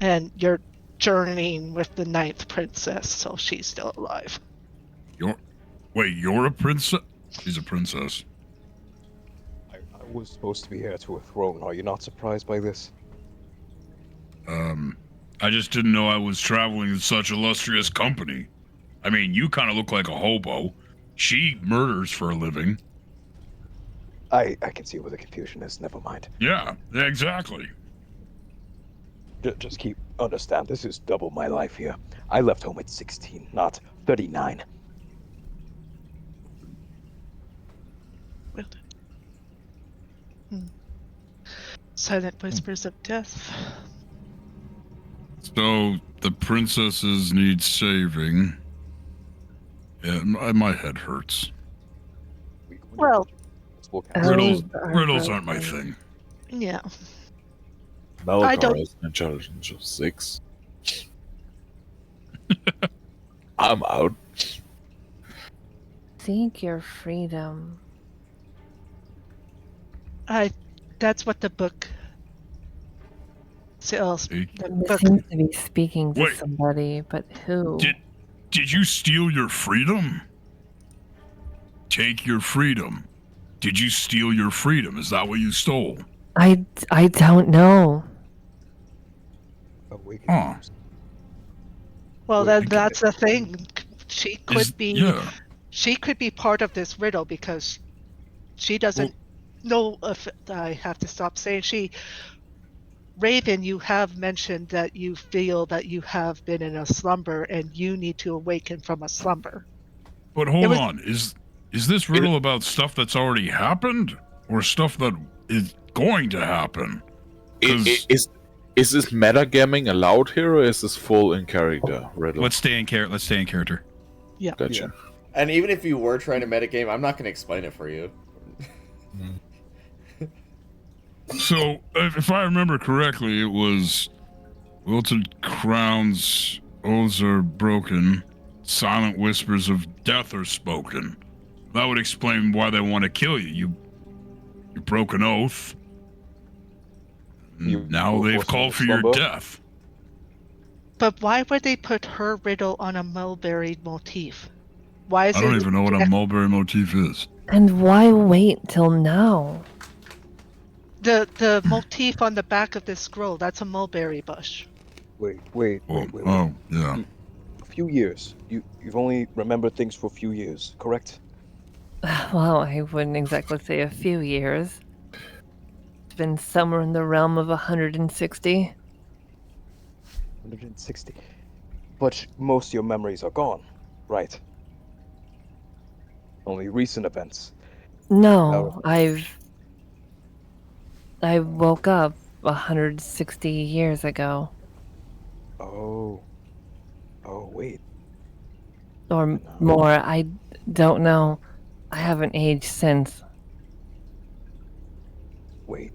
and you're journeying with the 9th princess, so she's still alive. You're a princess? She's a princess. I was supposed to be heir to a throne. Are you not surprised by this? I just didn't know I was traveling in such illustrious company. I mean, you kind of look like a hobo. She murders for a living. I can see where the confusion is. Never mind. Yeah, exactly. Just understand, this is double my life here. I left home at 16, not 39. Well done. Silent whispers of death. So the princesses need saving. Yeah, my head hurts. Well, Riddles aren't my thing. yeah. Malikar has an intelligence of 6. I'm out. Seek your freedom. That's what the book says. It seems to be speaking to Wait. somebody, but who? Did you steal your freedom? Take your freedom. Did you steal your freedom? Is that what you stole? I don't know. Huh. Well, Wait, then that's the thing. She could be. Yeah. She could be part of this riddle because she doesn't know if I have to stop saying she. Raven, you have mentioned that you feel that you have been in a slumber and you need to awaken from a slumber. But hold on. Is this riddle about stuff that's already happened or stuff that is going to happen? Is this metagaming allowed here, or is this full in character riddle? Let's stay in character. Yeah. Gotcha. And even if you were trying to metagame, I'm not going to explain it for you. So, if I remember correctly, it was wilted crowns, oaths are broken, silent whispers of death are spoken. That would explain why they want to kill you. You broke an oath. Now they've called for your death. But why would they put her riddle on a mulberry motif? Why is I don't even know what a mulberry motif is. And why wait till now? The motif on the back of this scroll, that's a mulberry bush. Wait. Oh, yeah. A few years. You've only remembered things for a few years, correct? Well, I wouldn't exactly say a few years. It's been somewhere in the realm of 160. 160. But most of your memories are gone, right? Only recent events. No, I woke up 160 years ago. Oh, wait. Or more, I don't know. I haven't aged since. Wait.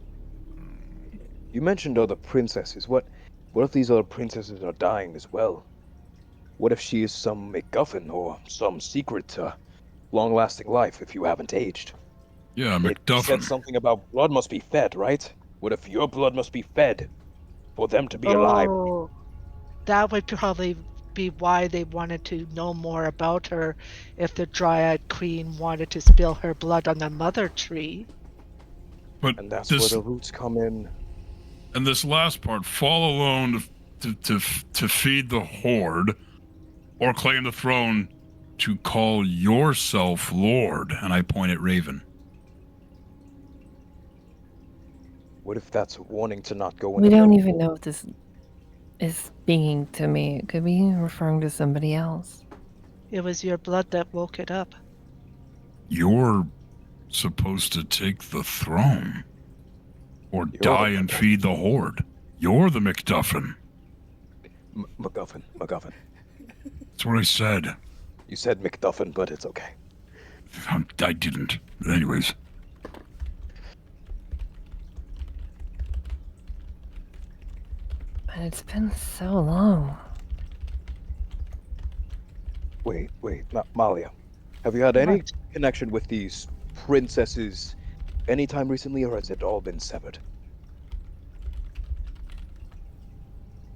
You mentioned other princesses. What if these other princesses are dying as well? What if she is some MacGuffin or some secret to long-lasting life if you haven't aged? Yeah, It MacDuffin. said something about blood must be fed, right? What if your blood must be fed for them to be alive? Oh, that would probably be why they wanted to know more about her if the Dryad Queen wanted to spill her blood on the mother tree. But And that's where the roots come in. And this last part, fall alone to feed the horde, or claim the throne to call yourself Lord. And I point at Raven. What if that's wanting to not go in We the don't middle? even know if this is speaking to me. It could be referring to somebody else. It was your blood that woke it up. You're supposed to take the throne. Or die and feed the horde. You're the MacDuffin. MacGuffin. That's what I said. You said MacDuffin, but it's okay. I didn't. But anyways. But it's been so long. Wait, Malia. Have you had any connection with these princesses anytime recently, or has it all been severed?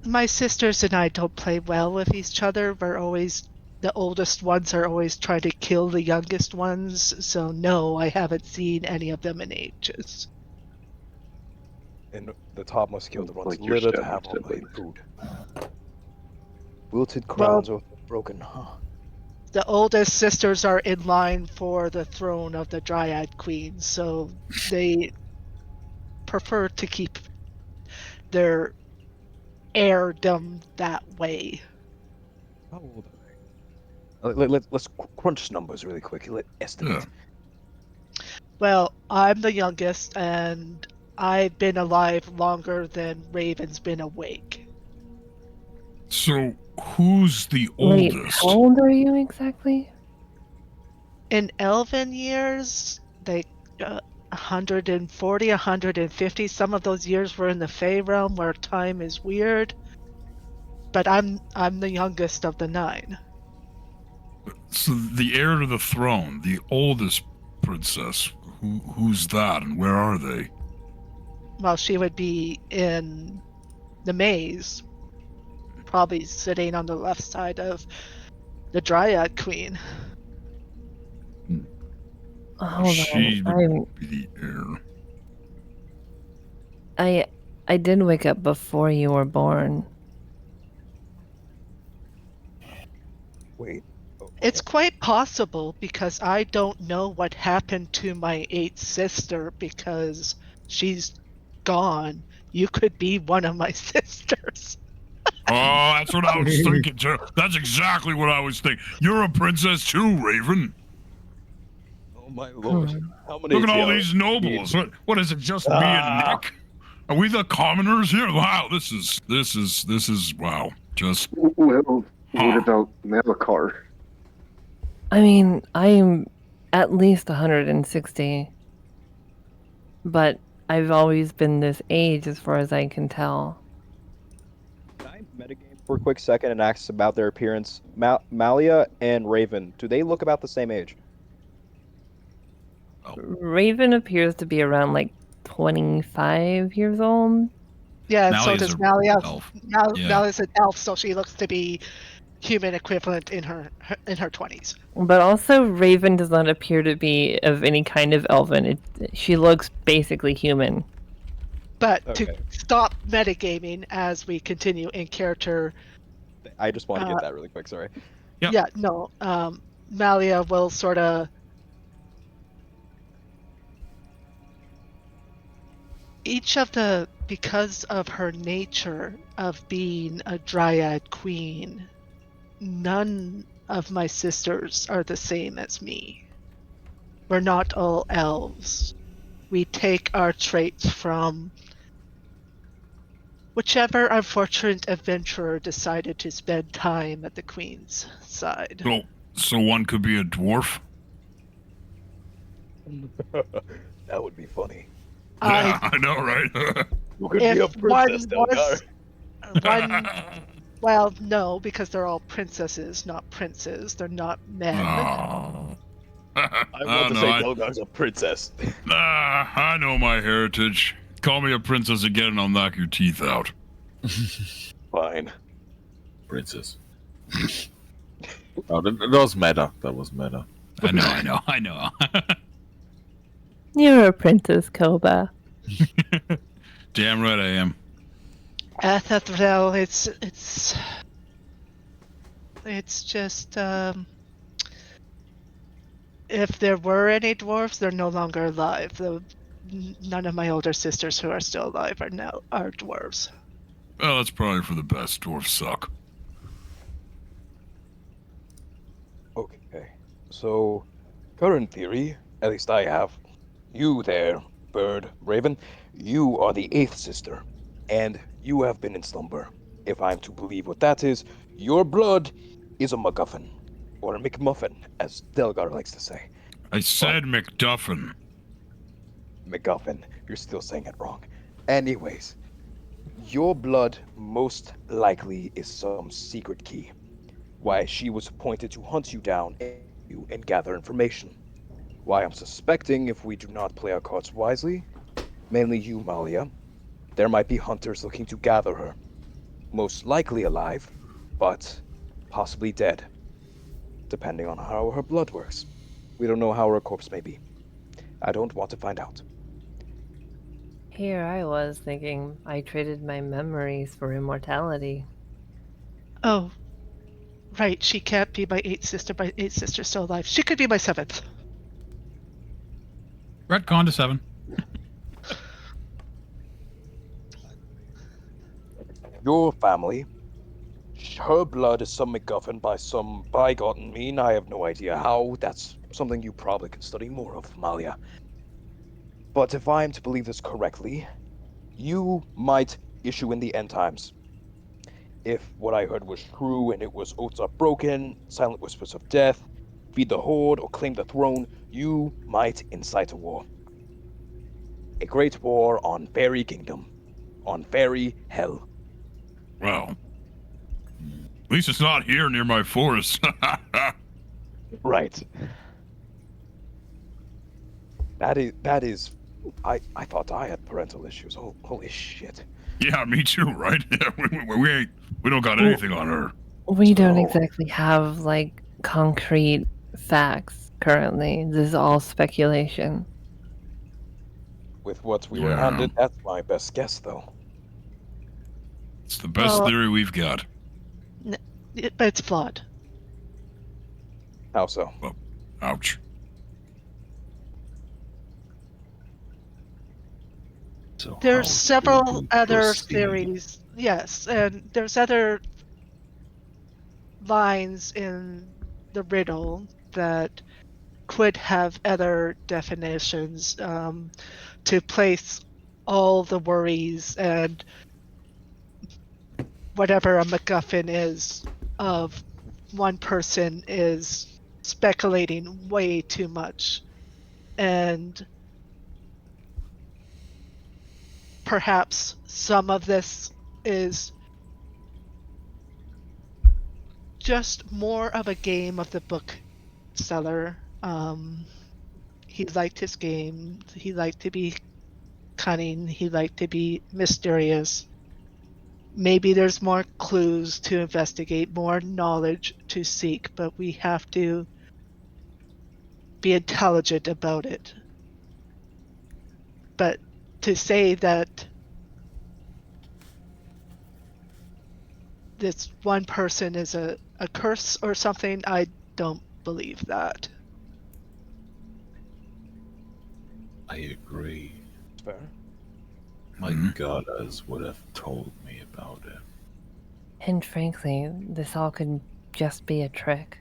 My sisters and I don't play well with each other. The oldest ones are always trying to kill the youngest ones. So no, I haven't seen any of them in ages. And the topmost kill the ones Like your littered to have all sibling. the food. Wilted crowns or broken, huh? The oldest sisters are in line for the throne of the Dryad Queen, so they prefer to keep their heirdom that way. How old are they? Let's crunch numbers really quick. Let's estimate. Well, I'm the youngest, and I've been alive longer than Raven's been awake. So, who's the Wait, oldest? how old are you exactly? In elven years, they 140, 150. Some of those years were in the Fey realm where time is weird. But I'm the youngest of the 9. So, the heir to the throne, the oldest princess, who's that and where are they? Well, she would be in the maze, probably sitting on the left side of the Dryad Queen. Hold She on. would be the heir. I did wake up before you were born. Wait. Oh, It's okay. quite possible because I don't know what happened to my 8th sister because she's gone. You could be one of my sisters. Oh, that's what I was thinking too. That's exactly what I was thinking. You're a princess too, Raven. Oh my lord. Hmm. How many Look at all ATR these nobles. What is it? Just me and Ah. Nick? Are we the commoners here? Wow, this is wow. Just Well, what huh. about Malachar? I mean, I'm at least 160, but I've always been this age as far as I can tell. Can I metagame for a quick second and ask about their appearance? Malia and Raven, do they look about the same age? Raven appears to be around like 25 years old. Yeah, and so Malia's does a Malia. elf. Mal Yeah. Malia's an elf, so she looks to be human equivalent in her 20s. But also, Raven does not appear to be of any kind of elven. She looks basically human. But Okay. to stop metagaming as we continue in character, I just want to get that really quick, sorry. Yep. yeah, no, Malia will sort of because of her nature of being a dryad queen, none of my sisters are the same as me. We're not all elves. We take our traits from whichever unfortunate adventurer decided to spend time at the queen's side. So one could be a dwarf. That would be funny. Yeah, I know, right? You could be a If one princess, Delgar. was well, no, because they're all princesses, not princes. They're not men. Oh. I want to say Delgar's a princess. I know my heritage. Call me a princess again and I'll knock your teeth out. Fine. Princess. Oh, that was meta. That was meta. I know. You're a princess, Koba. Damn right I am. Well, it's just if there were any dwarfs, they're no longer alive. None of my older sisters who are still alive are dwarves. Well, that's probably for the best. Dwarves suck. Okay. So, current theory, at least I have, you there, Bird, Raven, you are the 8th sister, and you have been in slumber. If I'm to believe what that is, your blood is a MacGuffin, or a McMuffin, as Delgar likes to say. I said McDuffin. MacGuffin, you're still saying it wrong. Anyways, your blood most likely is some secret key. Why she was appointed to hunt you down and gather information. Why I'm suspecting if we do not play our cards wisely, mainly you, Malia, there might be hunters looking to gather her. Most likely alive, but possibly dead, depending on how her blood works. We don't know how her corpse may be. I don't want to find out. Here I was thinking I traded my memories for immortality. Oh, right. She can't be my 8th sister. My 8th sister's still alive. She could be my 7th. Retcon to 7. Your family, her blood is some MacGuffin by some bygone mean. I have no idea how. That's something you probably could study more of, Malia. But if I am to believe this correctly, you might issue in the end times. If what I heard was true and it was oaths are broken, silent whispers of death, feed the horde, or claim the throne, you might incite a war. A great war on Fairy Kingdom. On Fairy Hell. Well, at least it's not here near my forest. Right. That is. I thought I had parental issues. Holy shit. Yeah, me too, right? Yeah, we don't got anything on her. We don't So- exactly have like concrete facts currently. This is all speculation. With what we were Yeah. handed, that's my best guess, though. It's the best Well- theory we've got. But it's flawed. How so? Ouch. So There's how several do we other proceed? theories, yes, and there's other lines in the riddle that could have other definitions to place all the worries and whatever a MacGuffin is of one person is speculating way too much. And perhaps some of this is just more of a game of the bookseller. He liked his game. He liked to be cunning. He liked to be mysterious. Maybe there's more clues to investigate, more knowledge to seek, but we have to be intelligent about it. But to say that this one person is a curse or something, I don't believe that. I agree. Fair. My Mhm. goddess would have told me about it. And frankly, this all could just be a trick.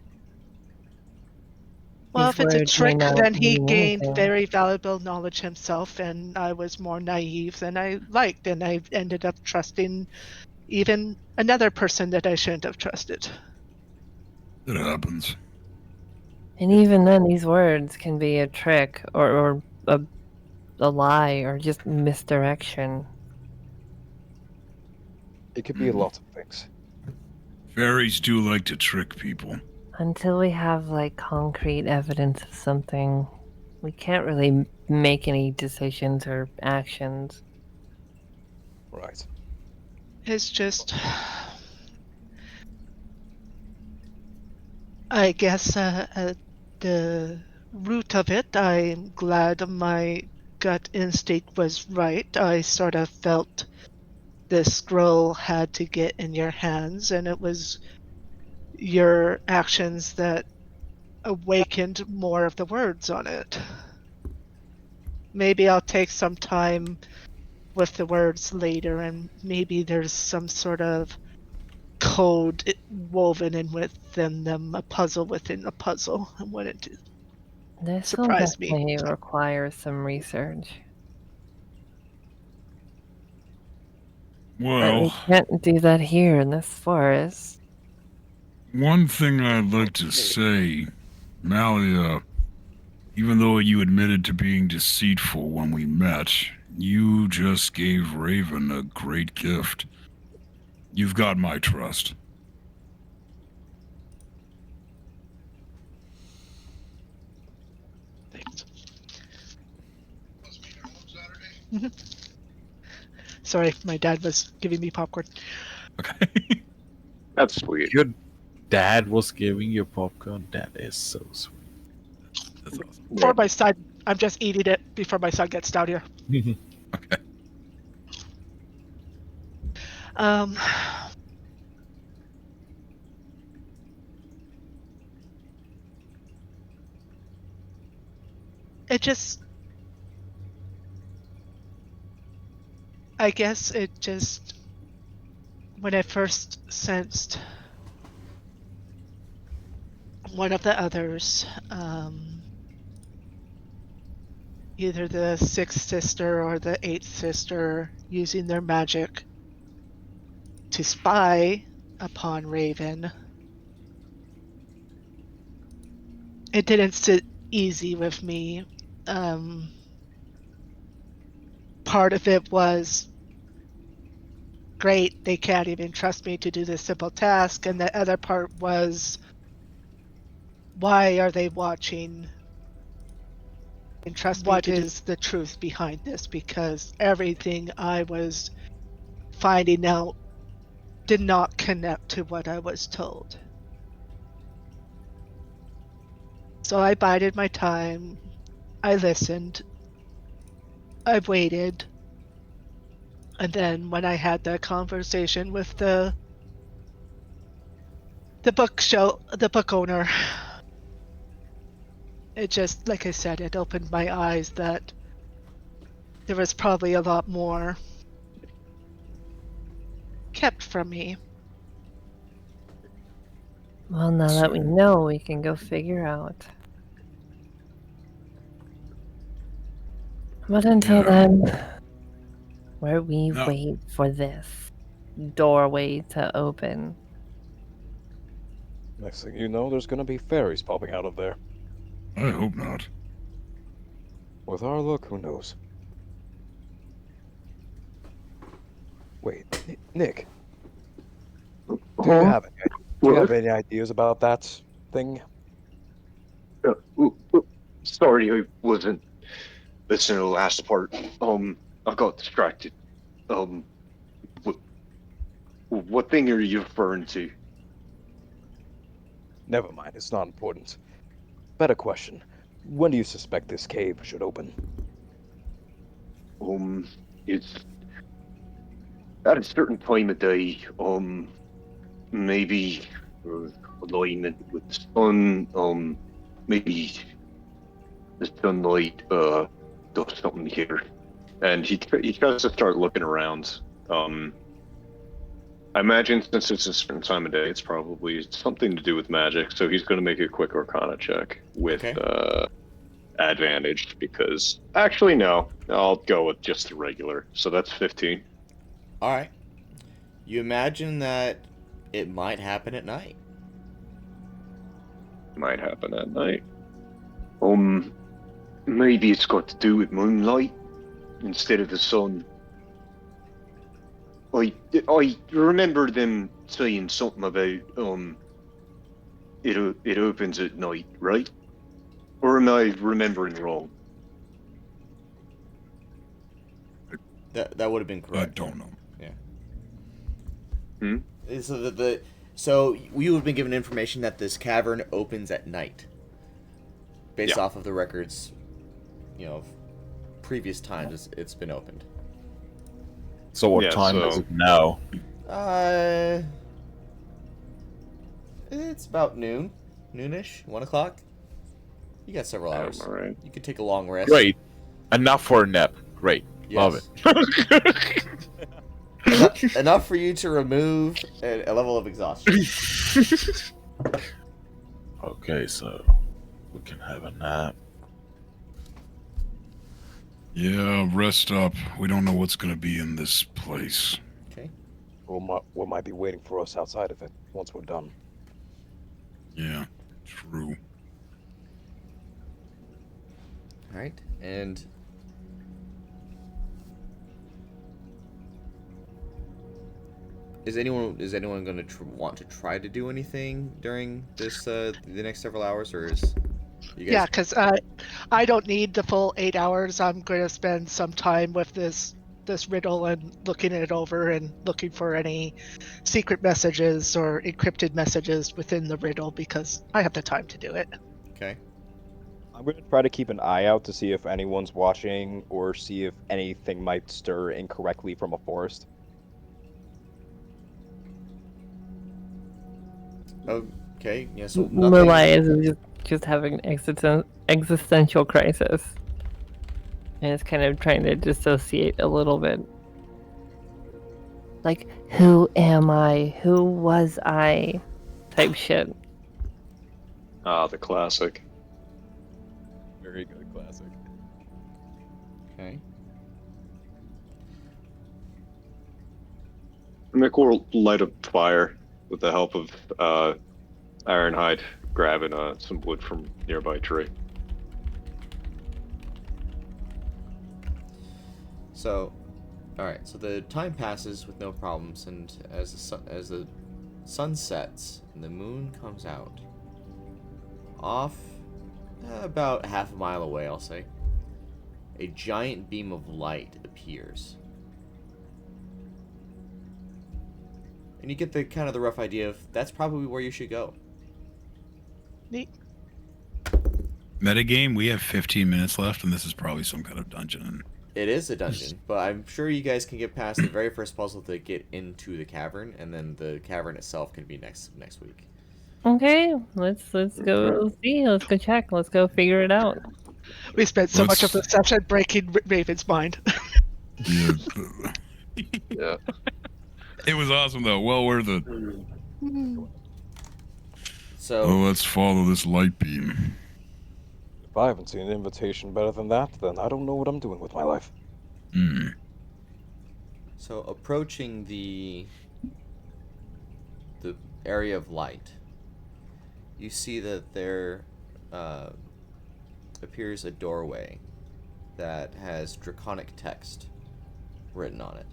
Well, These if it's a words may trick, not then he mean gained anything. very valuable knowledge himself, and I was more naive than I liked, and I ended up trusting even another person that I shouldn't have trusted. It happens. And even then, these words can be a trick or a lie or just misdirection. It could be lots of things. Fairies do like to trick people. Until we have like concrete evidence of something, we can't really make any decisions or actions. Right. It's just, I guess, the root of it, I'm glad my gut instinct was right. I sort of felt this scroll had to get in your hands, and it was your actions that awakened more of the words on it. Maybe I'll take some time with the words later, and maybe there's some sort of code woven in within them, a puzzle within a puzzle. It wouldn't This will surprise me. definitely require some research. But we Well, can't do that here in this forest. one thing I'd like to say, Malia, even though you admitted to being deceitful when we met, you just gave Raven a great gift. You've got my trust. Thanks. Sorry, my dad was giving me popcorn. Okay. That's sweet. Your dad was giving you popcorn? That is so sweet. That's awesome. For my son, I'm just eating it before my son gets down here. Okay. Um, it just, I guess it just, when I first sensed one of the others, either the sixth sister or the eighth sister, using their magic to spy upon Raven, it didn't sit easy with me. Part of it was, great, they can't even trust me to do this simple task, and the other part was, why are they watching and trust what is the truth behind this? Because everything I was finding out did not connect to what I was told. So I bided my time. I listened. I waited. And then when I had that conversation with the book owner, it just, like I said, it opened my eyes that there was probably a lot more kept from me. Well, now that we know, we can go figure out. But until then, where we No. wait for this doorway to open. Next thing you know, there's gonna be fairies popping out of there. I hope not. With our luck, who knows? Wait, Nick, do you have any ideas about that thing? Sorry, I wasn't listening to the last part. I got distracted. Um, what thing are you referring to? Never mind, it's not important. Better question. When do you suspect this cave should open? It's at a certain time of day. Maybe alignment with the sun. Maybe the sunlight does something here. And he tries to start looking around. I imagine since it's a certain time of day, it's probably something to do with magic. So he's going to make a quick Arcana check with advantage because actually no, I'll go with just the regular. So that's 15. All right. You imagine that it might happen at night. Might happen at night. Maybe it's got to do with moonlight instead of the sun. I remember them saying something about it opens at night, right? Or am I remembering wrong? That would have been correct. I don't know. Yeah. So you have been given information that this cavern opens at night, based off of the records, of previous times it's been opened. So what time is it now? It's about noonish, 1 o'clock. You got several hours. All right. You could take a long rest. Great. Enough for a nap. Great. Love it. Enough for you to remove a level of exhaustion. Okay, so we can have a nap. Yeah, rest up. We don't know what's gonna be in this place. Okay. What might be waiting for us outside of it once we're done? Yeah, true. All right, and is anyone going to want to try to do anything during this the next several hours, or is you guys? Yeah, because I don't need the full 8 hours. I'm going to spend some time with this riddle and looking it over and looking for any secret messages or encrypted messages within the riddle because I have the time to do it. Okay. I'm going to try to keep an eye out to see if anyone's watching or see if anything might stir incorrectly from a forest. Okay. Yeah. So Malia is just having an existential crisis, and it's kind of trying to dissociate a little bit. Like, who am I? Who was I? Type shit. Ah, the classic. Very good, classic. Okay. Mick will light a fire with the help of Ironhide grabbing some wood from nearby tree. So, all right. So the time passes with no problems, and as the sun sets and the moon comes out, off about half a mile away, I'll say, a giant beam of light appears. And you get the kind of the rough idea of that's probably where you should go. Neat. Metagame, we have 15 minutes left, and this is probably some kind of dungeon. It is a dungeon, but I'm sure you guys can get past the very first puzzle to get into the cavern, and then the cavern itself can be next week. Okay, let's go see. Let's go check. Let's go figure it out. We spent so much of the session breaking Raven's mind. Yeah. Yeah. It was awesome though. Well worth it. So Let's follow this light beam. If I haven't seen an invitation better than that, then I don't know what I'm doing with my life. Hmm. So approaching the area of light, you see that there appears a doorway that has draconic text written on it.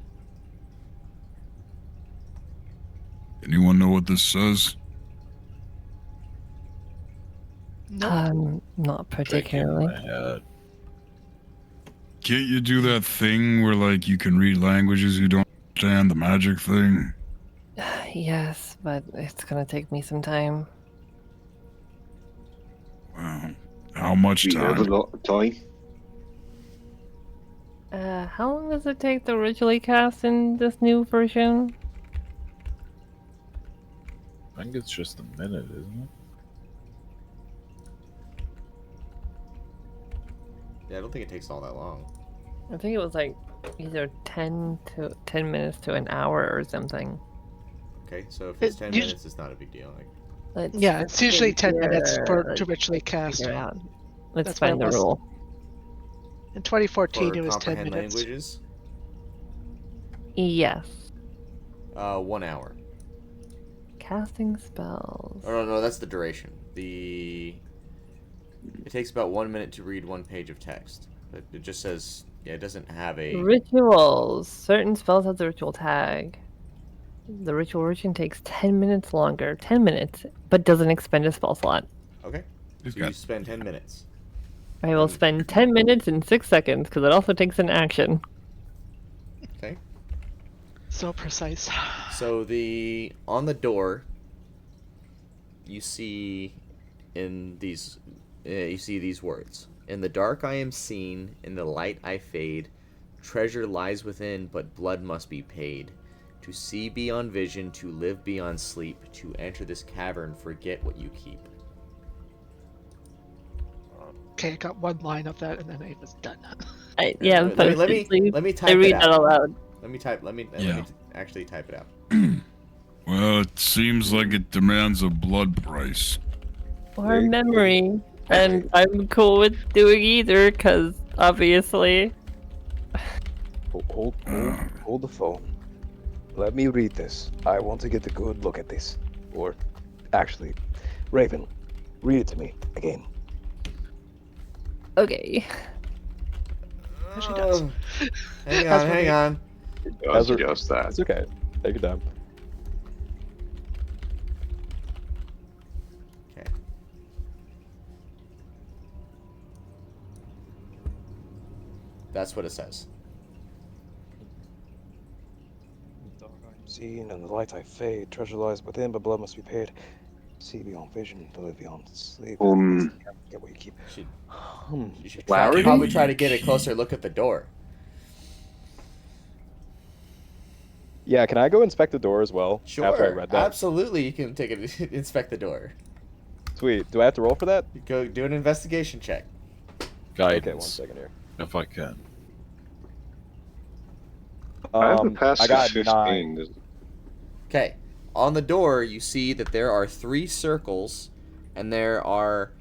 Anyone know what this says? Not Shaking particularly. my head. Can't you do that thing where like you can read languages you don't understand, the magic thing? Yes, but it's gonna take me some time. Well, how much We have a time? lot of time. How long does it take to ritually cast in this new version? I think it's just a minute, isn't it? Yeah, I don't think it takes all that long. I think it was like either 10 minutes to an hour or something. Okay, so if it's 10 you- minutes, it's not a big deal. Like, Yeah, it's usually 10 minutes to let's ritually cast. figure it out. Let's That's what find it the was. rule. In 2014, for it was 10 comprehend minutes. languages, Yes. 1 hour. Casting spells. Oh no, that's the duration. It takes about 1 minute to read one page of text. But it just says, yeah, it doesn't have a... Rituals. Certain spells have the ritual tag. The ritual version takes 10 minutes longer. 10 minutes, but doesn't expend a spell slot. Okay, He's so you got- spend 10 minutes. I will spend 10 minutes and 6 seconds because it also takes an action. Okay. So precise. So on the door, you see these words. In the dark I am seen, in the light I fade. Treasure lies within, but blood must be paid. To see beyond vision, to live beyond sleep, to enter this cavern, forget what you keep. Okay, I got one line of that, and then I was done. Yeah, let post me it, please. let me I type read it that out. aloud. Let me Yeah. actually type it out. Well, it seems like it demands a blood price. Or memory. And I'm cool with doing either, because obviously. Hold the phone. Let me read this. I want to get a good look at this. Or, actually, Raven, read it to me again. Okay. She does. Hang on. It does just that. It's okay. Take your time. Okay. That's what it says. Dark I am seen, and the light I fade. Treasure lies within, but blood must be paid. See beyond vision, to live beyond sleep. Get what you keep. You should Larry? probably try to get a closer look at the door. Yeah, can I go inspect the door as well? Sure, After I read that? absolutely. You can take it, inspect the door. Sweet. Do I have to roll for that? Go do an investigation check. Guidance, Okay, 1 second here. if I can. I have a pass I of got 15. 9. Okay. On the door, you see that there are 3 circles, and there are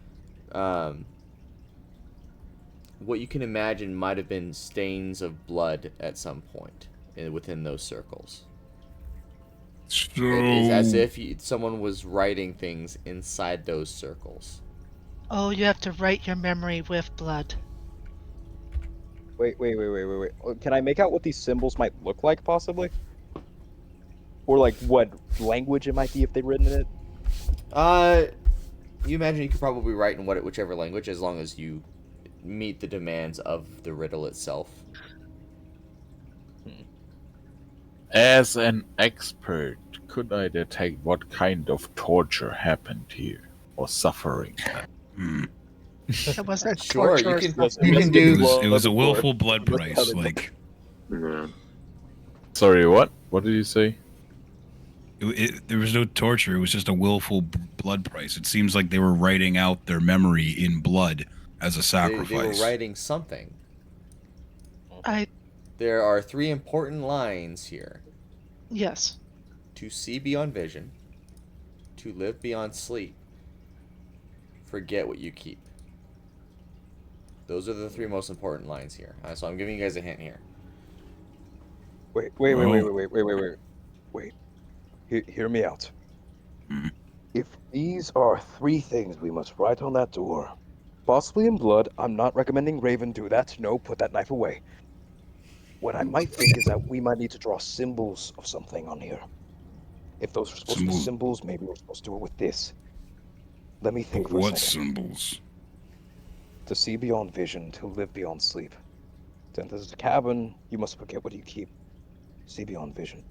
what you can imagine might have been stains of blood at some point within those circles. So, It is as if someone was writing things inside those circles. Oh, you have to write your memory with blood. Wait. Can I make out what these symbols might look like, possibly? Or, like, what language it might be if they've written in it? You imagine you could probably write in whichever language, as long as you meet the demands of the riddle itself. As an expert, could I detect what kind of torture happened here? Or suffering? It wasn't Sure, torture you or can Yes, something. you can do. It was a willful blood Let's price. tell it. Like Yeah. Sorry, what? What did you say? there was no torture. It was just a willful blood price. It seems like they were writing out their memory in blood as a sacrifice. They were writing something. I There are 3 important lines here: yes. to see beyond vision, to live beyond sleep, forget what you keep. Those are the 3 most important lines here. So I'm giving you guys a hint here. Wait. Hear me out. Hmm. If these are 3 things we must write on that door, possibly in blood, I'm not recommending Raven do that. No, put that knife away. What I might think is that we might need to draw symbols of something on here. If those are supposed to be symbols, maybe we're supposed to do it with this. Let me think for a What second. symbols? To see beyond vision, to live beyond sleep. To enter the cabin, you must forget what you keep. See beyond vision.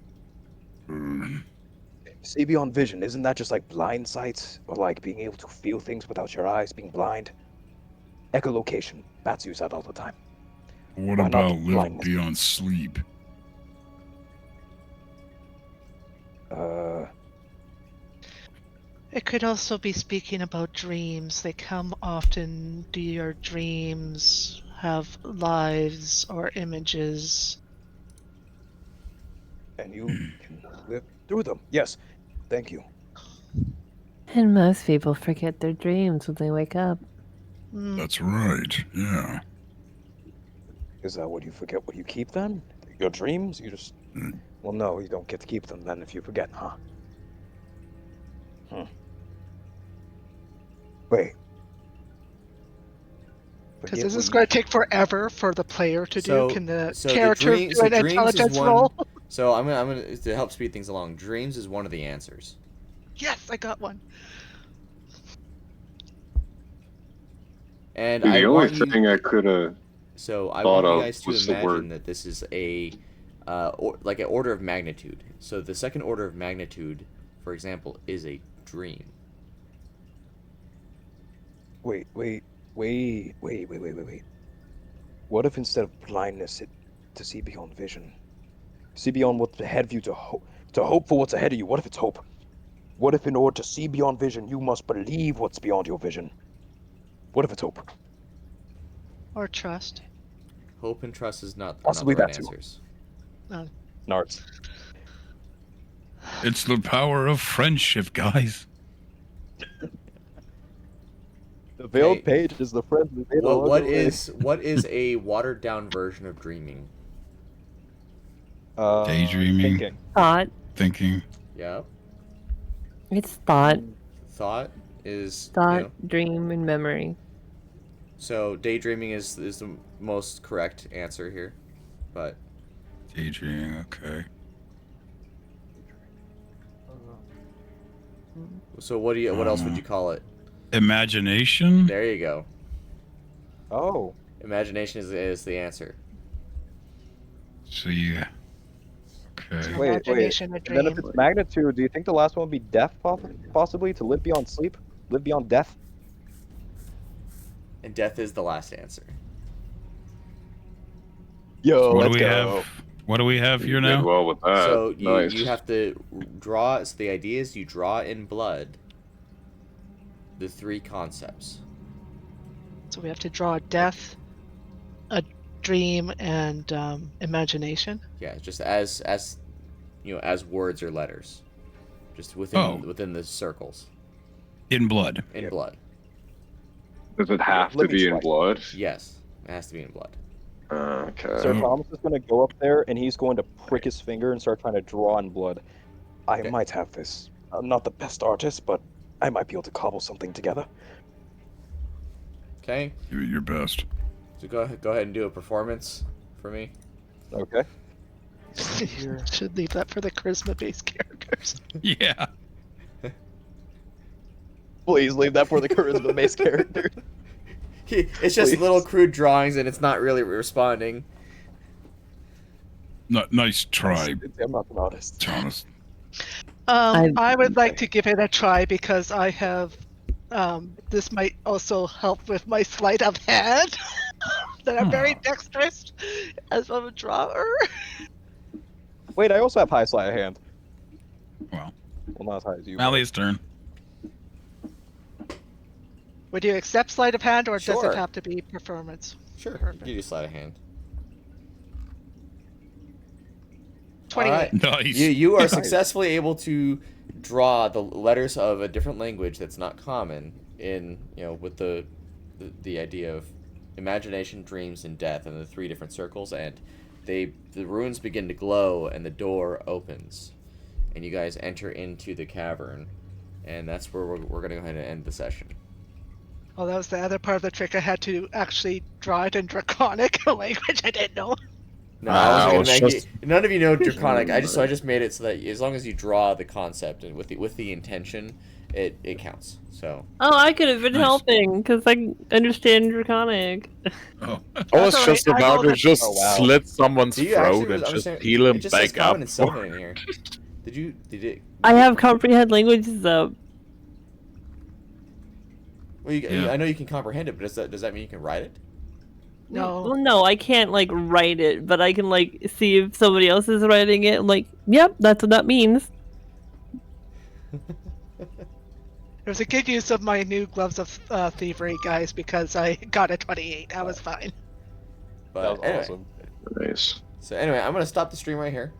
See beyond vision, isn't that just like blind sight? Or like being able to feel things without your eyes, being blind? Echolocation, bats use that all the time. What Why not about live blindness? beyond sleep? It could also be speaking about dreams. Like, how often do your dreams have lives or images? And you can live through them. Yes, thank you. And most people forget their dreams when they wake up. That's right. Yeah. Is that what you forget what you keep then? Your dreams? You just... Mm. Well, no, you don't get to keep them then if you forget, huh? Wait. Because Forget this what is you- going to take forever for the player to So- do. Can the so the character dream- do so an dreams is intelligence one- roll? So I'm gonna to help speed things along. Dreams is one of the answers. Yes, I got one. And The I only want you. thing I could have So I thought want you of guys to was the imagine word. that this is a, like an order of magnitude. So the second order of magnitude, for example, is a dream. Wait. What if instead of blindness, it to see beyond vision? See beyond what's ahead of you to hope for what's ahead of you. What if it's hope? What if in order to see beyond vision, you must believe what's beyond your vision? What if it's hope? Or trust. Hope and trust is not, are not Possibly the right that too. answers. Nards. It's the power of friendship, guys. The veiled Okay. page is the friend we made along What the way. what is a watered down version of dreaming? Daydreaming. Thinking. thinking. Yeah. It's thought, Thought is dream, and memory. So daydreaming is the most correct answer here, but Daydreaming. Okay. so what else would you call it? Imagination. There you go. Oh. Imagination is the answer. So yeah. Okay. Wait. Imagination, a And then if dream. it's magnitude, do you think the last one would be death, possibly? To live beyond sleep? Live beyond death? And death is the last answer. Yo, What let's do we go. have? What do we have here You did now? well with that. So Nice. you have to draw. So the idea is you draw in blood the 3 concepts. So we have to draw death, a dream, and imagination. Yeah, just as as words or letters, just within the circles In blood. in blood. Does it have Let to me be try. in blood? Yes, it has to be in blood. Okay. Sir Thomas is going to go up there and he's going to prick his finger and start trying to draw in blood. I Okay. might have this. I'm not the best artist, but I might be able to cobble something together. Okay, Give it your best. so go ahead and do a performance for me. Okay. Should leave that for the charisma-based characters. Yeah. Please leave that for the charisma-based character. It's just Please. little crude drawings, and it's not really responding. Nice try, I'm not an artist. Thomas. I would like to give it a try because I have. This might also help with my sleight of hand. That I'm very dexterous as a drawer. Wait, I also have high sleight of hand. Well, Well, not as high as you. Malia's turn. Would you accept sleight of hand, or does Sure. it have to be performance? Sure. Perfect. You do sleight of hand. 28. All right. Nice. You are successfully able to draw the letters of a different language that's not common in, with the idea of imagination, dreams, and death, and the 3 different circles, and the runes begin to glow, and the door opens, and you guys enter into the cavern, and that's where we're going to go ahead and end the session. Well, that was the other part of the trick. I had to actually draw it in Draconic, a language I didn't know. No, I wasn't I was gonna make just- it. None of you know Draconic. I just made it so that as long as you draw the concept and with the intention, it counts. So Oh, I could have been Nice. helping because I understand Draconic. Oh, I was That's all just right, I about know to that- just Oh, wow. slit someone's do you actually throat and just understand? heal him It just says back up. common and sylvan in here. Did it? I have comprehend languages up. Well, Yeah. I know you can comprehend it, but does that mean you can write it? No. Well, no, I can't like write it, but I can like see if somebody else is writing it. I'm like, yep, that's what that means. It was a good use of my new gloves of thievery, guys, because I got a 28. I was fine. But That was anyway, awesome. Nice. so anyway, I'm gonna stop the stream right here.